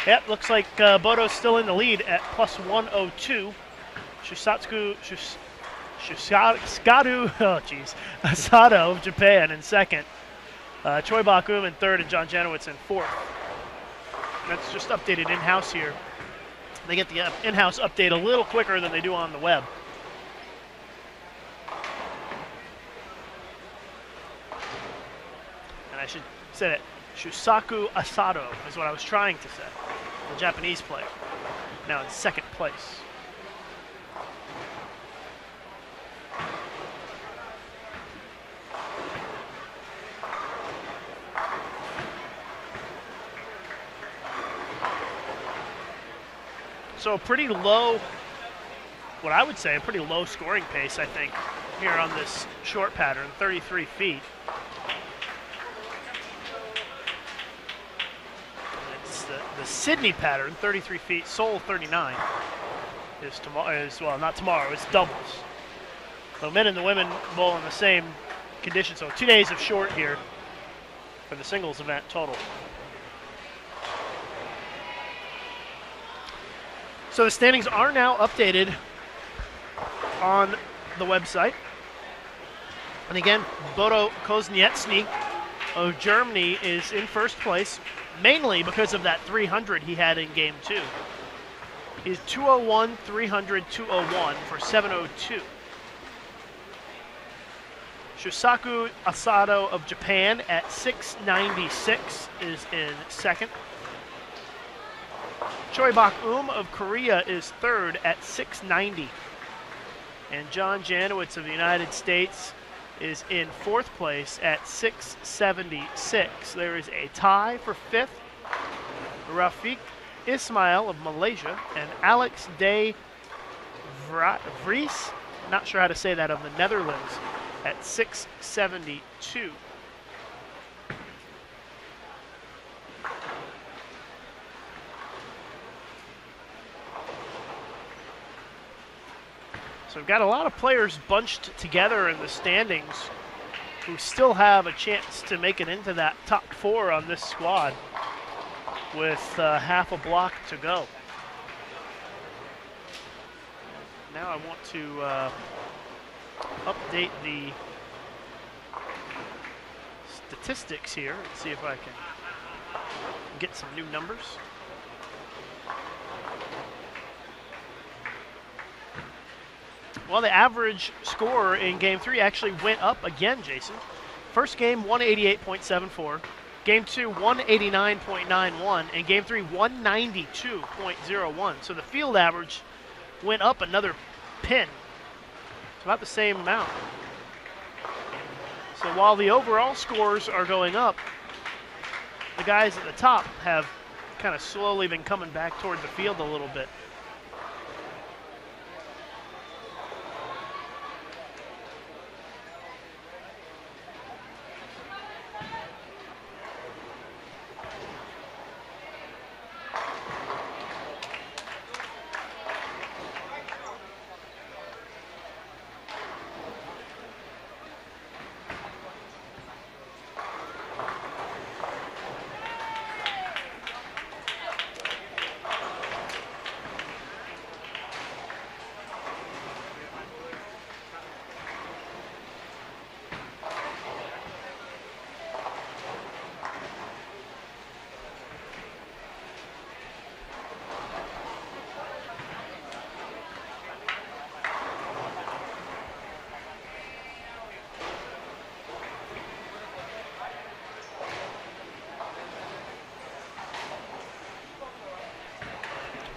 S1: Yep, looks like Bodo's still in the lead at plus 102. Asado of Japan in second. Choi Bak-um in third, and John Janowitz in fourth. That's just updated in-house here. They get the in-house update a little quicker than they do on the web. And I should say that Shusaku Asado is what I was trying to say. The Japanese player, now in second place. So pretty low, what I would say, a pretty low scoring pace, I think, here on this short pattern, 33 feet. The Sydney pattern, 33 feet, Seoul 39, is tomorrow. Well, not tomorrow. It's doubles. So men and the women bowl in the same conditions. So 2 days of short here for the singles event total. So the standings are now updated on the website. And again, Bodo Kozniecny of Germany is in first place, mainly because of that 300 he had in Game 2. He's 201, 300, 201 for 702. Shusaku Asado of Japan at 696 is in second. Choi Bak-um of Korea is third at 690. And John Janowitz of the United States is in fourth place at 676. There is a tie for fifth. Rafiq Ismail of Malaysia and Alex de Vries, not sure how to say that, of the Netherlands at 672. So we've got a lot of players bunched together in the standings who still have a chance to make it into that top four on this squad with half a block to go. Now I want to update the statistics here and see if I can get some new numbers. Well, the average score in Game 3 actually went up again, Jason. First game, 188.74. Game 2, 189.91. And Game 3, 192.01. So the field average went up another pin. It's about the same amount. So while the overall scores are going up, the guys at the top have kind of slowly been coming back toward the field a little bit.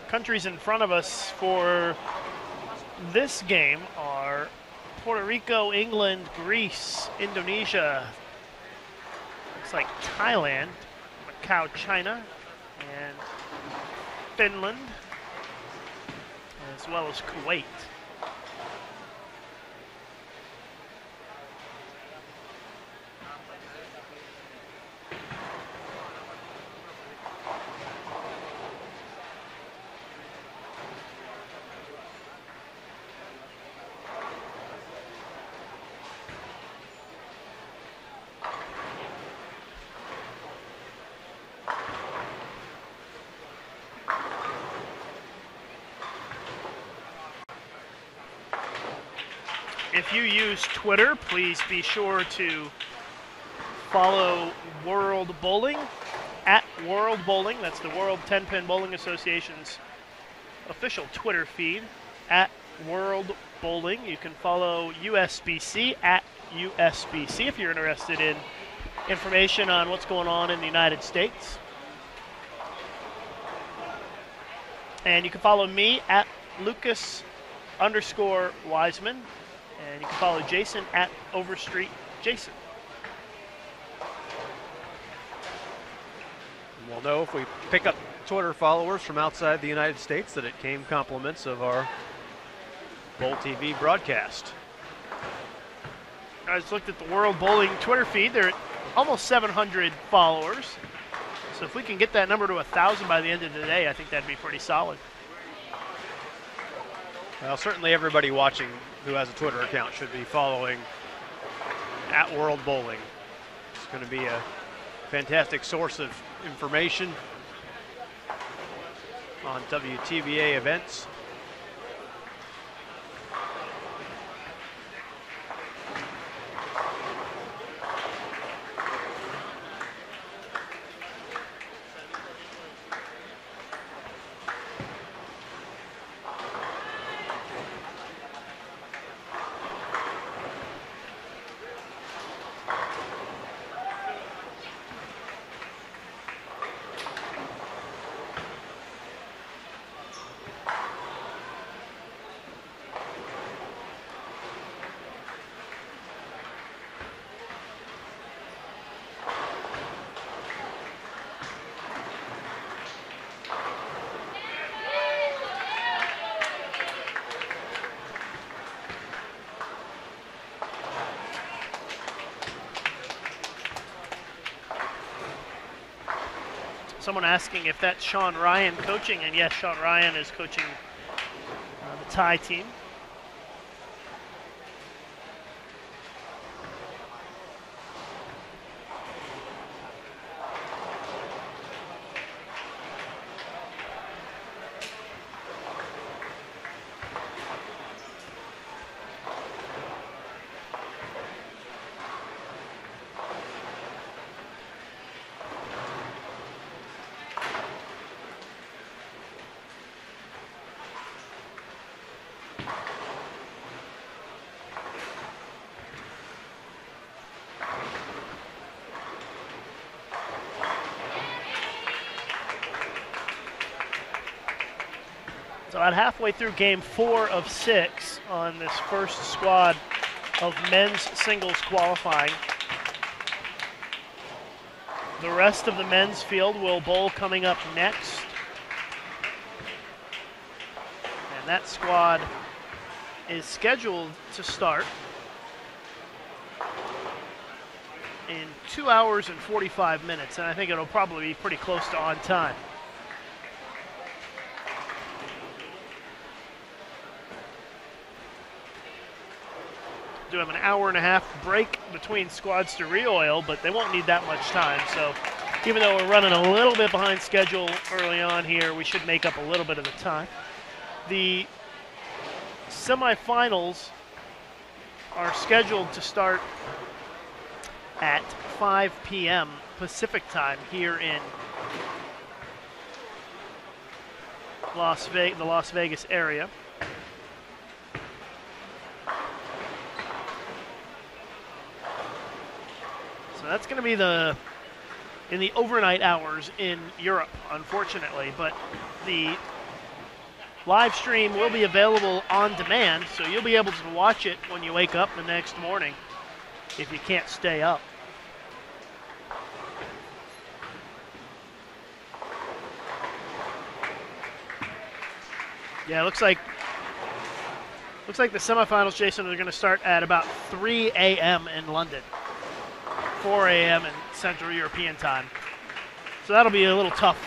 S1: countries in front of us for this game are Puerto Rico, England, Greece, Indonesia, looks like Thailand, Macau, China, and Finland, as well as Kuwait. If you use Twitter, please be sure to follow World Bowling, at World Bowling. That's the World 10-Pin Bowling Association's official Twitter feed, at World Bowling. You can follow USBC, at USBC, if you're interested in information on what's going on in the United States. And you can follow me, at Lucas_Wiseman. And you can follow Jason at Overstreet Jason.
S2: We'll know if we pick up Twitter followers from outside the United States that it came compliments of our Bowl TV broadcast.
S1: I just looked at the World Bowling Twitter feed. They're at almost 700 followers. So if we can get that number to 1,000 by the end of the day, I think that'd be pretty solid.
S2: Well, certainly everybody watching who has a Twitter account should be following at World Bowling. It's going to be a fantastic source of information on WTBA events.
S1: Someone asking if that's Sean Ryan coaching, and yes, Sean Ryan is coaching the Thai team. So about halfway through game 4 of 6 on this first squad of men's singles qualifying. The rest of the men's field will bowl coming up next. And that squad is scheduled to start in 2 hours and 45 minutes, and I think it'll probably be pretty close to on time. Do have an hour-and-a-half break between squads to re-oil, but they won't need that much time. So even though we're running a little bit behind schedule early on here, we should make up a little bit of the time. The semifinals are scheduled to start at 5 p.m. Pacific time here in the Las Vegas area. So that's going to be in the overnight hours in Europe, unfortunately. But the live stream will be available on demand, so you'll be able to watch it when you wake up the next morning if you can't stay up. Yeah, looks like the semifinals, Jason, are going to start at about 3 a.m. in London, 4 a.m. in Central European time. So that'll be a little tough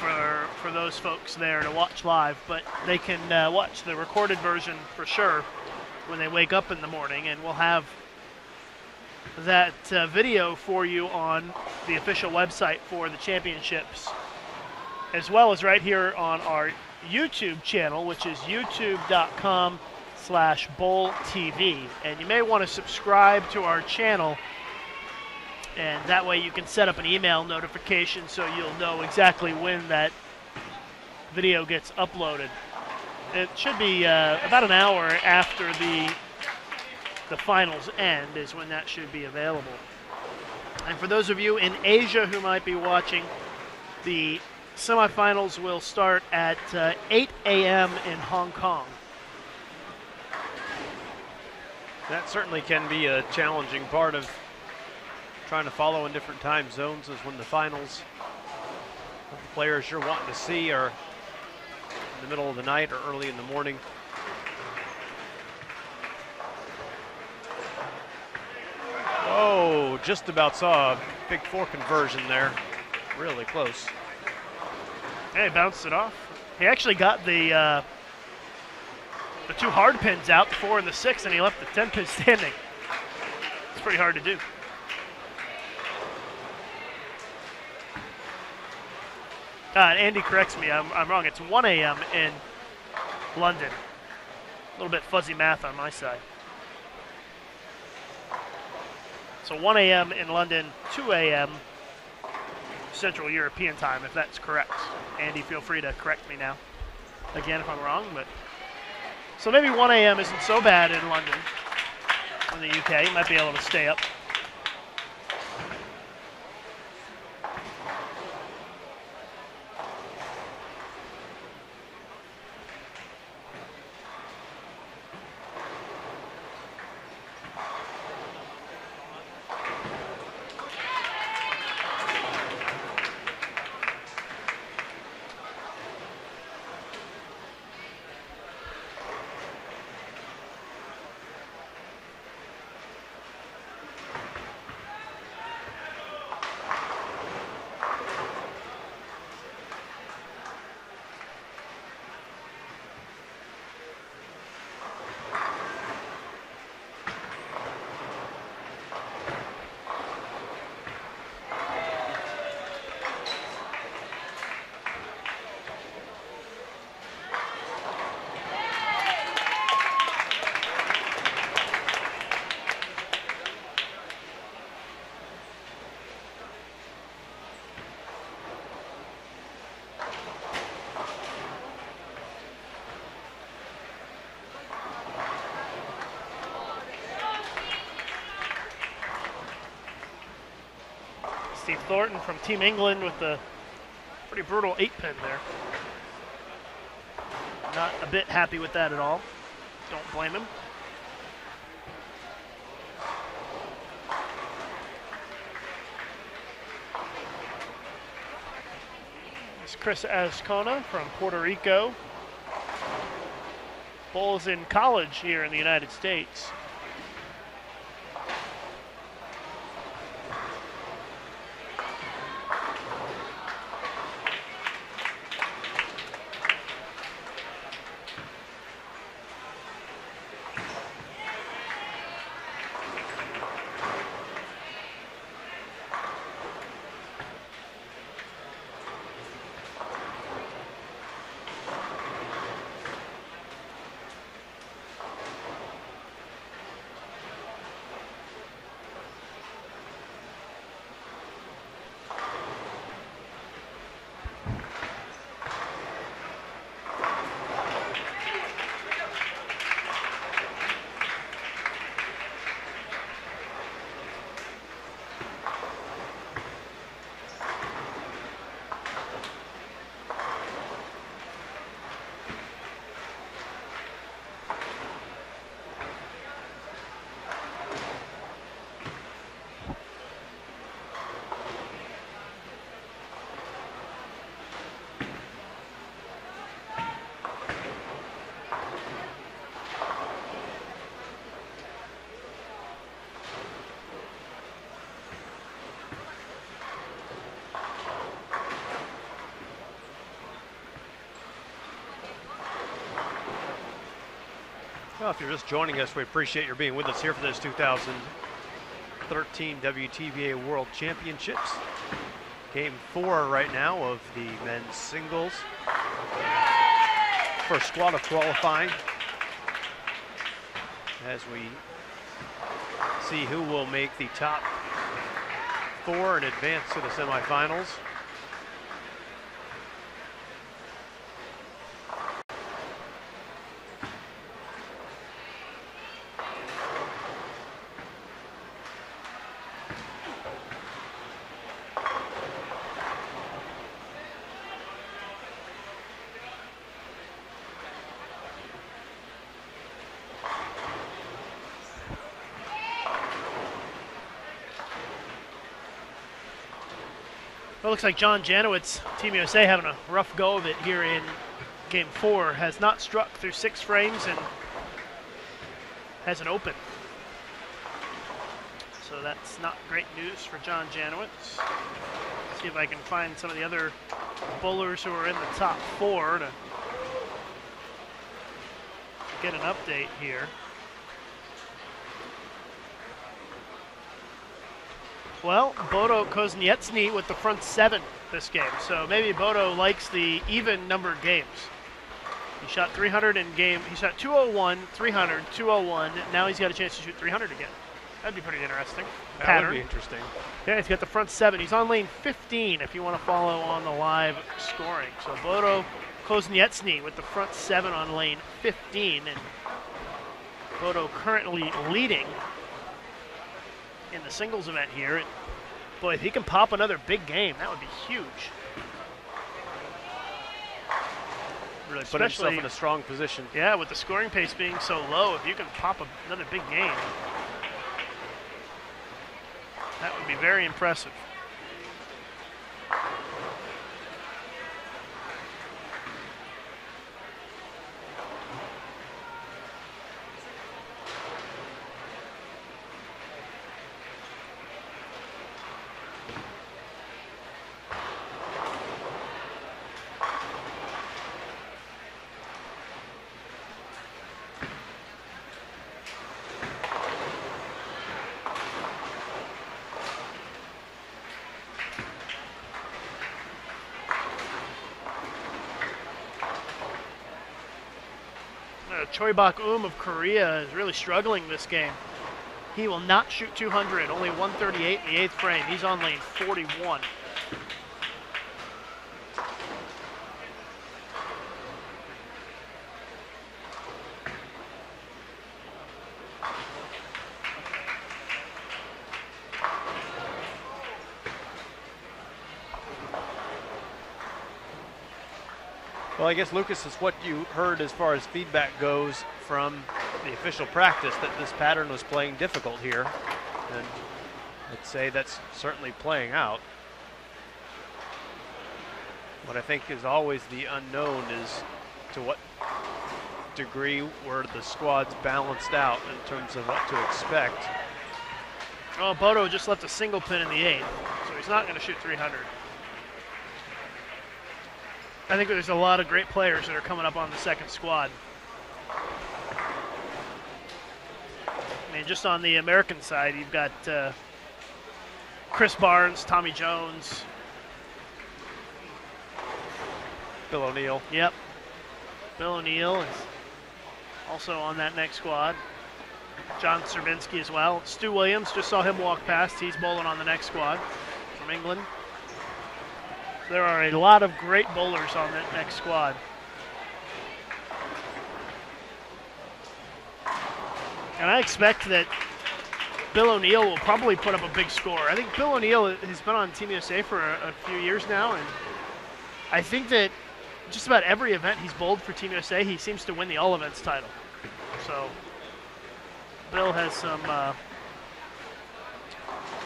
S1: for those folks there to watch live, but they can watch the recorded version for sure when they wake up in the morning, and we'll have that video for you on the official website for the championships, as well as right here on our YouTube channel, which is youtube.com/BowlTV. And you may want to subscribe to our channel, and that way you can set up an email notification so you'll know exactly when that video gets uploaded. It should be about an hour after the finals end is when that should be available. And for those of you in Asia who might be watching, the semifinals will start at 8 a.m. in Hong Kong.
S2: That certainly can be a challenging part of trying to follow in different time zones, is when the finals, the players you're wanting to see are in the middle of the night or early in the morning. Oh, just about saw a big 4 conversion there. Really close.
S1: Yeah, he bounced it off. He actually got the 2 hard pins out, the 4 and the 6, and he left the 10 pin standing. It's pretty hard to do. And Andy corrects me, I'm wrong. It's 1 a.m. in London. A little bit fuzzy math on my side. So 1 a.m. in London, 2 a.m. Central European time, if that's correct. Andy, feel free to correct me now, again, if I'm wrong. But so maybe 1 a.m. isn't so bad in London. In the UK, you might be able to stay up. Steve Thornton from Team England with the pretty brutal 8-pin there. Not a bit happy with that at all. Don't blame him. It's Chris Ascona from Puerto Rico. Bowls in college here in the United States.
S2: Well, if you're just joining us, we appreciate your being with us here for this 2013 WTBA World Championships. Game 4 right now of the men's singles. First squad of qualifying. As we see who will make the top 4 and advance to the semifinals.
S1: Well, it looks like John Janowitz, Team USA, having a rough go of it here in Game 4. Has not struck through 6 frames and has an open. So that's not great news for John Janowitz. See if I can find some of the other bowlers who are in the top 4 to get an update here. Well, Bodo Kozniecny with the front 7 this game. So maybe Bodo likes the even numbered games. He shot 300 in game. He shot 201, 300, 201. Now he's got a chance to shoot 300 again. That'd be pretty interesting.
S2: That
S1: pattern.
S2: would be interesting.
S1: Yeah, he's got the front 7. He's on lane 15 if you want to follow on the live scoring. So Bodo Kozniecny with the front 7 on lane 15. And Bodo currently leading in the singles event here. And boy, if he can pop another big game, that would be huge.
S2: Really put himself in a strong position.
S1: Yeah, with the scoring pace being so low, if you can pop another big game, that would be very impressive. Choi Bak-eum of Korea is really struggling this game. He will not shoot 200, only 138 in the 8th frame. He's on lane 41.
S2: Well, I guess, Lucas, is what you heard as far as feedback goes from the official practice, that this pattern was playing difficult here. And I'd say that's certainly playing out. What I think is always the unknown is to what degree were the squads balanced out in terms of what to expect.
S1: Oh, Bodo just left a single pin in the 8th, so he's not going to shoot 300. I think there's a lot of great players that are coming up on the second squad. I mean, just on the American side, you've got Chris Barnes, Tommy Jones.
S2: Bill O'Neill.
S1: Yep. Bill O'Neill is also on that next squad. John Serbinsky as well. Stu Williams, just saw him walk past. He's bowling on the next squad from England. There are a lot of great bowlers on that next squad. And I expect that Bill O'Neill will probably put up a big score. I think Bill O'Neill has been on Team USA for a few years now, and I think that just about every event he's bowled for Team USA, he seems to win the all events title. So Bill has some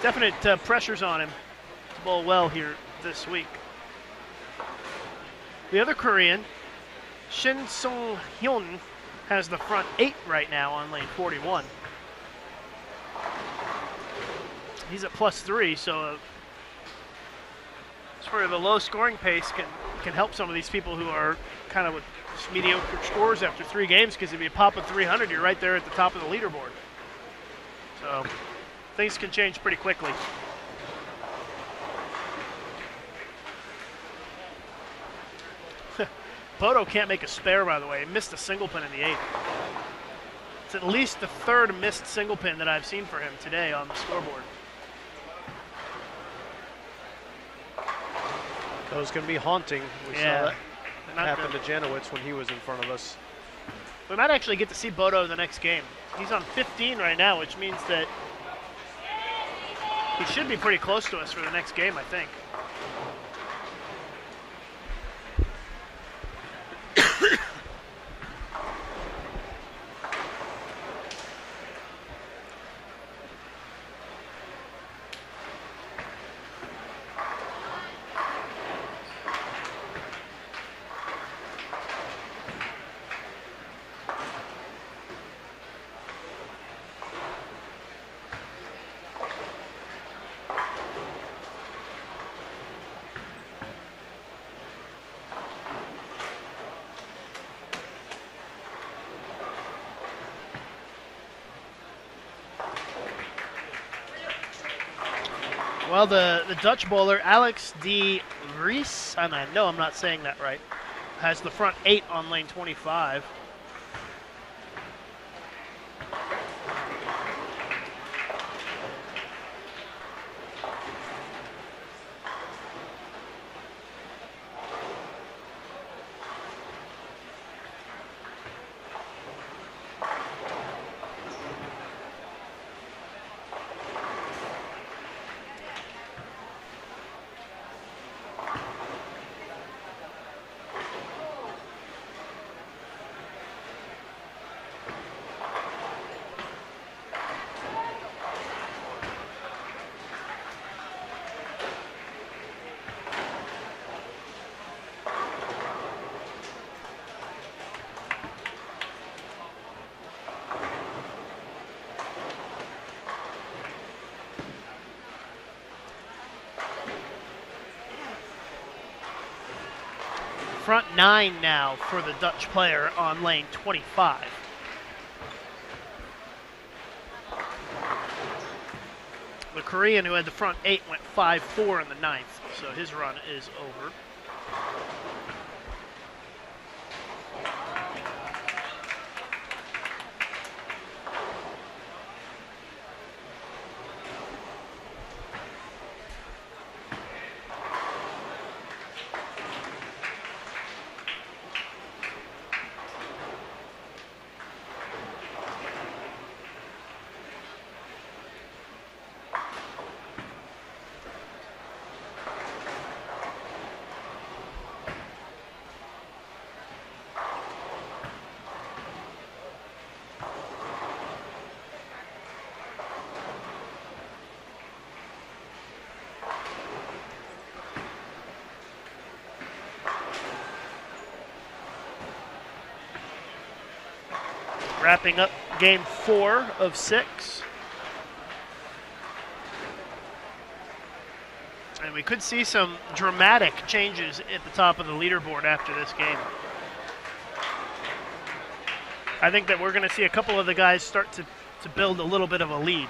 S1: definite pressures on him to bowl well here this week. The other Korean, Shin Sung-hyun, has the front 8 right now on lane 41. He's at +3, so as for the low scoring pace can help some of these people who are kind of with just mediocre scores after 3 games, because if you pop a 300, you're right there at the top of the leaderboard. So things can change pretty quickly. Bodo can't make a spare, by the way. He missed a single pin in the 8th. It's at least the 3rd missed single pin that I've seen for him today on the scoreboard.
S2: That was going to be haunting. We
S1: Yeah.
S2: saw that happen to Janowitz when he was in front of us.
S1: We might actually get to see Bodo the next game. He's on 15 right now, which means that he should be pretty close to us for the next game, I think. Well, the Dutch bowler, Alex de Vries, I know I'm not saying that right, has the front 8 on lane 25. Front 9 now for the Dutch player on lane 25. The Korean, who had the front 8, went 5-4 in the 9th, so his run is over. Wrapping up game 4 of 6. And we could see some dramatic changes at the top of the leaderboard after this game. I think that we're going to see a couple of the guys start to build a little bit of a lead.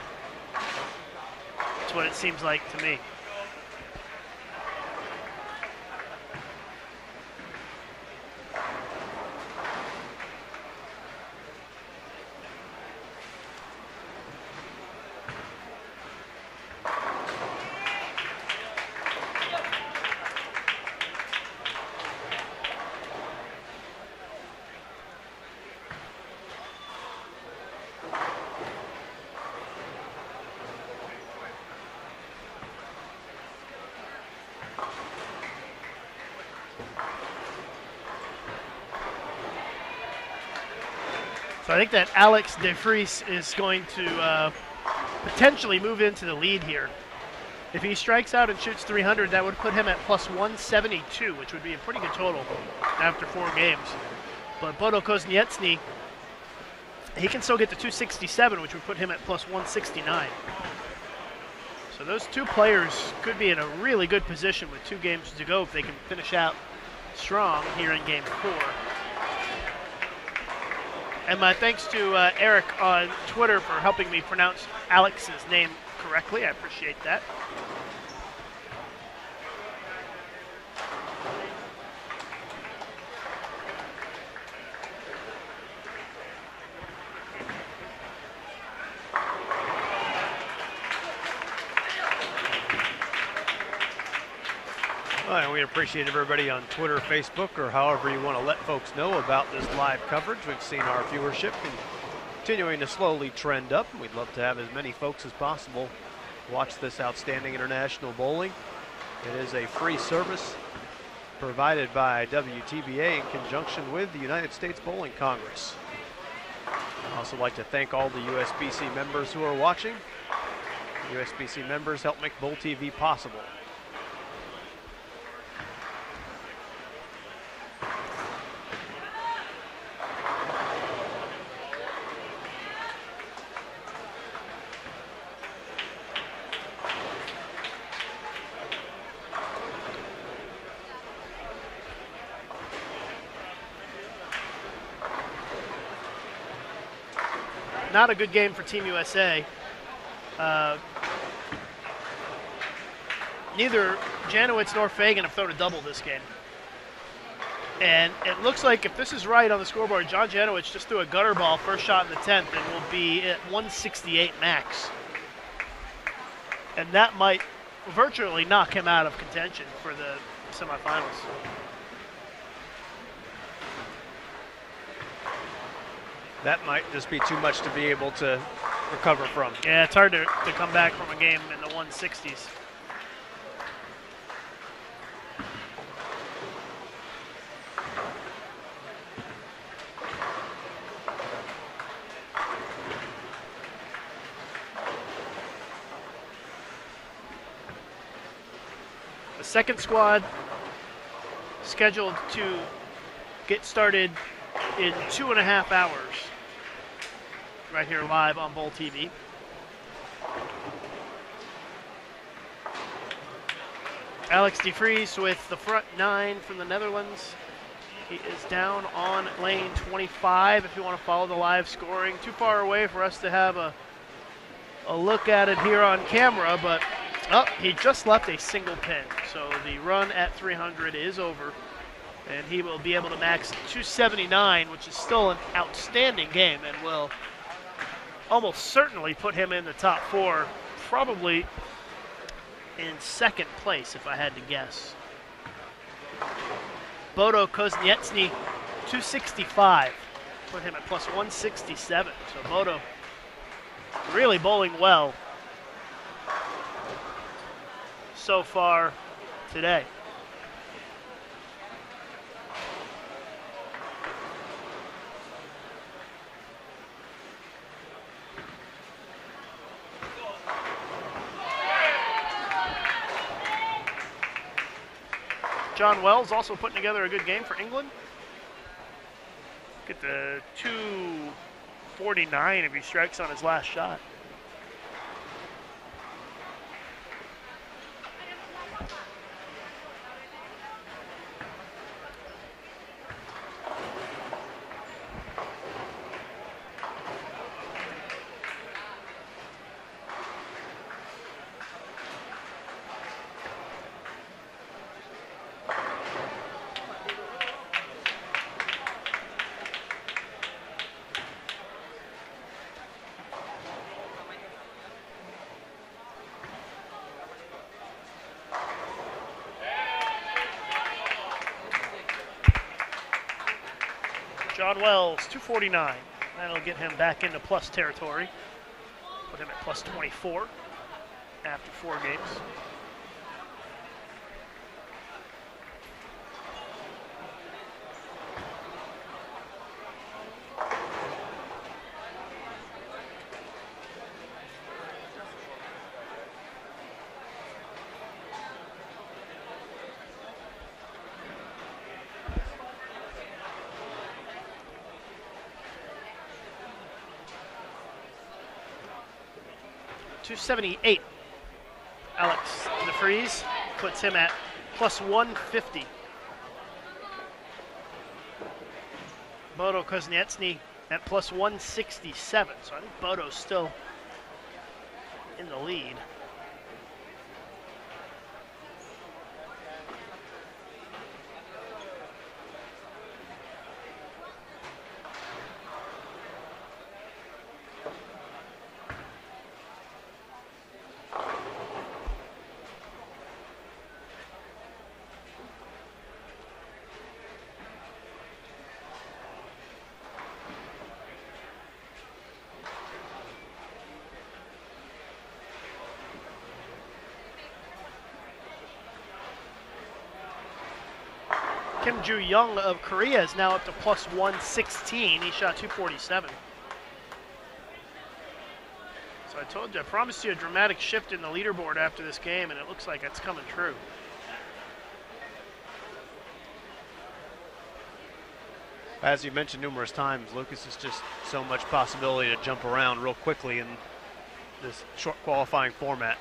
S1: That's what it seems like to me. So I think that Alex de Vries is going to potentially move into the lead here. If he strikes out and shoots 300, that would put him at plus 172, which would be a pretty good total after 4 games. But Bodo Kosnietsny, he can still get to 267, which would put him at plus 169. So those two players could be in a really good position with 2 games to go if they can finish out strong here in game 4. And my thanks to Eric on Twitter for helping me pronounce Alex's name correctly. I appreciate that.
S2: Well, and we appreciate everybody on Twitter, Facebook, or however you want to let folks know about this live coverage. We've seen our viewership continuing to slowly trend up. We'd love to have as many folks as possible watch this outstanding international bowling. It is a free service provided by WTBA in conjunction with the United States Bowling Congress. I'd also like to thank all the USBC members who are watching. USBC members help make Bowl TV possible.
S1: Not a good game for Team USA. Neither Janowitz nor Fagan have thrown a double this game. And it looks like if this is right on the scoreboard, John Janowitz just threw a gutter ball first shot in the 10th and will be at 168 max. And that might virtually knock him out of contention for the semifinals.
S2: That might just be too much to be able to recover from.
S1: Yeah, it's hard to come back from a game in the 160s. The second squad scheduled to get started in 2.5 hours. Right here live on Bowl TV. Alex de Vries with the front 9 from the Netherlands. He is down on lane 25 if you want to follow the live scoring. Too far away for us to have a look at it here on camera, but he just left a single pin. So the run at 300 is over, and he will be able to max 279, which is still an outstanding game and will almost certainly put him in the top 4, probably in second place if I had to guess. Bodo Kozniecny, 265, put him at plus 167. So Bodo really bowling well so far today. John Wells also putting together a good game for England. Get the 249 if he strikes on his last shot. John Wells, 249. That'll get him back into plus territory. Put him at plus 24 after 4 games. .278 Alex DeFries puts him at plus 150. Bodo Kuznetsny at plus 167. So I think Bodo's still in the lead. Kim Joo-young of Korea is now up to plus 116. He shot 247. So I told you, I promised you a dramatic shift in the leaderboard after this game, and it looks like it's coming true.
S2: As you mentioned numerous times, Lucas, is just so much possibility to jump around real quickly in this short qualifying format.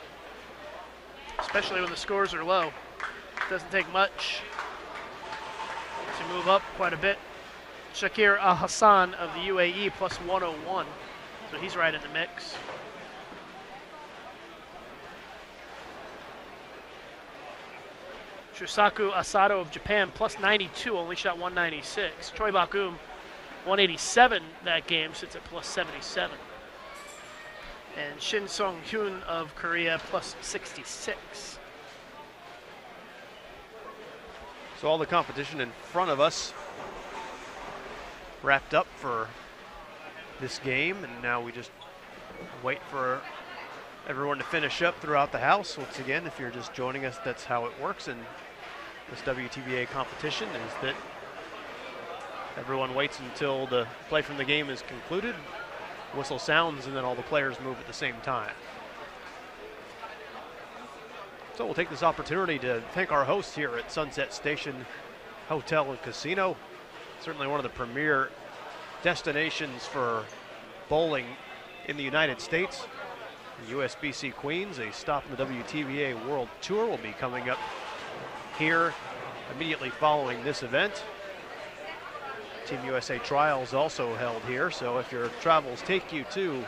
S1: Especially when the scores are low. It doesn't take much to move up quite a bit. Shakir Al-Hassan of the UAE plus 101. So he's right in the mix. Shusaku Asado of Japan plus 92, only shot 196. Choi Bak-um, 187 that game, sits at plus 77. And Shin Song-hyun of Korea plus 66.
S2: So all the competition in front of us wrapped up for this game, and now we just wait for everyone to finish up throughout the house. Once again, if you're just joining us, that's how it works in this WTBA competition, is that everyone waits until the play from the game is concluded, whistle sounds, and then all the players move at the same time. So we'll take this opportunity to thank our hosts here at Sunset Station Hotel and Casino. Certainly one of the premier destinations for bowling in the United States. The USBC Queens, a stop in the WTBA World Tour, will be coming up here immediately following this event. Team USA trials also held here, so if your travels take you to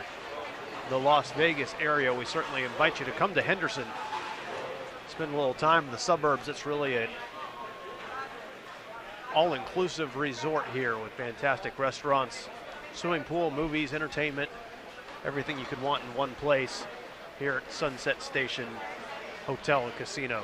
S2: the Las Vegas area, we certainly invite you to come to Henderson. Spend a little time in the suburbs. It's really an all-inclusive resort here with fantastic restaurants, swimming pool, movies, entertainment, everything you could want in one place here at Sunset Station Hotel and Casino.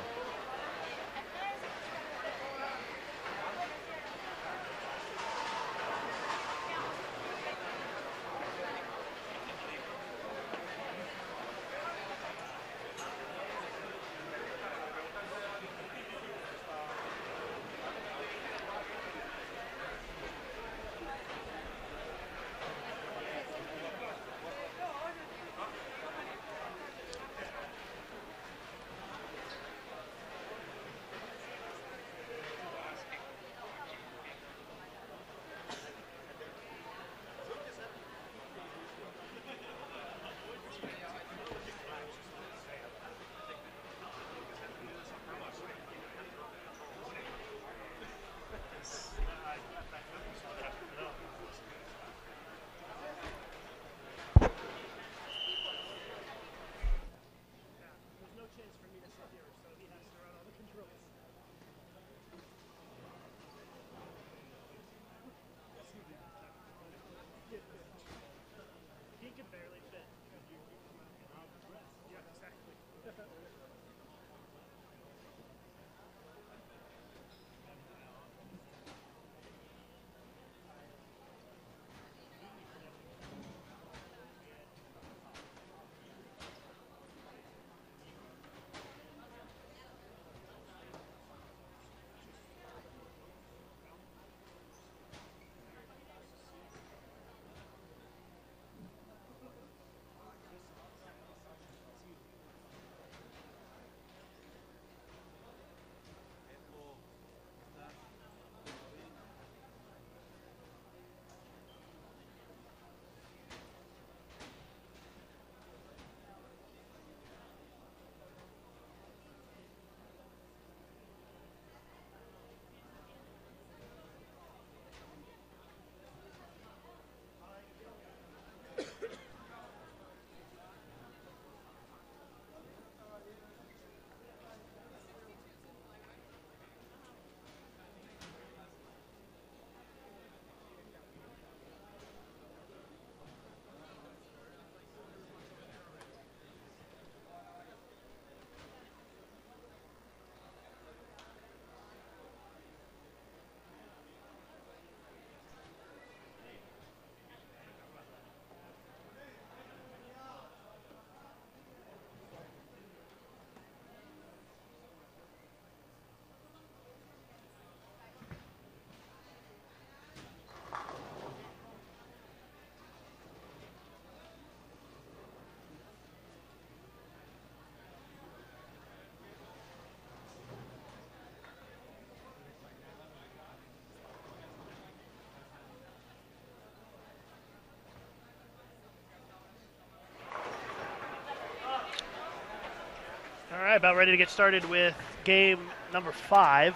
S1: about ready to get started with game number 5.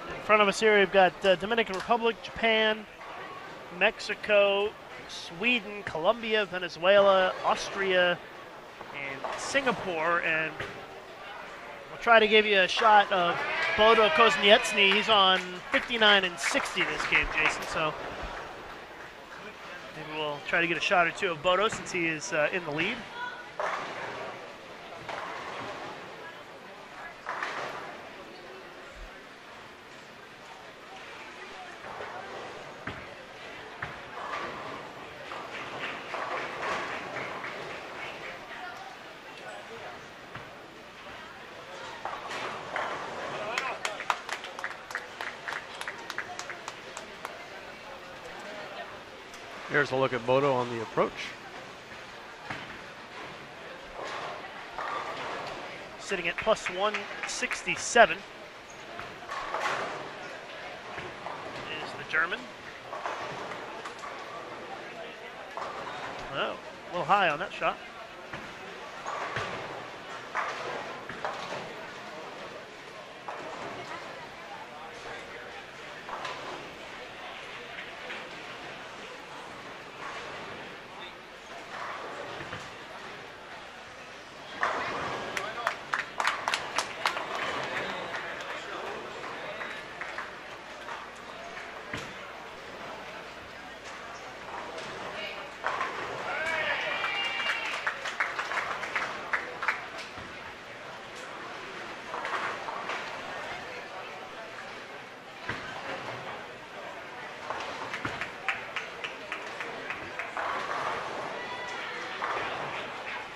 S1: In front of us here, we've got Dominican Republic, Japan, Mexico, Sweden, Colombia, Venezuela, Austria, and Singapore. And we'll try to give you a shot of Bodo Kozniecny. He's on 59 and 60 this game, Jason. So maybe we'll try to get a shot or two of Bodo since he is in the lead.
S2: Here's a look at Bodo on the approach.
S1: Sitting at plus 167 is the German. Oh, a little high on that shot.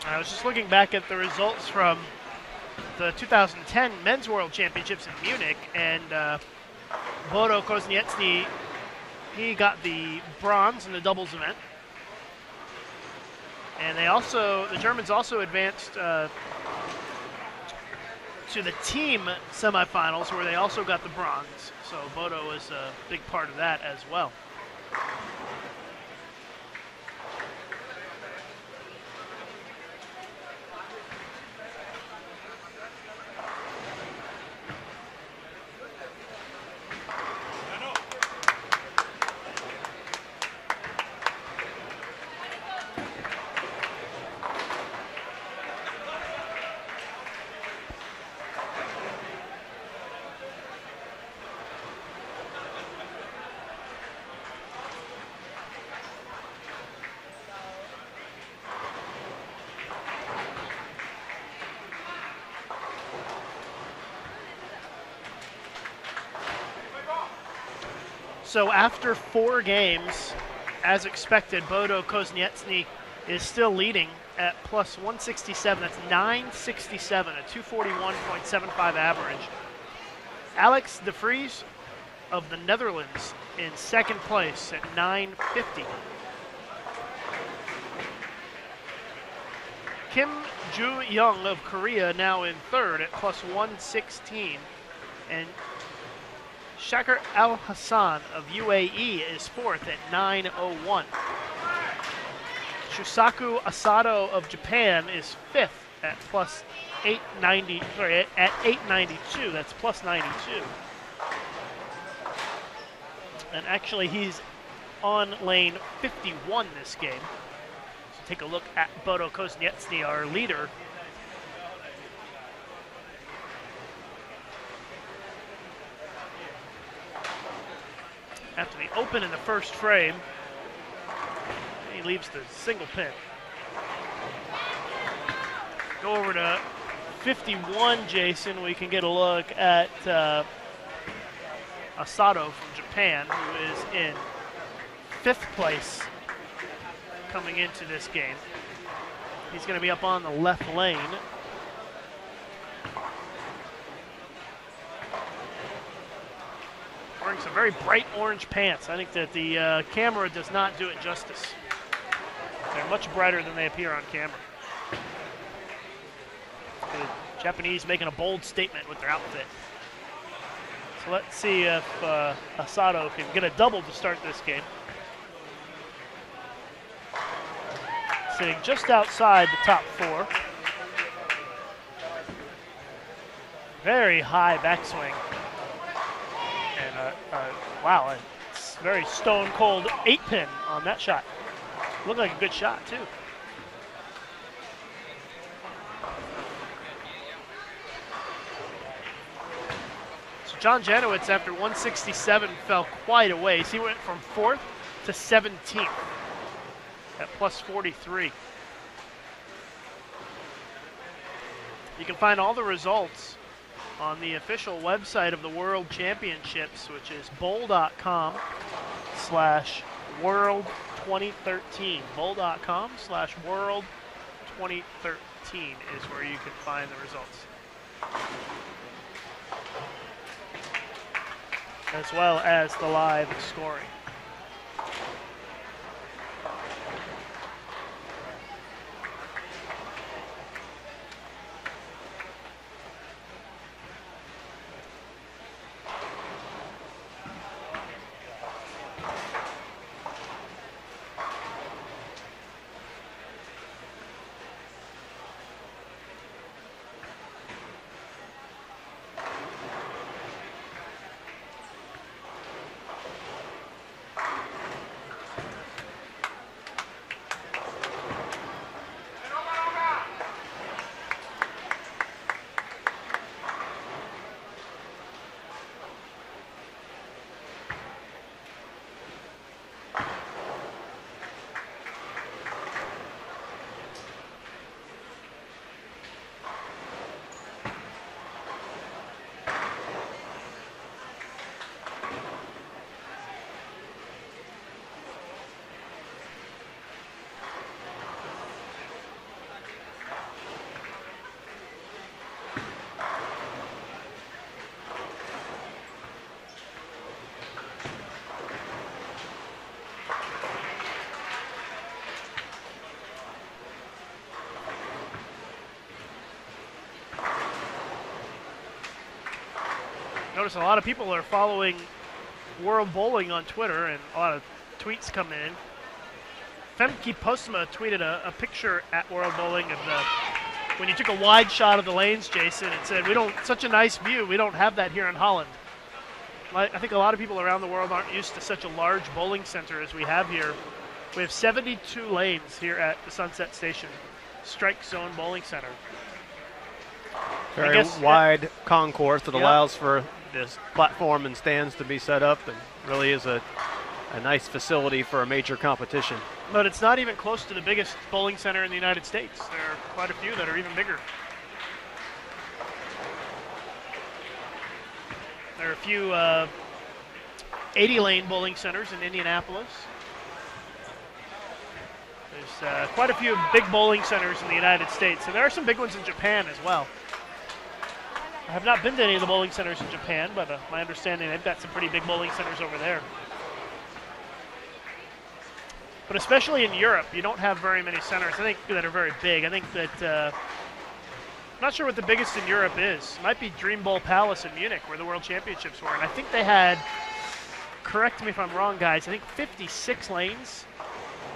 S1: I was just looking back at the results from the 2010 Men's World Championships in Munich, and Bodo Kozniecny, he got the bronze in the doubles event. And the Germans also advanced to the team semifinals, where they also got the bronze. So Bodo was a big part of that as well. So after 4 games, as expected, Bodo Kozniecny is still leading at plus 167. That's 967, a 241.75 average. Alex de Vries of the Netherlands in second place at 950. Kim Joo-young of Korea now in third at plus 116. And Shakir Al-Hassan of UAE is fourth at 901. Shusaku Asado of Japan is fifth at plus 890. Sorry, at 892. That's plus 92. And actually, he's on lane 51 this game. So take a look at Bodo Kozniecny, our leader. After the open in the first frame, he leaves the single pin. Go over to 51, Jason. We can get a look at Asado from Japan, who is in 5th place coming into this game. He's going to be up on the left lane. Wearing some very bright orange pants. I think that the camera does not do it justice. They're much brighter than they appear on camera. The Japanese making a bold statement with their outfit. So let's see if Asado can get a double to start this game. Sitting just outside the top 4. Very high backswing. And wow, a very stone cold 8-pin on that shot. Looked like a good shot too. So John Janowitz, after 167, fell quite a ways. He went from 4th to 17th at plus 43. You can find all the results on the official website of the World Championships, which is bowl.com/world2013. bowl.com/world2013 is where you can find the results, as well as the live scoring. Notice a lot of people are following World Bowling on Twitter, and a lot of tweets come in. Femke Postma tweeted a picture at World Bowling of when you took a wide shot of the lanes, Jason, and said, such a nice view, we don't have that here in Holland. I think a lot of people around the world aren't used to such a large bowling center as we have here. We have 72 lanes here at the Sunset Station Strike Zone Bowling Center.
S2: Very wide concourse that allows for this platform and stands to be set up, and really is a nice facility for a major competition.
S1: But it's not even close to the biggest bowling center in the United States. There are quite a few that are even bigger. There are a few 80-lane bowling centers in Indianapolis. There's quite a few big bowling centers in the United States, and there are some big ones in Japan as well. I have not been to any of the bowling centers in Japan, but my understanding they've got some pretty big bowling centers over there. But especially in Europe, you don't have very many centers, I think, that are very big. I think that, I'm not sure what the biggest in Europe is. It might be Dream Bowl Palace in Munich, where the World Championships were. And I think they had, correct me if I'm wrong, guys, I think 56 lanes.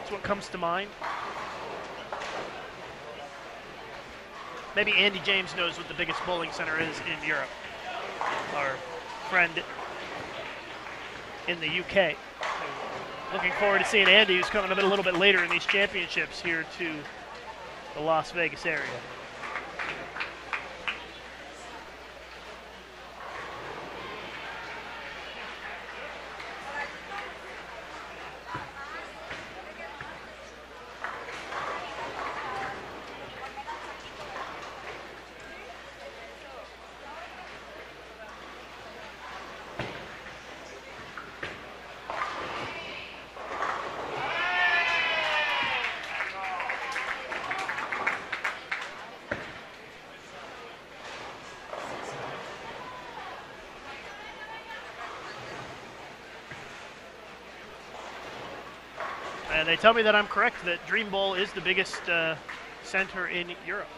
S1: That's what comes to mind. Maybe Andy James knows what the biggest bowling center is in Europe. Our friend in the UK. Looking forward to seeing Andy, who's coming a little bit later in these championships here to the Las Vegas area. And they tell me that I'm correct, that Dream Bowl is the biggest center in Europe.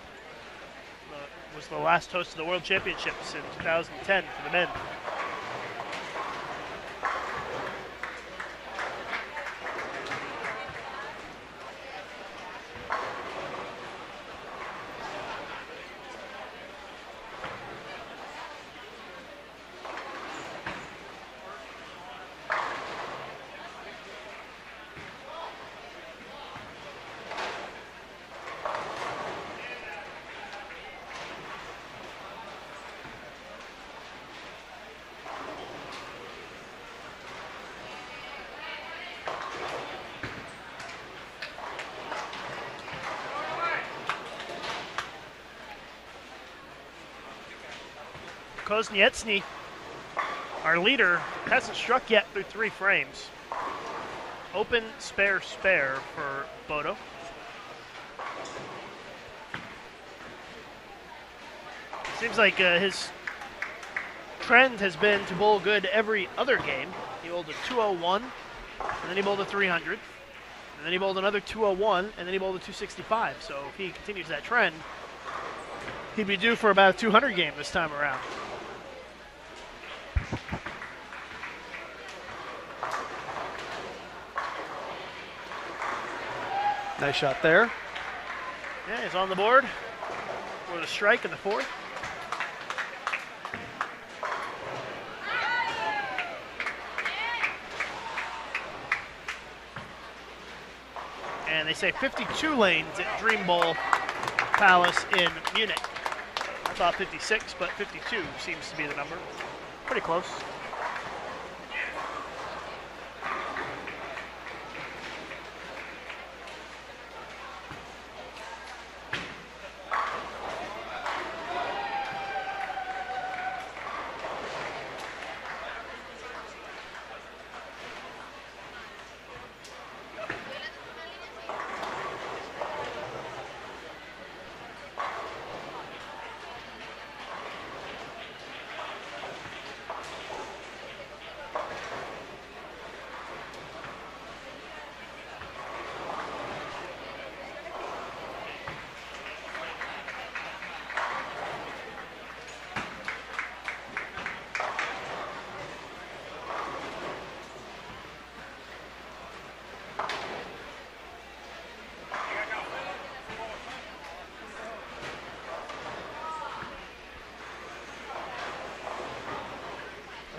S1: It was the last host of the World Championships in 2010 for the men. Kosnietsny, our leader, hasn't struck yet through 3 frames. Open, spare, spare for Bodo. Seems like his trend has been to bowl good every other game. He bowled a 201, and then he bowled a 300, and then he bowled another 201, and then he bowled a 265. So if he continues that trend, he'd be due for about a 200 game this time around.
S2: Nice shot there.
S1: Yeah, he's on the board for the strike in the 4th. And they say 52 lanes at Dream Bowl Palace in Munich. I thought 56, but 52 seems to be the number. Pretty close.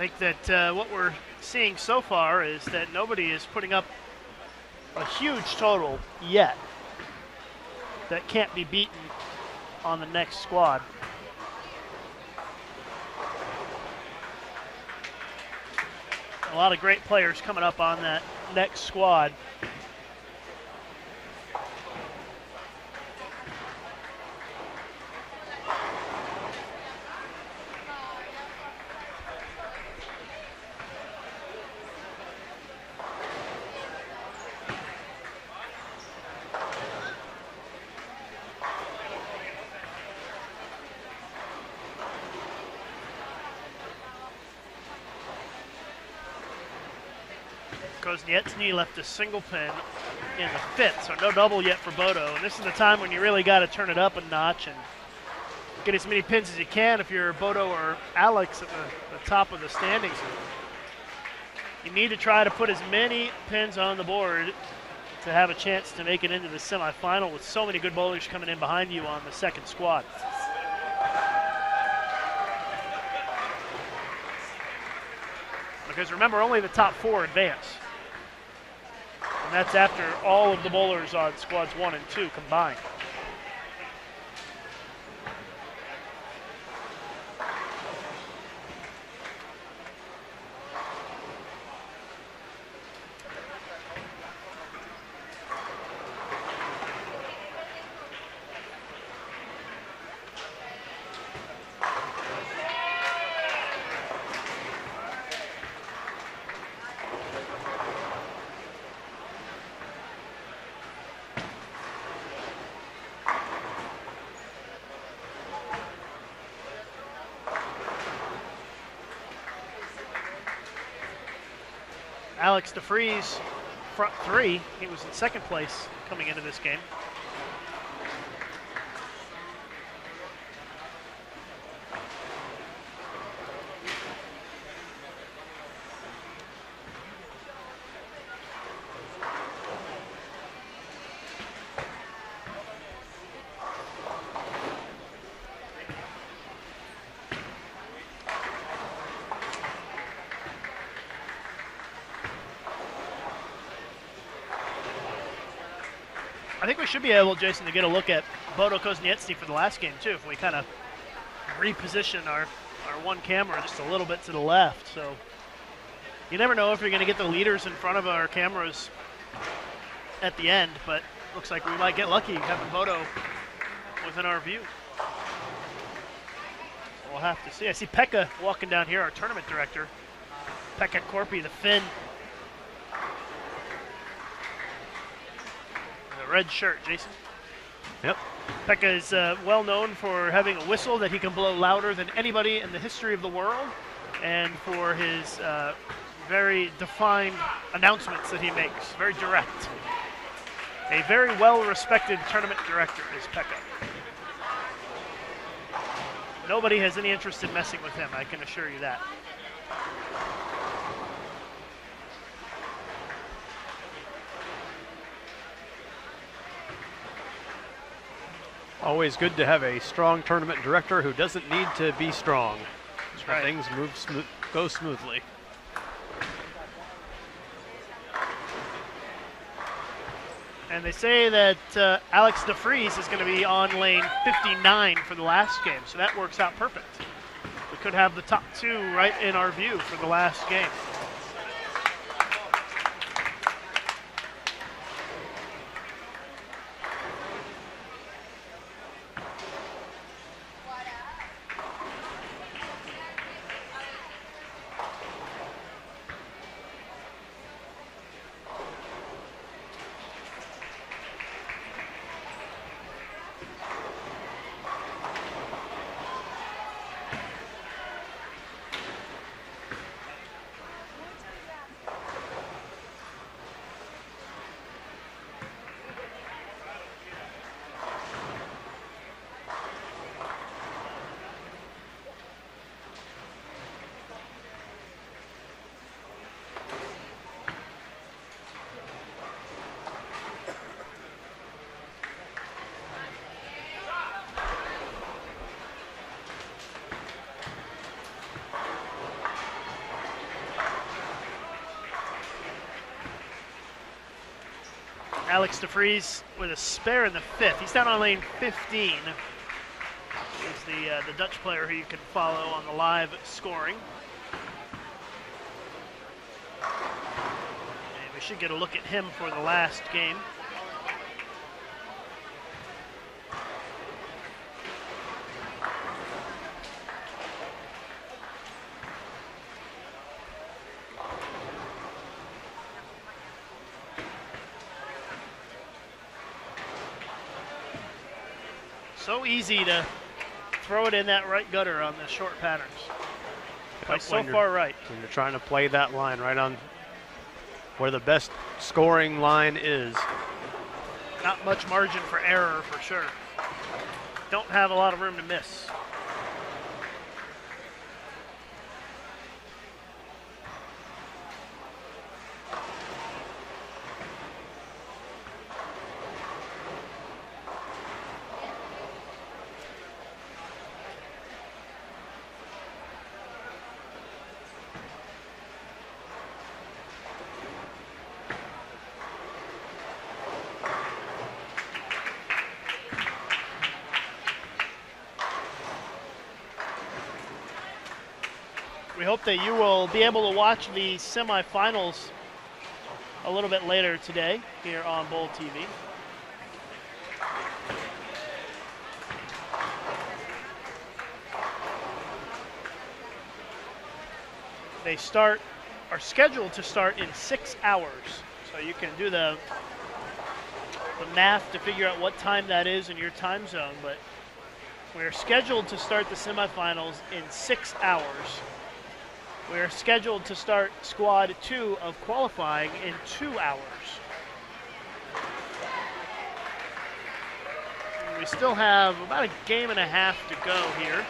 S1: I think that what we're seeing so far is that nobody is putting up a huge total yet that can't be beaten on the next squad. A lot of great players coming up on that next squad. Kosnietsny left a single pin in the 5th, so no double yet for Bodo. And this is the time when you really got to turn it up a notch and get as many pins as you can if you're Bodo or Alex at the top of the standings. You need to try to put as many pins on the board to have a chance to make it into the semifinal with so many good bowlers coming in behind you on the second squad. Because remember, only the top 4 advance. And that's after all of the bowlers on squads 1 and 2 combined. Alex DeFries, front 3. He was in 2nd place coming into this game. I think we should be able, Jason, to get a look at Bodo Kosnietsny for the last game, too, if we kind of reposition our one camera just a little bit to the left. So you never know if you're going to get the leaders in front of our cameras at the end, but looks like we might get lucky having Bodo within our view. We'll we'll have to see. I see Pekka walking down here, our tournament director. Pekka Korpi, the Finn. The red shirt, Jason.
S2: Yep.
S1: Pekka is well known for having a whistle that he can blow louder than anybody in the history of the world, and for his very defined announcements that he makes, very direct. A very well-respected tournament director is Pekka. Nobody has any interest in messing with him, I can assure you that.
S2: Always good to have a strong tournament director who doesn't need to be strong.
S1: That's right.
S2: Things go smoothly.
S1: And they say that Alex DeFries is going to be on lane 59 for the last game, so that works out perfect. We could have the top two right in our view for the last game. Alex DeFries with a spare in the fifth. He's down on lane 15. He's the Dutch player who you can follow on the live scoring. And we should get a look at him for the last game. So easy to throw it in that right gutter on the short patterns. Play so far right.
S2: When you're trying to play that line right on where the best scoring line is.
S1: Not much margin for error for sure. Don't have a lot of room to miss. We hope that you will be able to watch the semifinals a little bit later today here on Bowl TV. They are scheduled to start in 6 hours. So you can do the math to figure out what time that is in your time zone, but we're scheduled to start the semifinals in 6 hours. We're scheduled to start Squad 2 of qualifying in 2 hours. And we still have about a game and a half to go here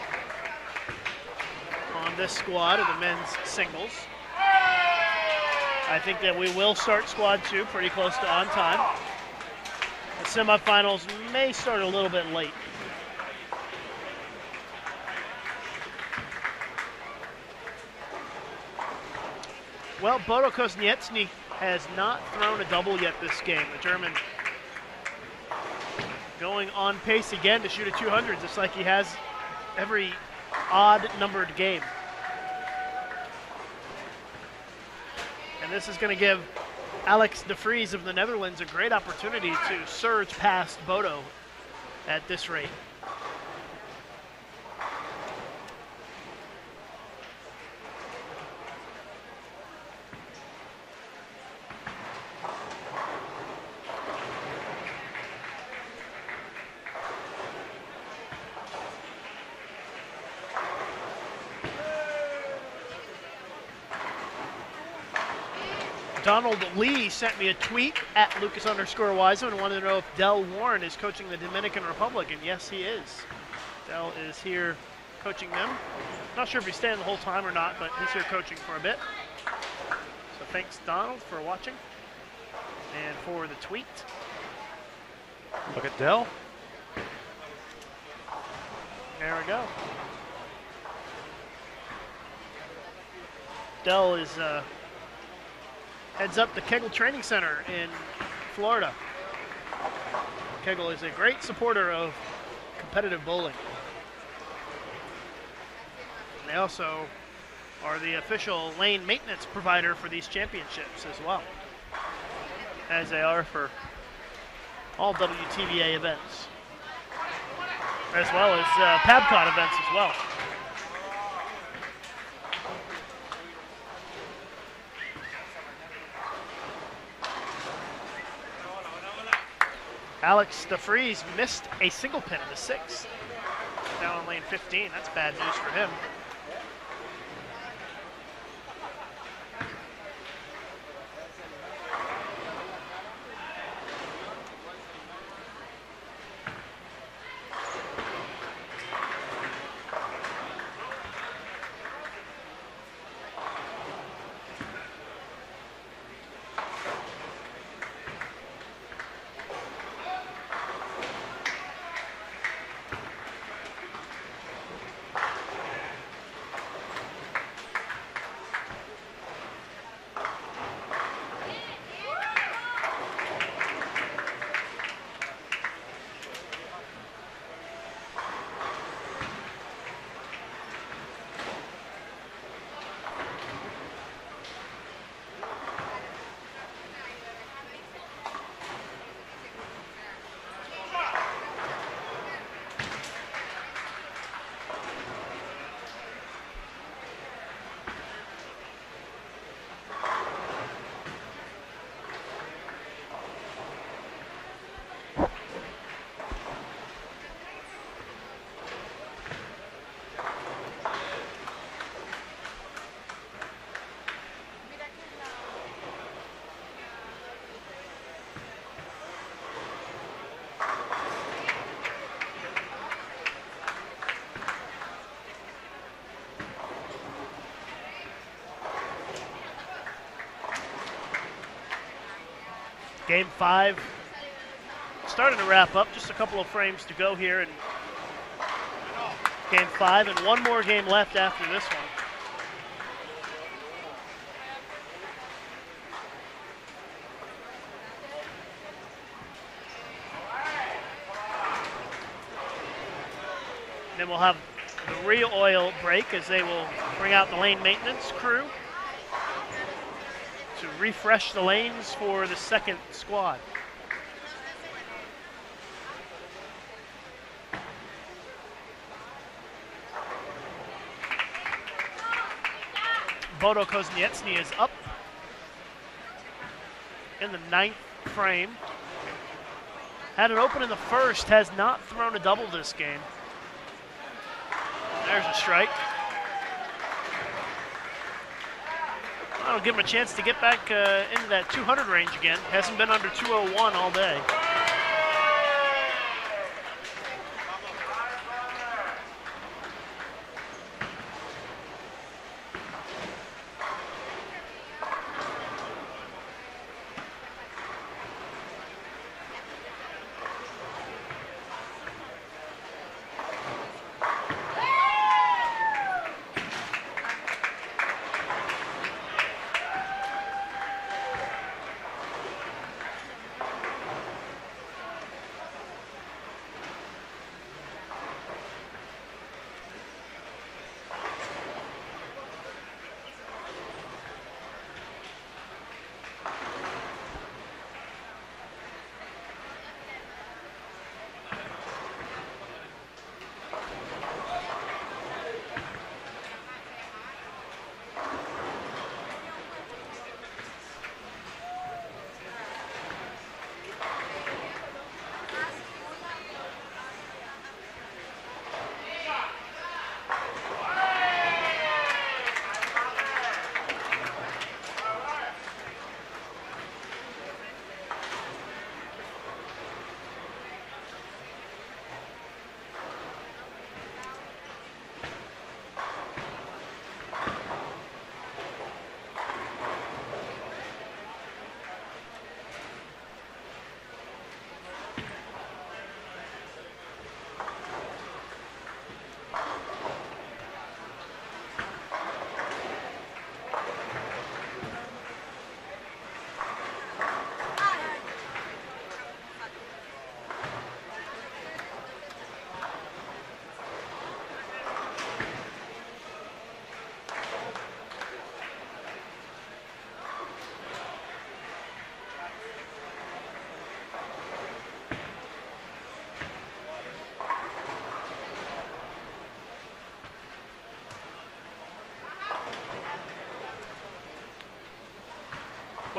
S1: on this squad of the men's singles. I think that we will start Squad 2 pretty close to on time. The semifinals may start a little bit late. Well, Bodo Kosniewski has not thrown a double yet this game. The German going on pace again to shoot a 200, just like he has every odd-numbered game. And this is going to give Alex DeFries of the Netherlands a great opportunity to surge past Bodo at this rate. Donald Lee sent me a tweet at Lucas_Wiseman and wanted to know if Del Warren is coaching the Dominican Republic, and yes, he is. Del is here coaching them. Not sure if he's staying the whole time or not, but he's here coaching for a bit. So thanks, Donald, for watching and for the tweet.
S2: Look at Del.
S1: There we go. Del is heads up the Kegel Training Center in Florida. Kegel is a great supporter of competitive bowling. They also are the official lane maintenance provider for these championships as well, as they are for all WTBA events, as well as PABCON events as well. Alex DeFries missed a single pin in the 6th. Down on lane 15. That's bad news for him. Game 5 starting to wrap up. Just a couple of frames to go here in Game 5, and one more game left after this one. Then we'll have the re-oil break as they will bring out the lane maintenance crew to refresh the lanes for the second squad. Bodo Kozniecny is up in the 9th frame. Had it open in the first, has not thrown a double this game. There's a strike. That'll give him a chance to get back into that 200 range again. Hasn't been under 201 all day.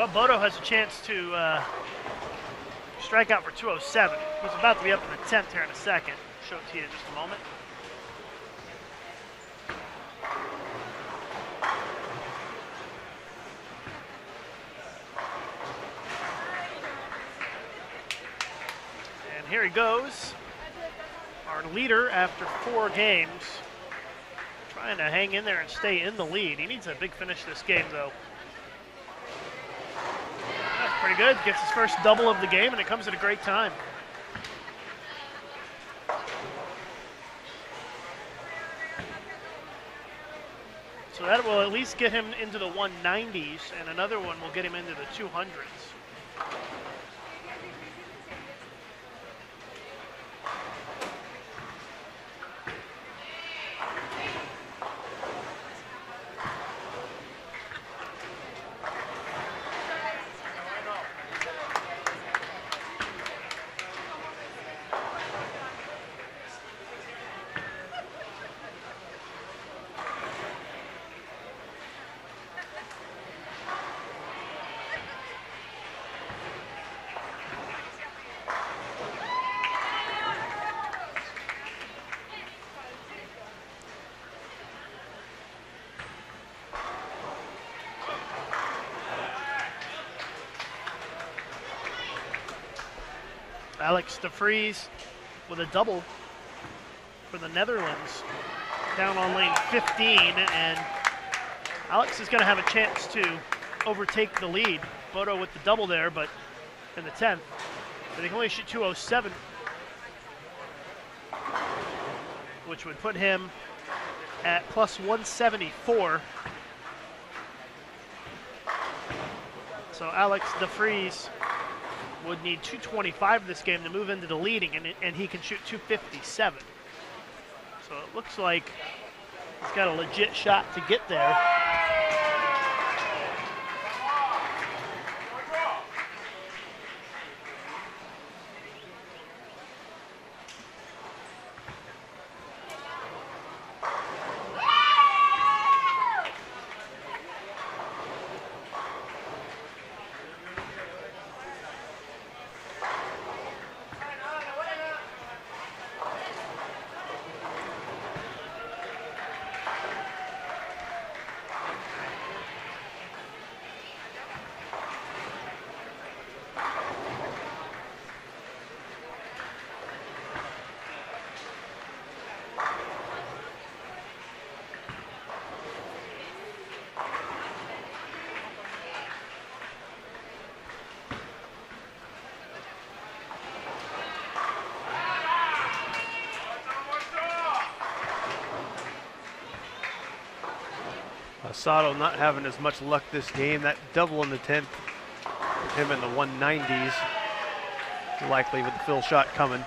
S1: Well, Bodo has a chance to strike out for 207. He's about to be up in the 10th here in a second. Show it to you in just a moment. And here he goes. Our leader after 4 games. Trying to hang in there and stay in the lead. He needs a big finish this game, though. That's pretty good. Gets his first double of the game, and it comes at a great time. So that will at least get him into the 190s, and another one will get him into the 200s. Alex de Vries with a double for the Netherlands down on lane 15, and Alex is going to have a chance to overtake the lead. Bodo with the double there, but in the 10th. But he can only shoot 207, which would put him at plus 174. So Alex de Vries would need 225 this game to move into the leading, and he can shoot 257. So it looks like he's got a legit shot to get there.
S2: Sato not having as much luck this game. That double in the 10th, him in the 190s, likely with the fill shot coming.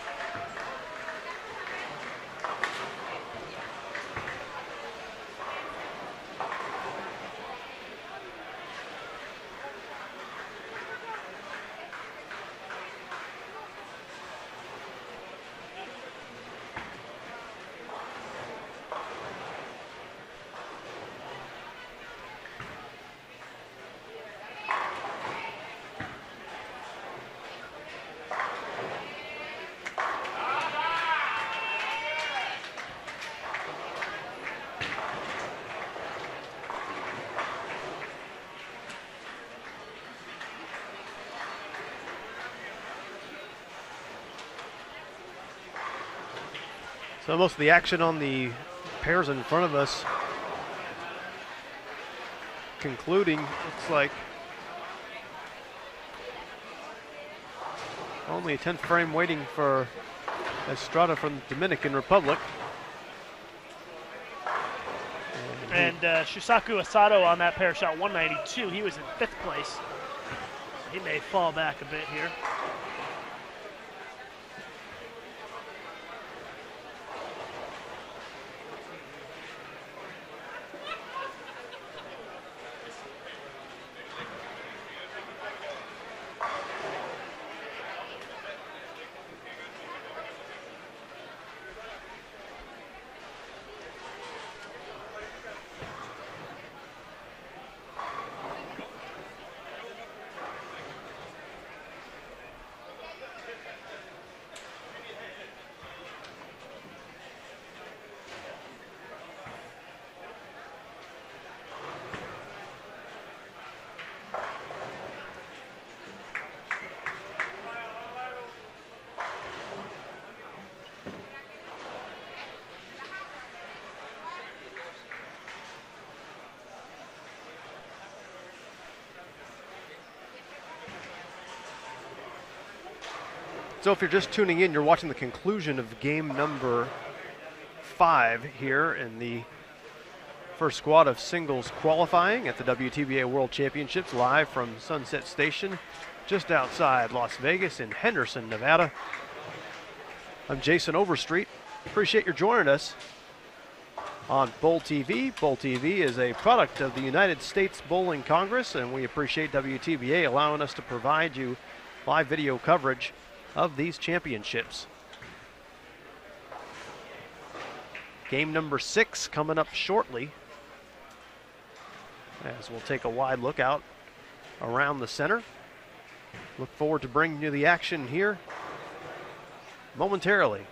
S2: So most of the action on the pairs in front of us concluding. Looks like only a 10th frame waiting for Estrada from the Dominican Republic.
S1: And Shusaku Asado on that pair shot 192. He was in 5th place. He may fall back a bit here.
S2: So if you're just tuning in, you're watching the conclusion of game number 5 here in the first squad of singles qualifying at the WTBA World Championships, live from Sunset Station just outside Las Vegas in Henderson, Nevada. I'm Jason Overstreet. Appreciate your joining us on Bowl TV. Bowl TV is a product of the United States Bowling Congress, and we appreciate WTBA allowing us to provide you live video coverage of these championships. Game number 6 coming up shortly, as we'll take a wide look out around the center. Look forward to bringing you the action here momentarily.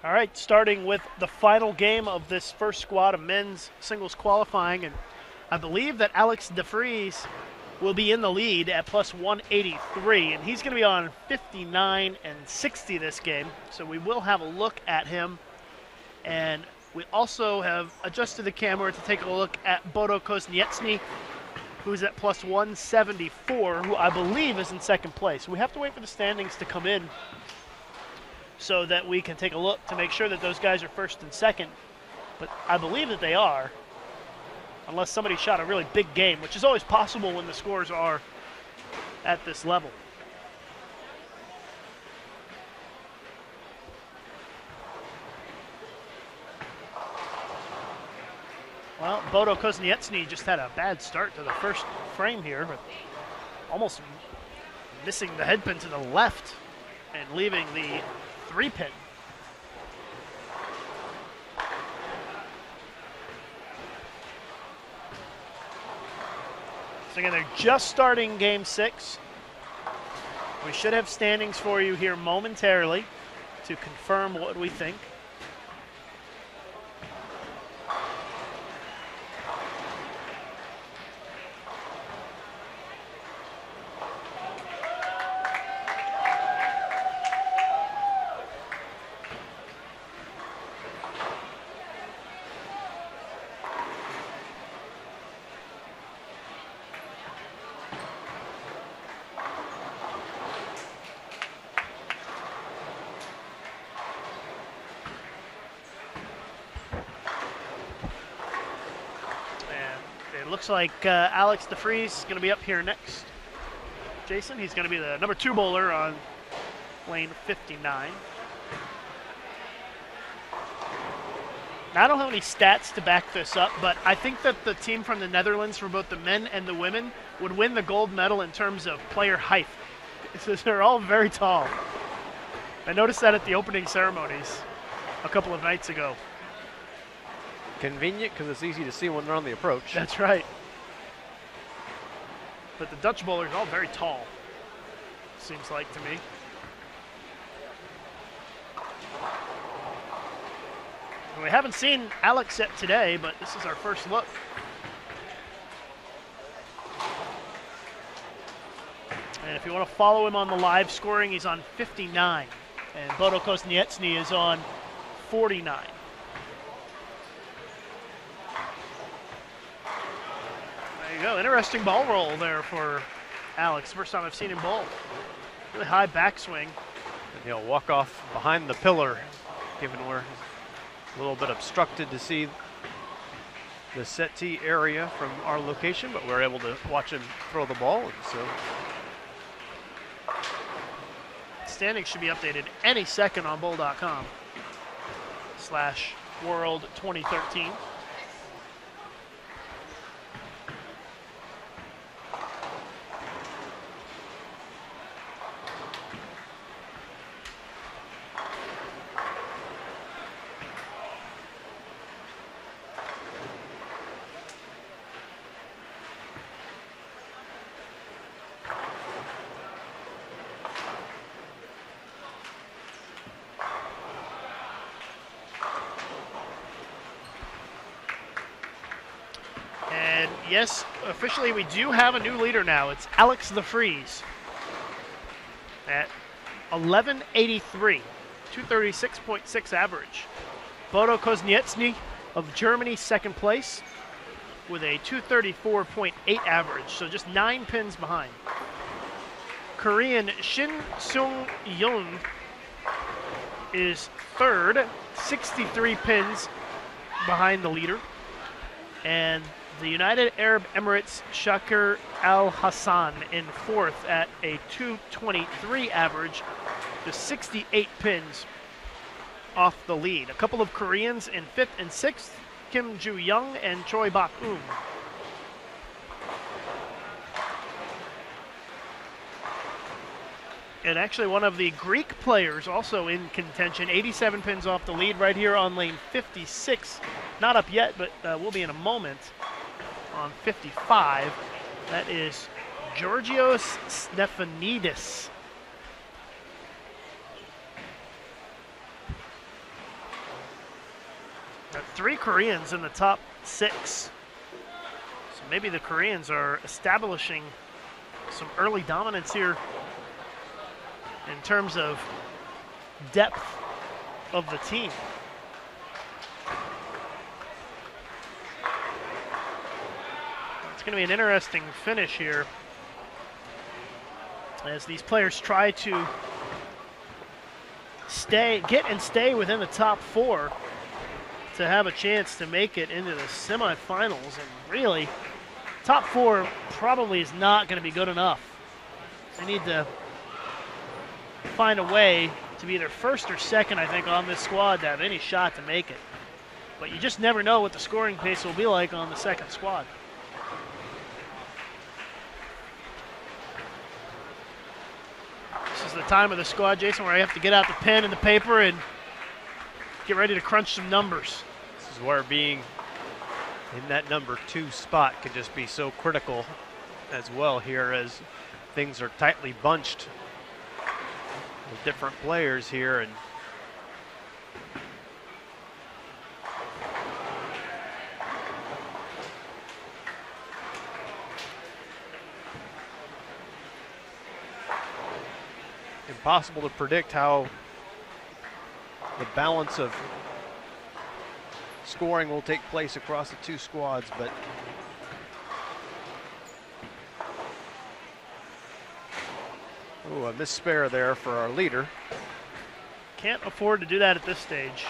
S1: All right, starting with the final game of this first squad of men's singles qualifying, and I believe that Alex DeFries will be in the lead at plus 183, and he's going to be on 59 and 60 this game, so we will have a look at him. And We also have adjusted the camera to take a look at Bodo Kosniecny, who's at plus 174, who I believe is in second place. We have to wait for the standings to come in so that we can take a look to make sure that those guys are first and second. But I believe that they are, unless somebody shot a really big game, which is always possible when the scores are at this level. Well, Bodo Kosniecny just had a bad start to the first frame here, but almost missing the head pin to the left and leaving the 3-pin. So again, they're just starting game 6. We should have standings for you here momentarily to confirm what we think. Looks like Alex DeFries is going to be up here next. Jason, he's going to be the number 2 bowler on lane 59. Now, I don't have any stats to back this up, but I think that the team from the Netherlands for both the men and the women would win the gold medal in terms of player height. They're all very tall. I noticed that at the opening ceremonies a couple of nights ago.
S2: Convenient because it's easy to see when they're on the approach.
S1: That's right. But the Dutch bowlers are all very tall, seems like to me. And we haven't seen Alex yet today, but this is our first look. And if you want to follow him on the live scoring, he's on 59. And Bodo Kosniecny is on 49. There you go. Interesting ball roll there for Alex. First time I've seen him bowl. Really high backswing.
S2: And he'll walk off behind the pillar, given we're a little bit obstructed to see the settee area from our location, but we're able to watch him throw the ball. And so
S1: standings should be updated any second on bowl.com/World 2013. Yes, officially we do have a new leader now. It's Alex DeFries at 1183, 236.6 average. Bodo Kosniecny of Germany, second place with a 234.8 average, so just 9 pins behind. Korean Shin Sung-yoon is third, 63 pins behind the leader. And the United Arab Emirates Shakir Al Hassan in fourth at a 223 average, just 68 pins off the lead. A couple of Koreans in fifth and sixth, Kim Ju-young and Choi Bak-eum. And actually one of the Greek players also in contention, 87 pins off the lead right here on lane 56. Not up yet, but will be in a moment. On 55, that is Georgios Stefanidis. Got 3 Koreans in the top 6. So maybe the Koreans are establishing some early dominance here in terms of depth of the team. It's going to be an interesting finish here as these players try to stay within the top 4 to have a chance to make it into the semifinals. And really, top 4 probably is not going to be good enough. They need to find a way to be either first or second, I think, on this squad to have any shot to make it. But you just never know what the scoring pace will be like on the second squad. This is the time of the squad, Jason, where I have to get out the pen and the paper and get ready to crunch some numbers.
S2: This is where being in that number 2 spot can just be so critical as well here, as things are tightly bunched with different players here. And impossible to predict how the balance of scoring will take place across the 2 squads, but ooh, a missed spare there for our leader.
S1: Can't afford to do that at this stage.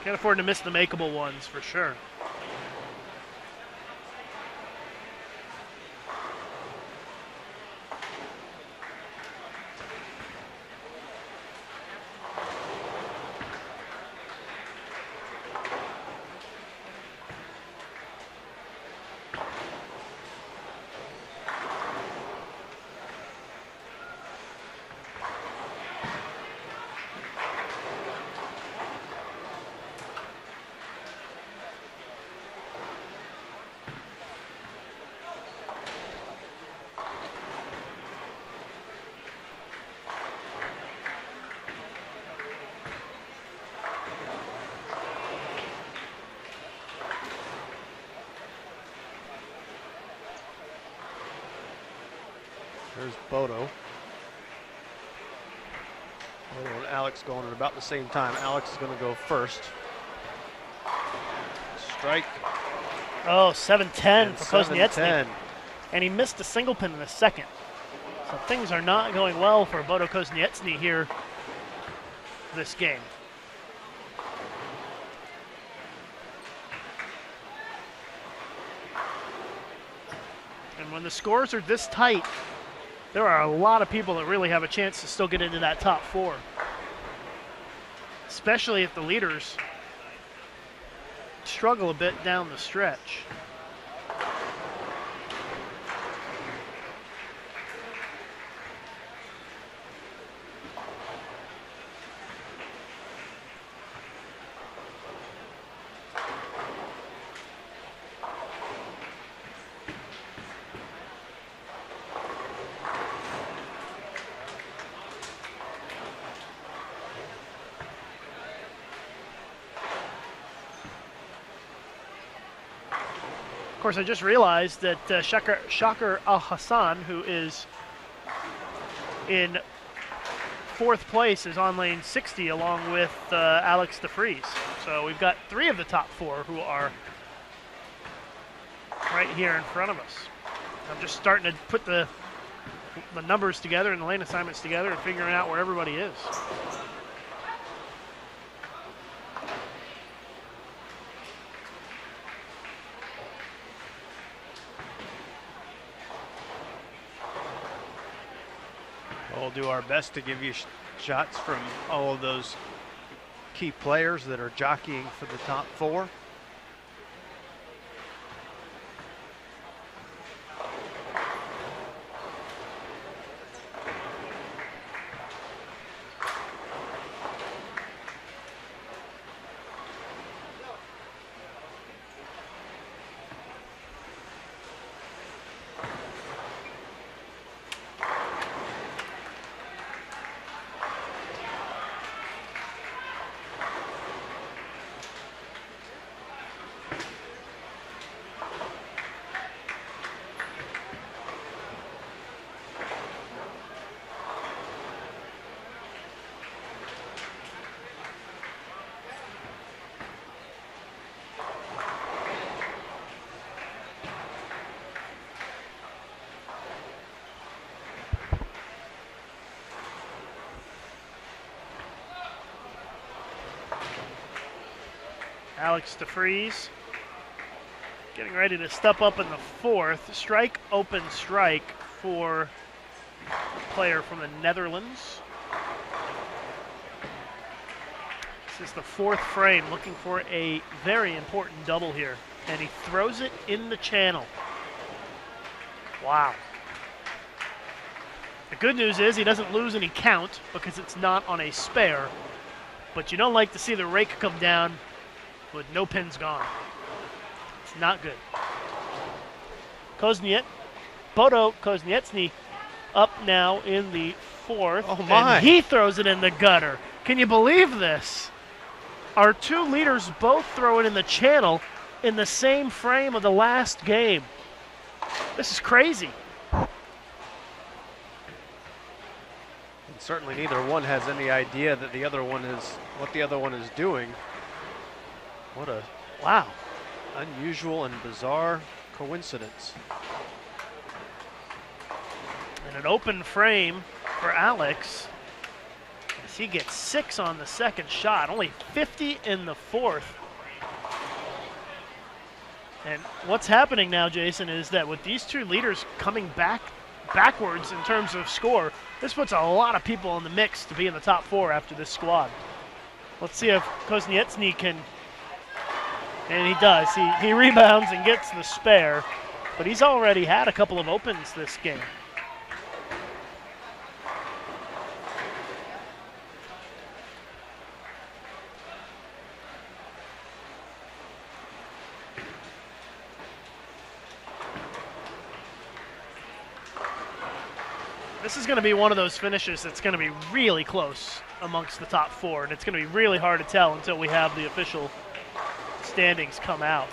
S1: Can't afford to miss the makeable ones for sure.
S2: There's Bodo. Bodo and Alex going at about the same time. Alex is going to go first. Strike.
S1: Oh, 7-10 for Kosnietsny.
S2: 7-10.
S1: And he missed a single pin in the second. So things are not going well for Bodo Kosnietsny here this game. And when the scores are this tight, there are a lot of people that really have a chance to still get into that top 4. Especially if the leaders struggle a bit down the stretch. Of course, I just realized that Shakir Al-Hassan, who is in 4th place, is on lane 60 along with Alex DeFries. So we've got 3 of the top 4 who are right here in front of us. I'm just starting to put the numbers together and the lane assignments together and figuring out where everybody is.
S2: We'll do our best to give you shots from all of those key players that are jockeying for the top 4.
S1: Alex DeFries getting ready to step up in the fourth. Strike, open strike for a player from the Netherlands. This is the fourth frame, looking for a very important double here. And he throws it in the channel. Wow. The good news is he doesn't lose any count because it's not on a spare. But you don't like to see the rake come down with no pins gone. It's not good. Bodo Kozniecny up now in the fourth.
S2: Oh my.
S1: And he throws it in the gutter. Can you believe this? Our two leaders both throw it in the channel in the same frame of the last game. This is crazy.
S2: And certainly neither one has any idea that the other one is what the other one is doing. What a
S1: wow,
S2: unusual and bizarre coincidence.
S1: And an open frame for Alex. As he gets 6 on the second shot, only 50 in the fourth. And what's happening now, Jason, is that with these two leaders coming backwards in terms of score, this puts a lot of people in the mix to be in the top 4 after this squad. Let's see if Kozniecny can, and he does. He rebounds and gets the spare, but he's already had a couple of opens this game. This is going to be one of those finishes that's going to be really close amongst the top 4, and it's going to be really hard to tell until we have the official standings come out.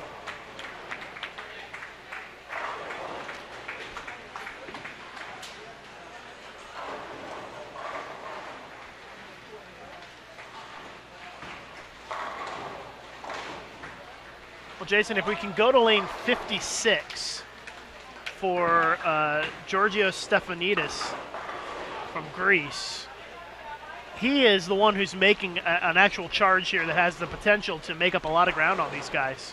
S1: Well, Jason, if we can go to lane 56 for Georgios Stefanidis from Greece. He is the one who's making an actual charge here that has the potential to make up a lot of ground on these guys.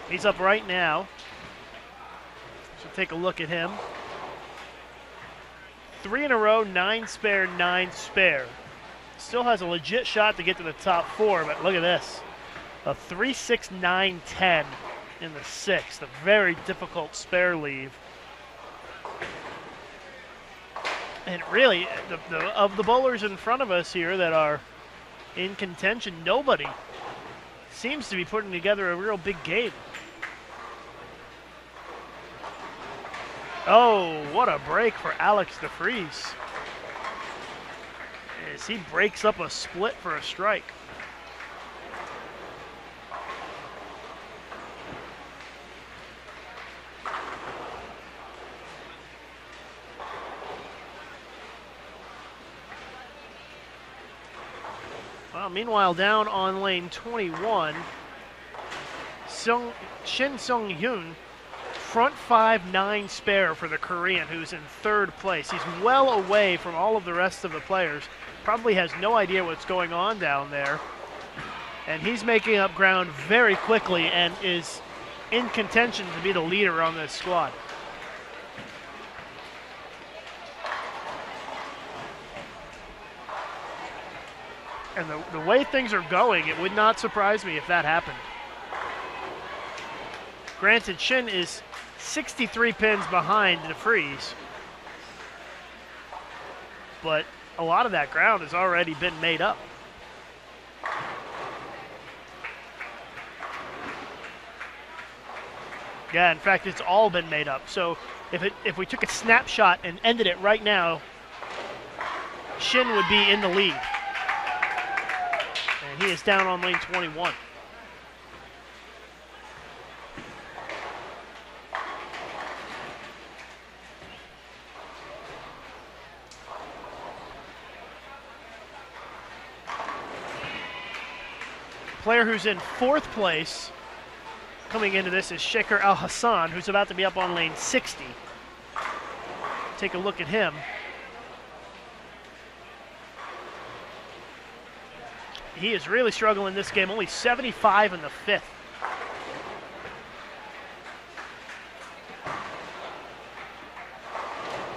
S1: He's up right now. So take a look at him. 3 in a row, 9 spare, 9 spare. Still has a legit shot to get to the top 4, but look at this. A 3-6-9-10 in the 6th. A very difficult spare leave. And really, of the bowlers in front of us here that are in contention, nobody seems to be putting together a real big game. Oh, what a break for Alex DeFries, as he breaks up a split for a strike. Well, meanwhile, down on lane 21, Shin Sung-hyun, front 5-9 spare for the Korean, who's in 3rd place. He's well away from all of the rest of the players. Probably has no idea what's going on down there. And he's making up ground very quickly and is in contention to be the leader on this squad. And the way things are going, it would not surprise me if that happened. Granted, Shin is 63 pins behind DeFries, but a lot of that ground has already been made up. Yeah, in fact, it's all been made up. So if we took a snapshot and ended it right now, Shin would be in the lead. And he is down on lane 21. Player who's in 4th place coming into this is Shekhar Al-Hassan, who's about to be up on lane 60. Take a look at him. he is really struggling this game. Only 75 in the fifth.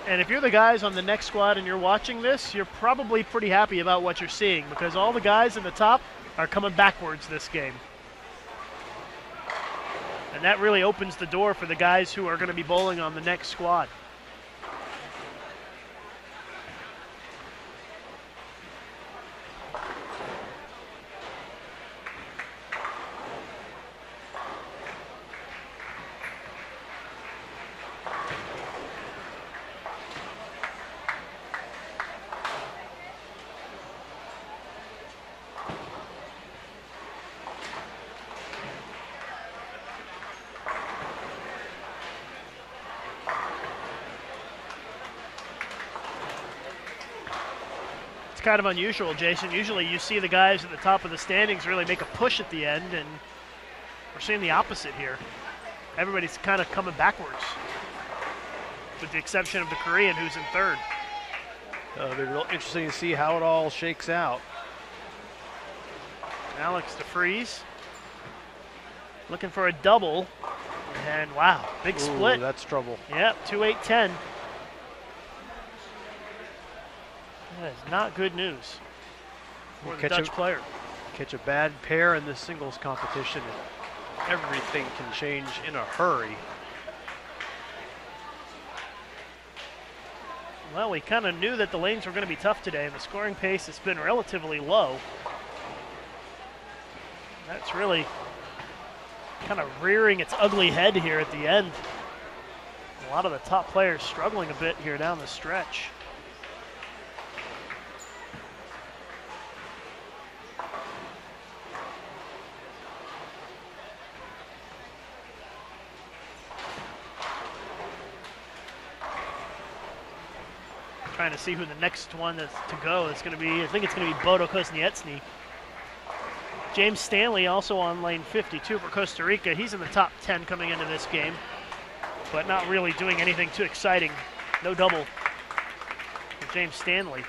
S1: And if you're the guys on the next squad and you're watching this, you're probably pretty happy about what you're seeing because all the guys in the top are coming backwards this game. And that really opens the door for the guys who are going to be bowling on the next squad. It's kind of unusual, Jason. Usually you see the guys at the top of the standings really make a push at the end, and we're seeing the opposite here. Everybody's kind of coming backwards, with the exception of the Korean, who's in third.
S2: It'll be real interesting to see how it all shakes out.
S1: Alex DeFries looking for a double, and wow, big split.
S2: Ooh, that's trouble.
S1: Yep, 2-8-10. That is not good news for the Dutch player.
S2: Catch a bad pair in this singles competition, and everything can change in a hurry.
S1: Well, we kind of knew that the lanes were going to be tough today, and the scoring pace has been relatively low. That's really kind of rearing its ugly head here at the end. A lot of the top players struggling a bit here down the stretch. Trying to see who the next one is to go is going to be. I think it's going to be Bodo Kosnietsny. James Stanley also on lane 52 for Costa Rica. He's in the top 10 coming into this game, but not really doing anything too exciting. No double for James Stanley.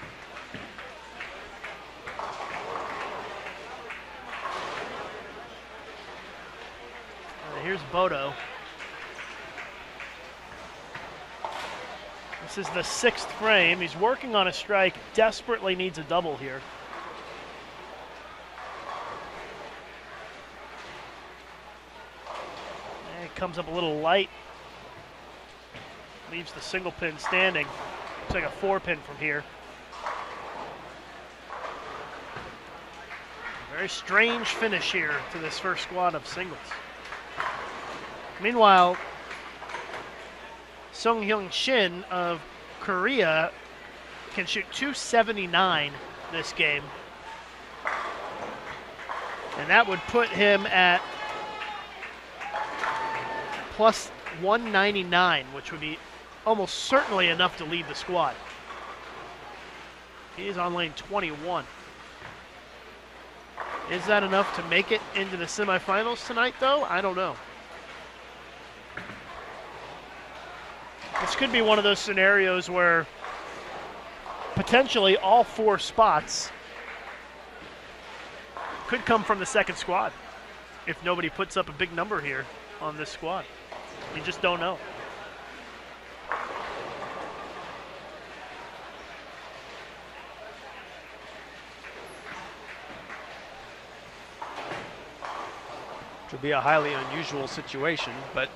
S1: Here's Bodo. This is the sixth frame. He's working on a strike, desperately needs a double here. And it comes up a little light. Leaves the single pin standing. Looks like a 4-pin from here. Very strange finish here to this first squad of singles. Meanwhile, Sung Hyung Shin of Korea can shoot 279 this game. And that would put him at plus 199, which would be almost certainly enough to lead the squad. He is on lane 21. Is that enough to make it into the semifinals tonight, though? I don't know. This could be one of those scenarios where potentially all 4 spots could come from the second squad if nobody puts up a big number here on this squad. You just don't know.
S2: It would be a highly unusual situation, but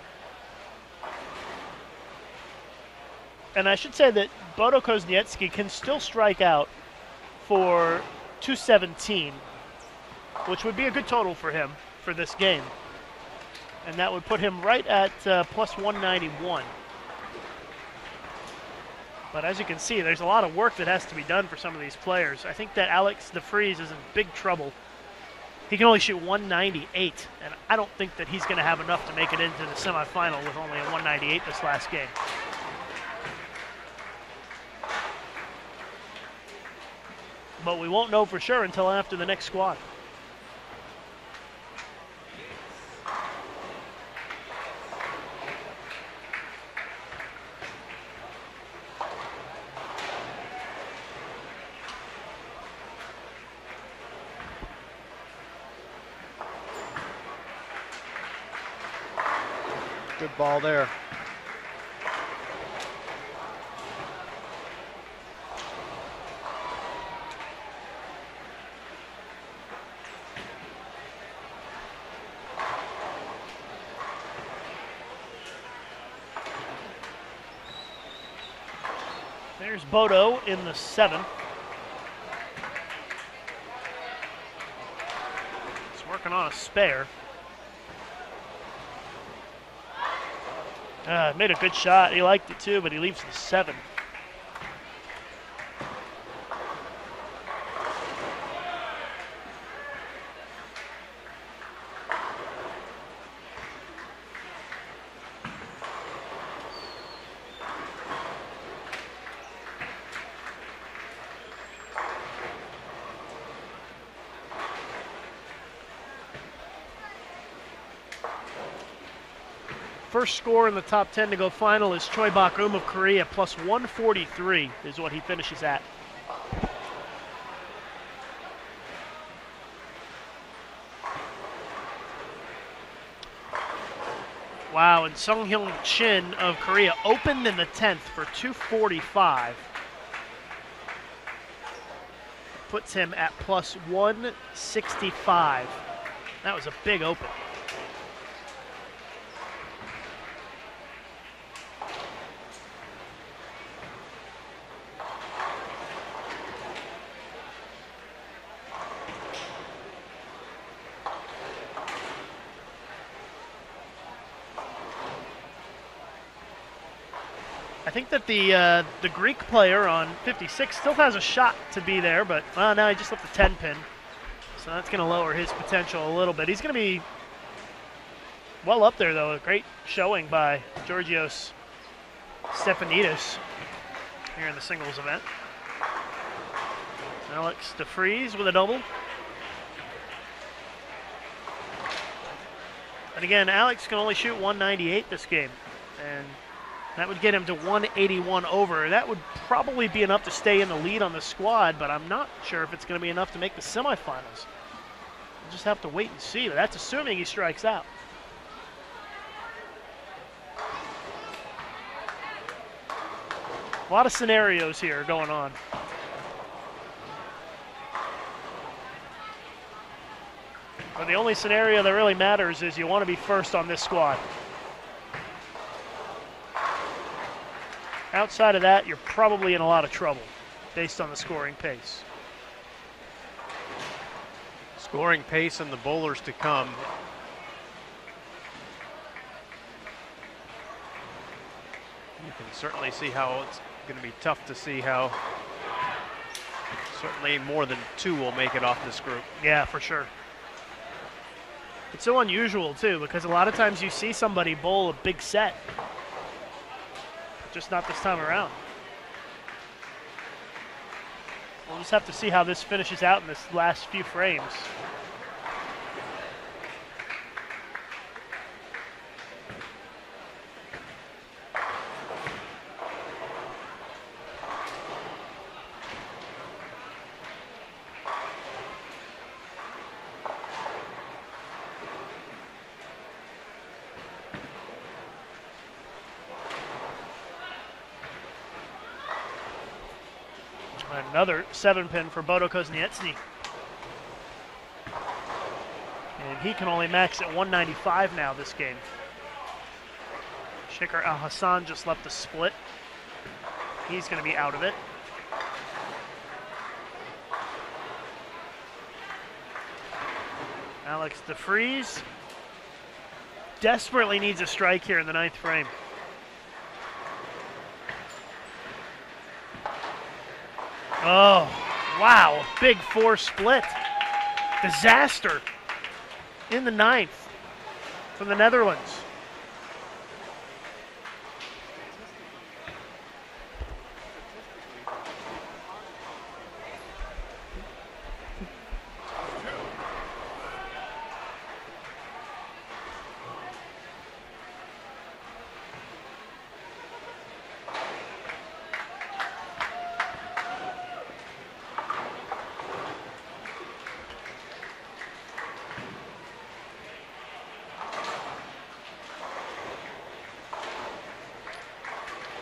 S1: and I should say that Bodo Kosnietsky can still strike out for 217, which would be a good total for him for this game. And that would put him right at plus 191. But as you can see, there's a lot of work that has to be done for some of these players. I think that Alex DeFries is in big trouble. He can only shoot 198, and I don't think that he's going to have enough to make it into the semifinal with only a 198 this last game. But we won't know for sure until after the next squad.
S2: Good ball there.
S1: There's Bodo in the 7. He's working on a spare. Made a good shot. He liked it too, but he leaves the 7. First score in the top 10 to go final is Choi Bak-um of Korea, plus 143 is what he finishes at. Wow, and Sung Hyung Chin of Korea opened in the 10th for 245. Puts him at plus 165. That was a big open. I think that the Greek player on 56 still has a shot to be there, but now he just left the 10 pin. So that's going to lower his potential a little bit. He's going to be well up there, though. A great showing by Georgios Stefanidis here in the singles event. Alex DeFries with a double. And again, Alex can only shoot 198 this game. And that would get him to 181 over. That would probably be enough to stay in the lead on the squad, but I'm not sure if it's going to be enough to make the semifinals. We'll just have to wait and see, but that's assuming he strikes out. A lot of scenarios here going on. But the only scenario that really matters is you want to be first on this squad. Outside of that, you're probably in a lot of trouble based on the scoring pace.
S2: Scoring pace and the bowlers to come. You can certainly see how it's going to be tough to see how certainly more than 2 will make it off this group.
S1: Yeah, for sure. It's so unusual, too, because a lot of times you see somebody bowl a big set. Just not this time around. We'll just have to see how this finishes out in this last few frames. Another 7-pin for Bodo Kosnietsny. And he can only max at 195 now this game. Shaker Al Hassan just left the split. He's going to be out of it. Alex DeFries desperately needs a strike here in the 9th frame. Oh, wow, big 4 split. Disaster in the 9th from the Netherlands.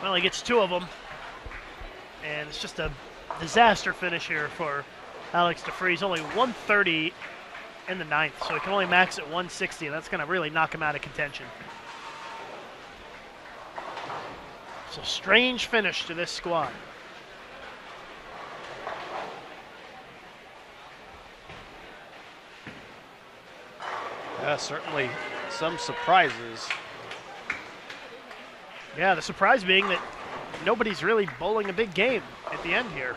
S1: Well, he gets 2 of them, and it's just a disaster finish here for Alex DeFries. Only 130 in the 9th, so he can only max at 160, and that's going to really knock him out of contention. It's a strange finish to this squad.
S2: Yeah, certainly some surprises.
S1: Yeah, the surprise being that nobody's really bowling a big game at the end here.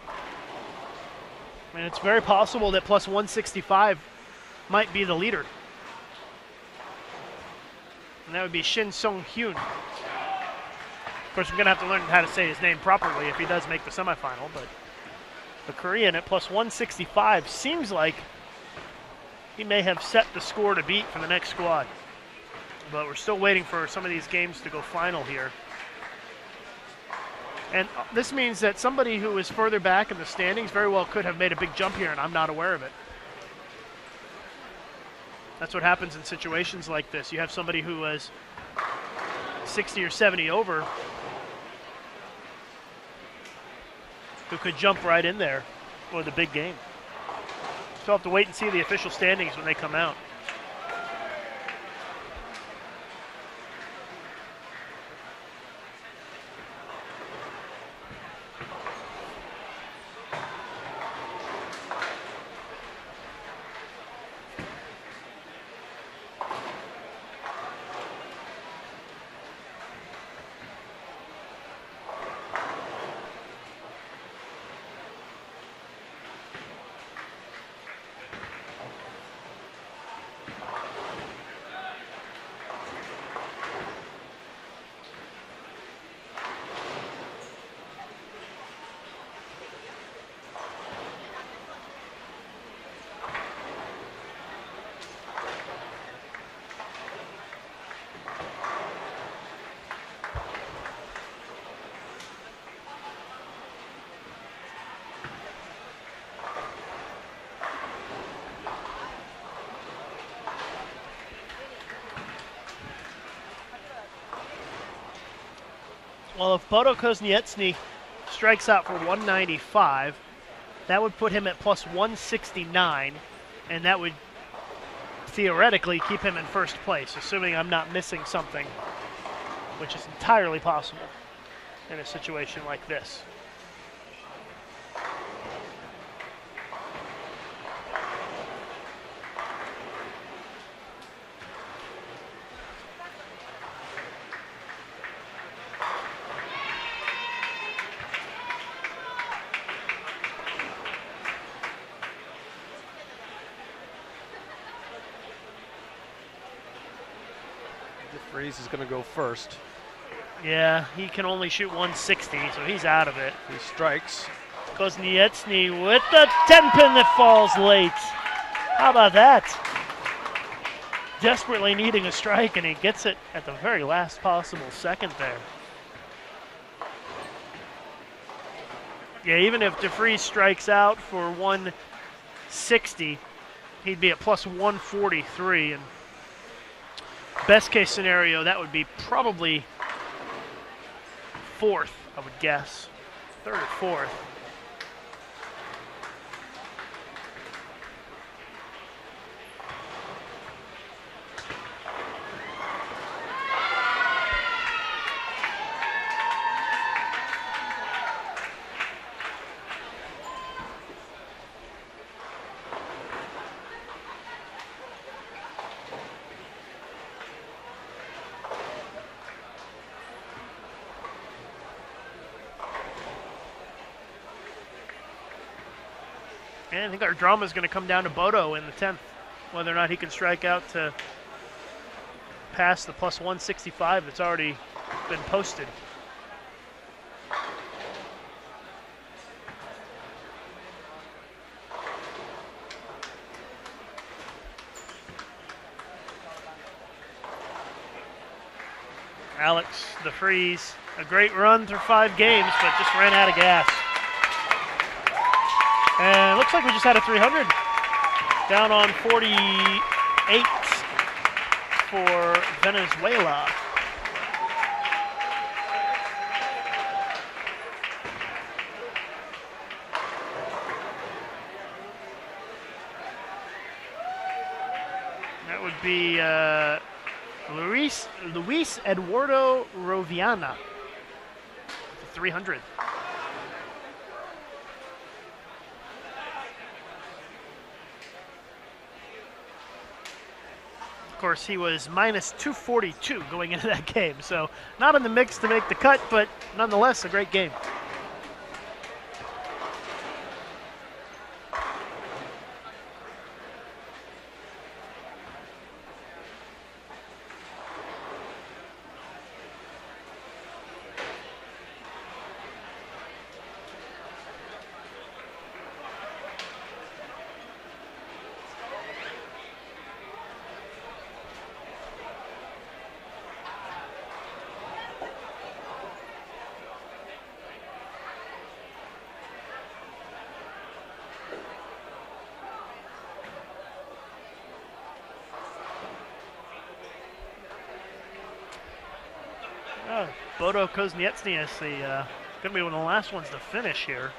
S1: I mean, it's very possible that plus 165 might be the leader. And that would be Shin Sung-hyun. Of course, we're going to have to learn how to say his name properly if he does make the semifinal, but the Korean at plus 165 seems like he may have set the score to beat for the next squad. But we're still waiting for some of these games to go final here. And this means that somebody who is further back in the standings very well could have made a big jump here, and I'm not aware of it. That's what happens in situations like this. You have somebody who was 60 or 70 over who could jump right in there for the big game. So I'll have to wait and see the official standings when they come out. Well, if Bodo Kosnietsny strikes out for 195, that would put him at plus 169, and that would theoretically keep him in first place, assuming I'm not missing something, which is entirely possible in a situation like this.
S2: DeFries is going to go first.
S1: Yeah, he can only shoot 160, so he's out of it.
S2: He strikes.
S1: Kosnietsny with the 10-pin that falls late. How about that? Desperately needing a strike, and he gets it at the very last possible second there. Yeah, even if DeFries strikes out for 160, he'd be at plus 143, and best case scenario, that would be probably fourth, I would guess. Third or fourth. And I think our drama is going to come down to Bodo in the 10th, whether or not he can strike out to pass the plus 165 that's already been posted. Alex DeFries, a great run through 5 games, but just ran out of gas. And looks like we just had a 300. Down on 48 for Venezuela. be Luis Eduardo Roviana, 300. Of course, he was minus 242 going into that game, so not in the mix to make the cut, but nonetheless a great game. Bodo Kozniecny is going to be one of the last ones to finish here.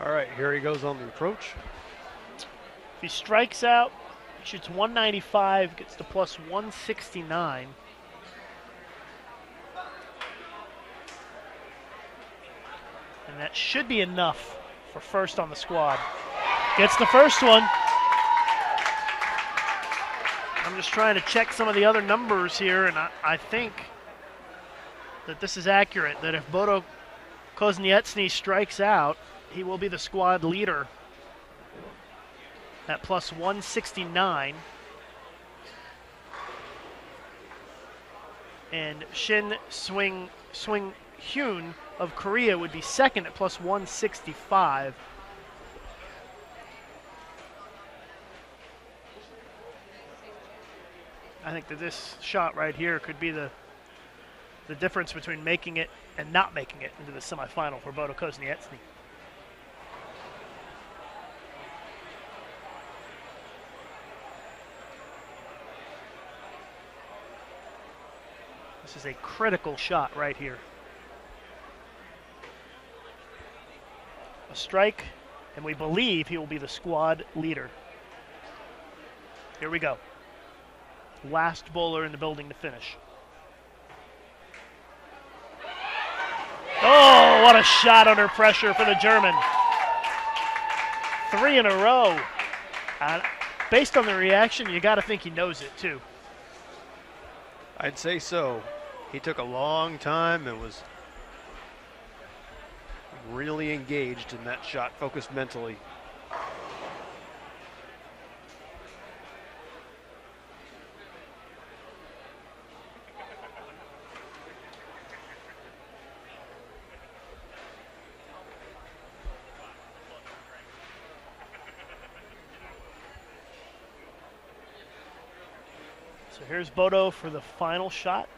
S2: All right, here he goes on the approach.
S1: If he strikes out, shoots 195, gets to plus 169. And that should be enough for first on the squad. Gets the first one. I'm just trying to check some of the other numbers here, and I think that this is accurate, that if Bodo Kozniecny strikes out, he will be the squad leader at plus 169. And Shin Swing Hyun of Korea would be second at plus 165. I think that this shot right here could be the difference between making it and not making it into the semifinal for Bodo Kozniecny. This is a critical shot right here. A strike, and we believe he will be the squad leader. Here we go. Last bowler in the building to finish. Oh, what a shot under pressure for the German. 3 in a row. Based on the reaction, you got to think he knows it too.
S2: I'd say so. He took a long time and was really engaged in that shot, focused mentally.
S1: So here's Bodo for the final shot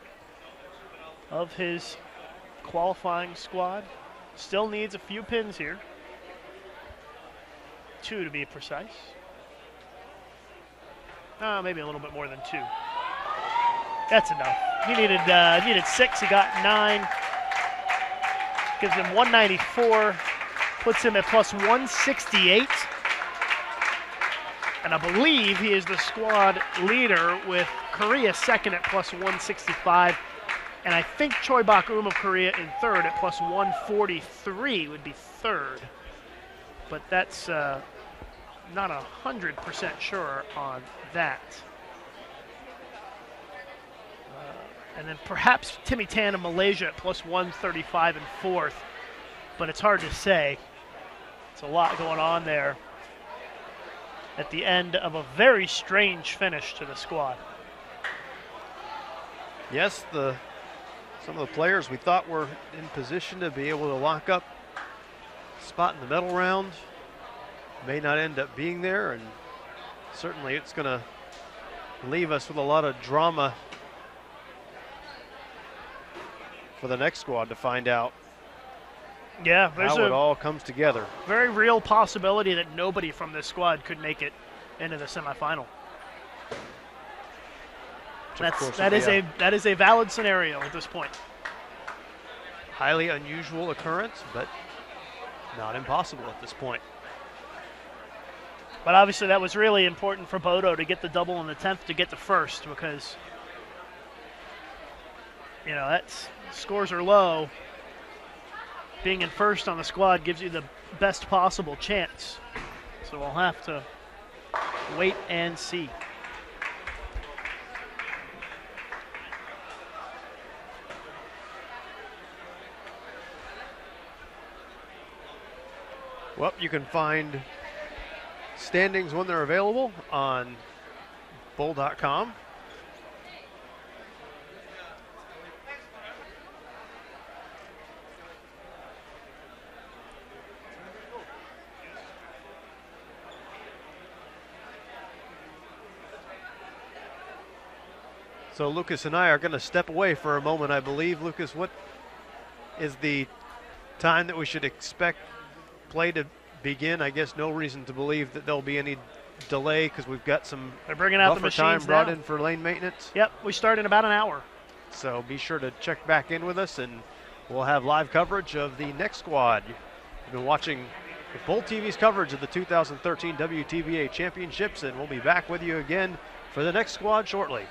S1: of his qualifying squad. Still needs a few pins here. 2 to be precise. Maybe a little bit more than 2. That's enough. He needed 6, he got 9. Gives him 194, puts him at plus 168. And I believe he is the squad leader with Korea second at plus 165. And I think Choi Bak-um of Korea in third at plus 143 would be third. But that's not 100% sure on that. And then perhaps Timmy Tan of Malaysia at plus 135 in fourth. But it's hard to say. It's a lot going on there at the end of a very strange finish to the squad.
S2: Yes, some of the players we thought were in position to be able to lock up a spot in the medal round may not end up being there, and certainly it's going to leave us with a lot of drama for the next squad to find out
S1: Yeah, there's
S2: how it all comes together.
S1: Very real possibility that nobody from this squad could make it into the semifinal. That is a valid scenario at this point.
S2: Highly unusual occurrence, but not impossible at this point.
S1: But obviously that was really important for Bodo to get the double in the 10th to get to first, because scores are low. Being in first on the squad gives you the best possible chance. So we'll have to wait and see.
S2: Well, you can find standings when they're available on bowl.com. So Lucas and I are going to step away for a moment, I believe. Lucas, what is the time that we should expect play to begin? I guess no reason to believe that there'll be any delay because we've got some
S1: They're bringing out the
S2: buffer time
S1: machines
S2: brought
S1: now.
S2: in for lane maintenance.
S1: Yep, we start in about an hour.
S2: So be sure to check back in with us, and we'll have live coverage of the next squad. You've been watching Bowl TV's coverage of the 2013 WTBA Championships, and we'll be back with you again for the next squad shortly.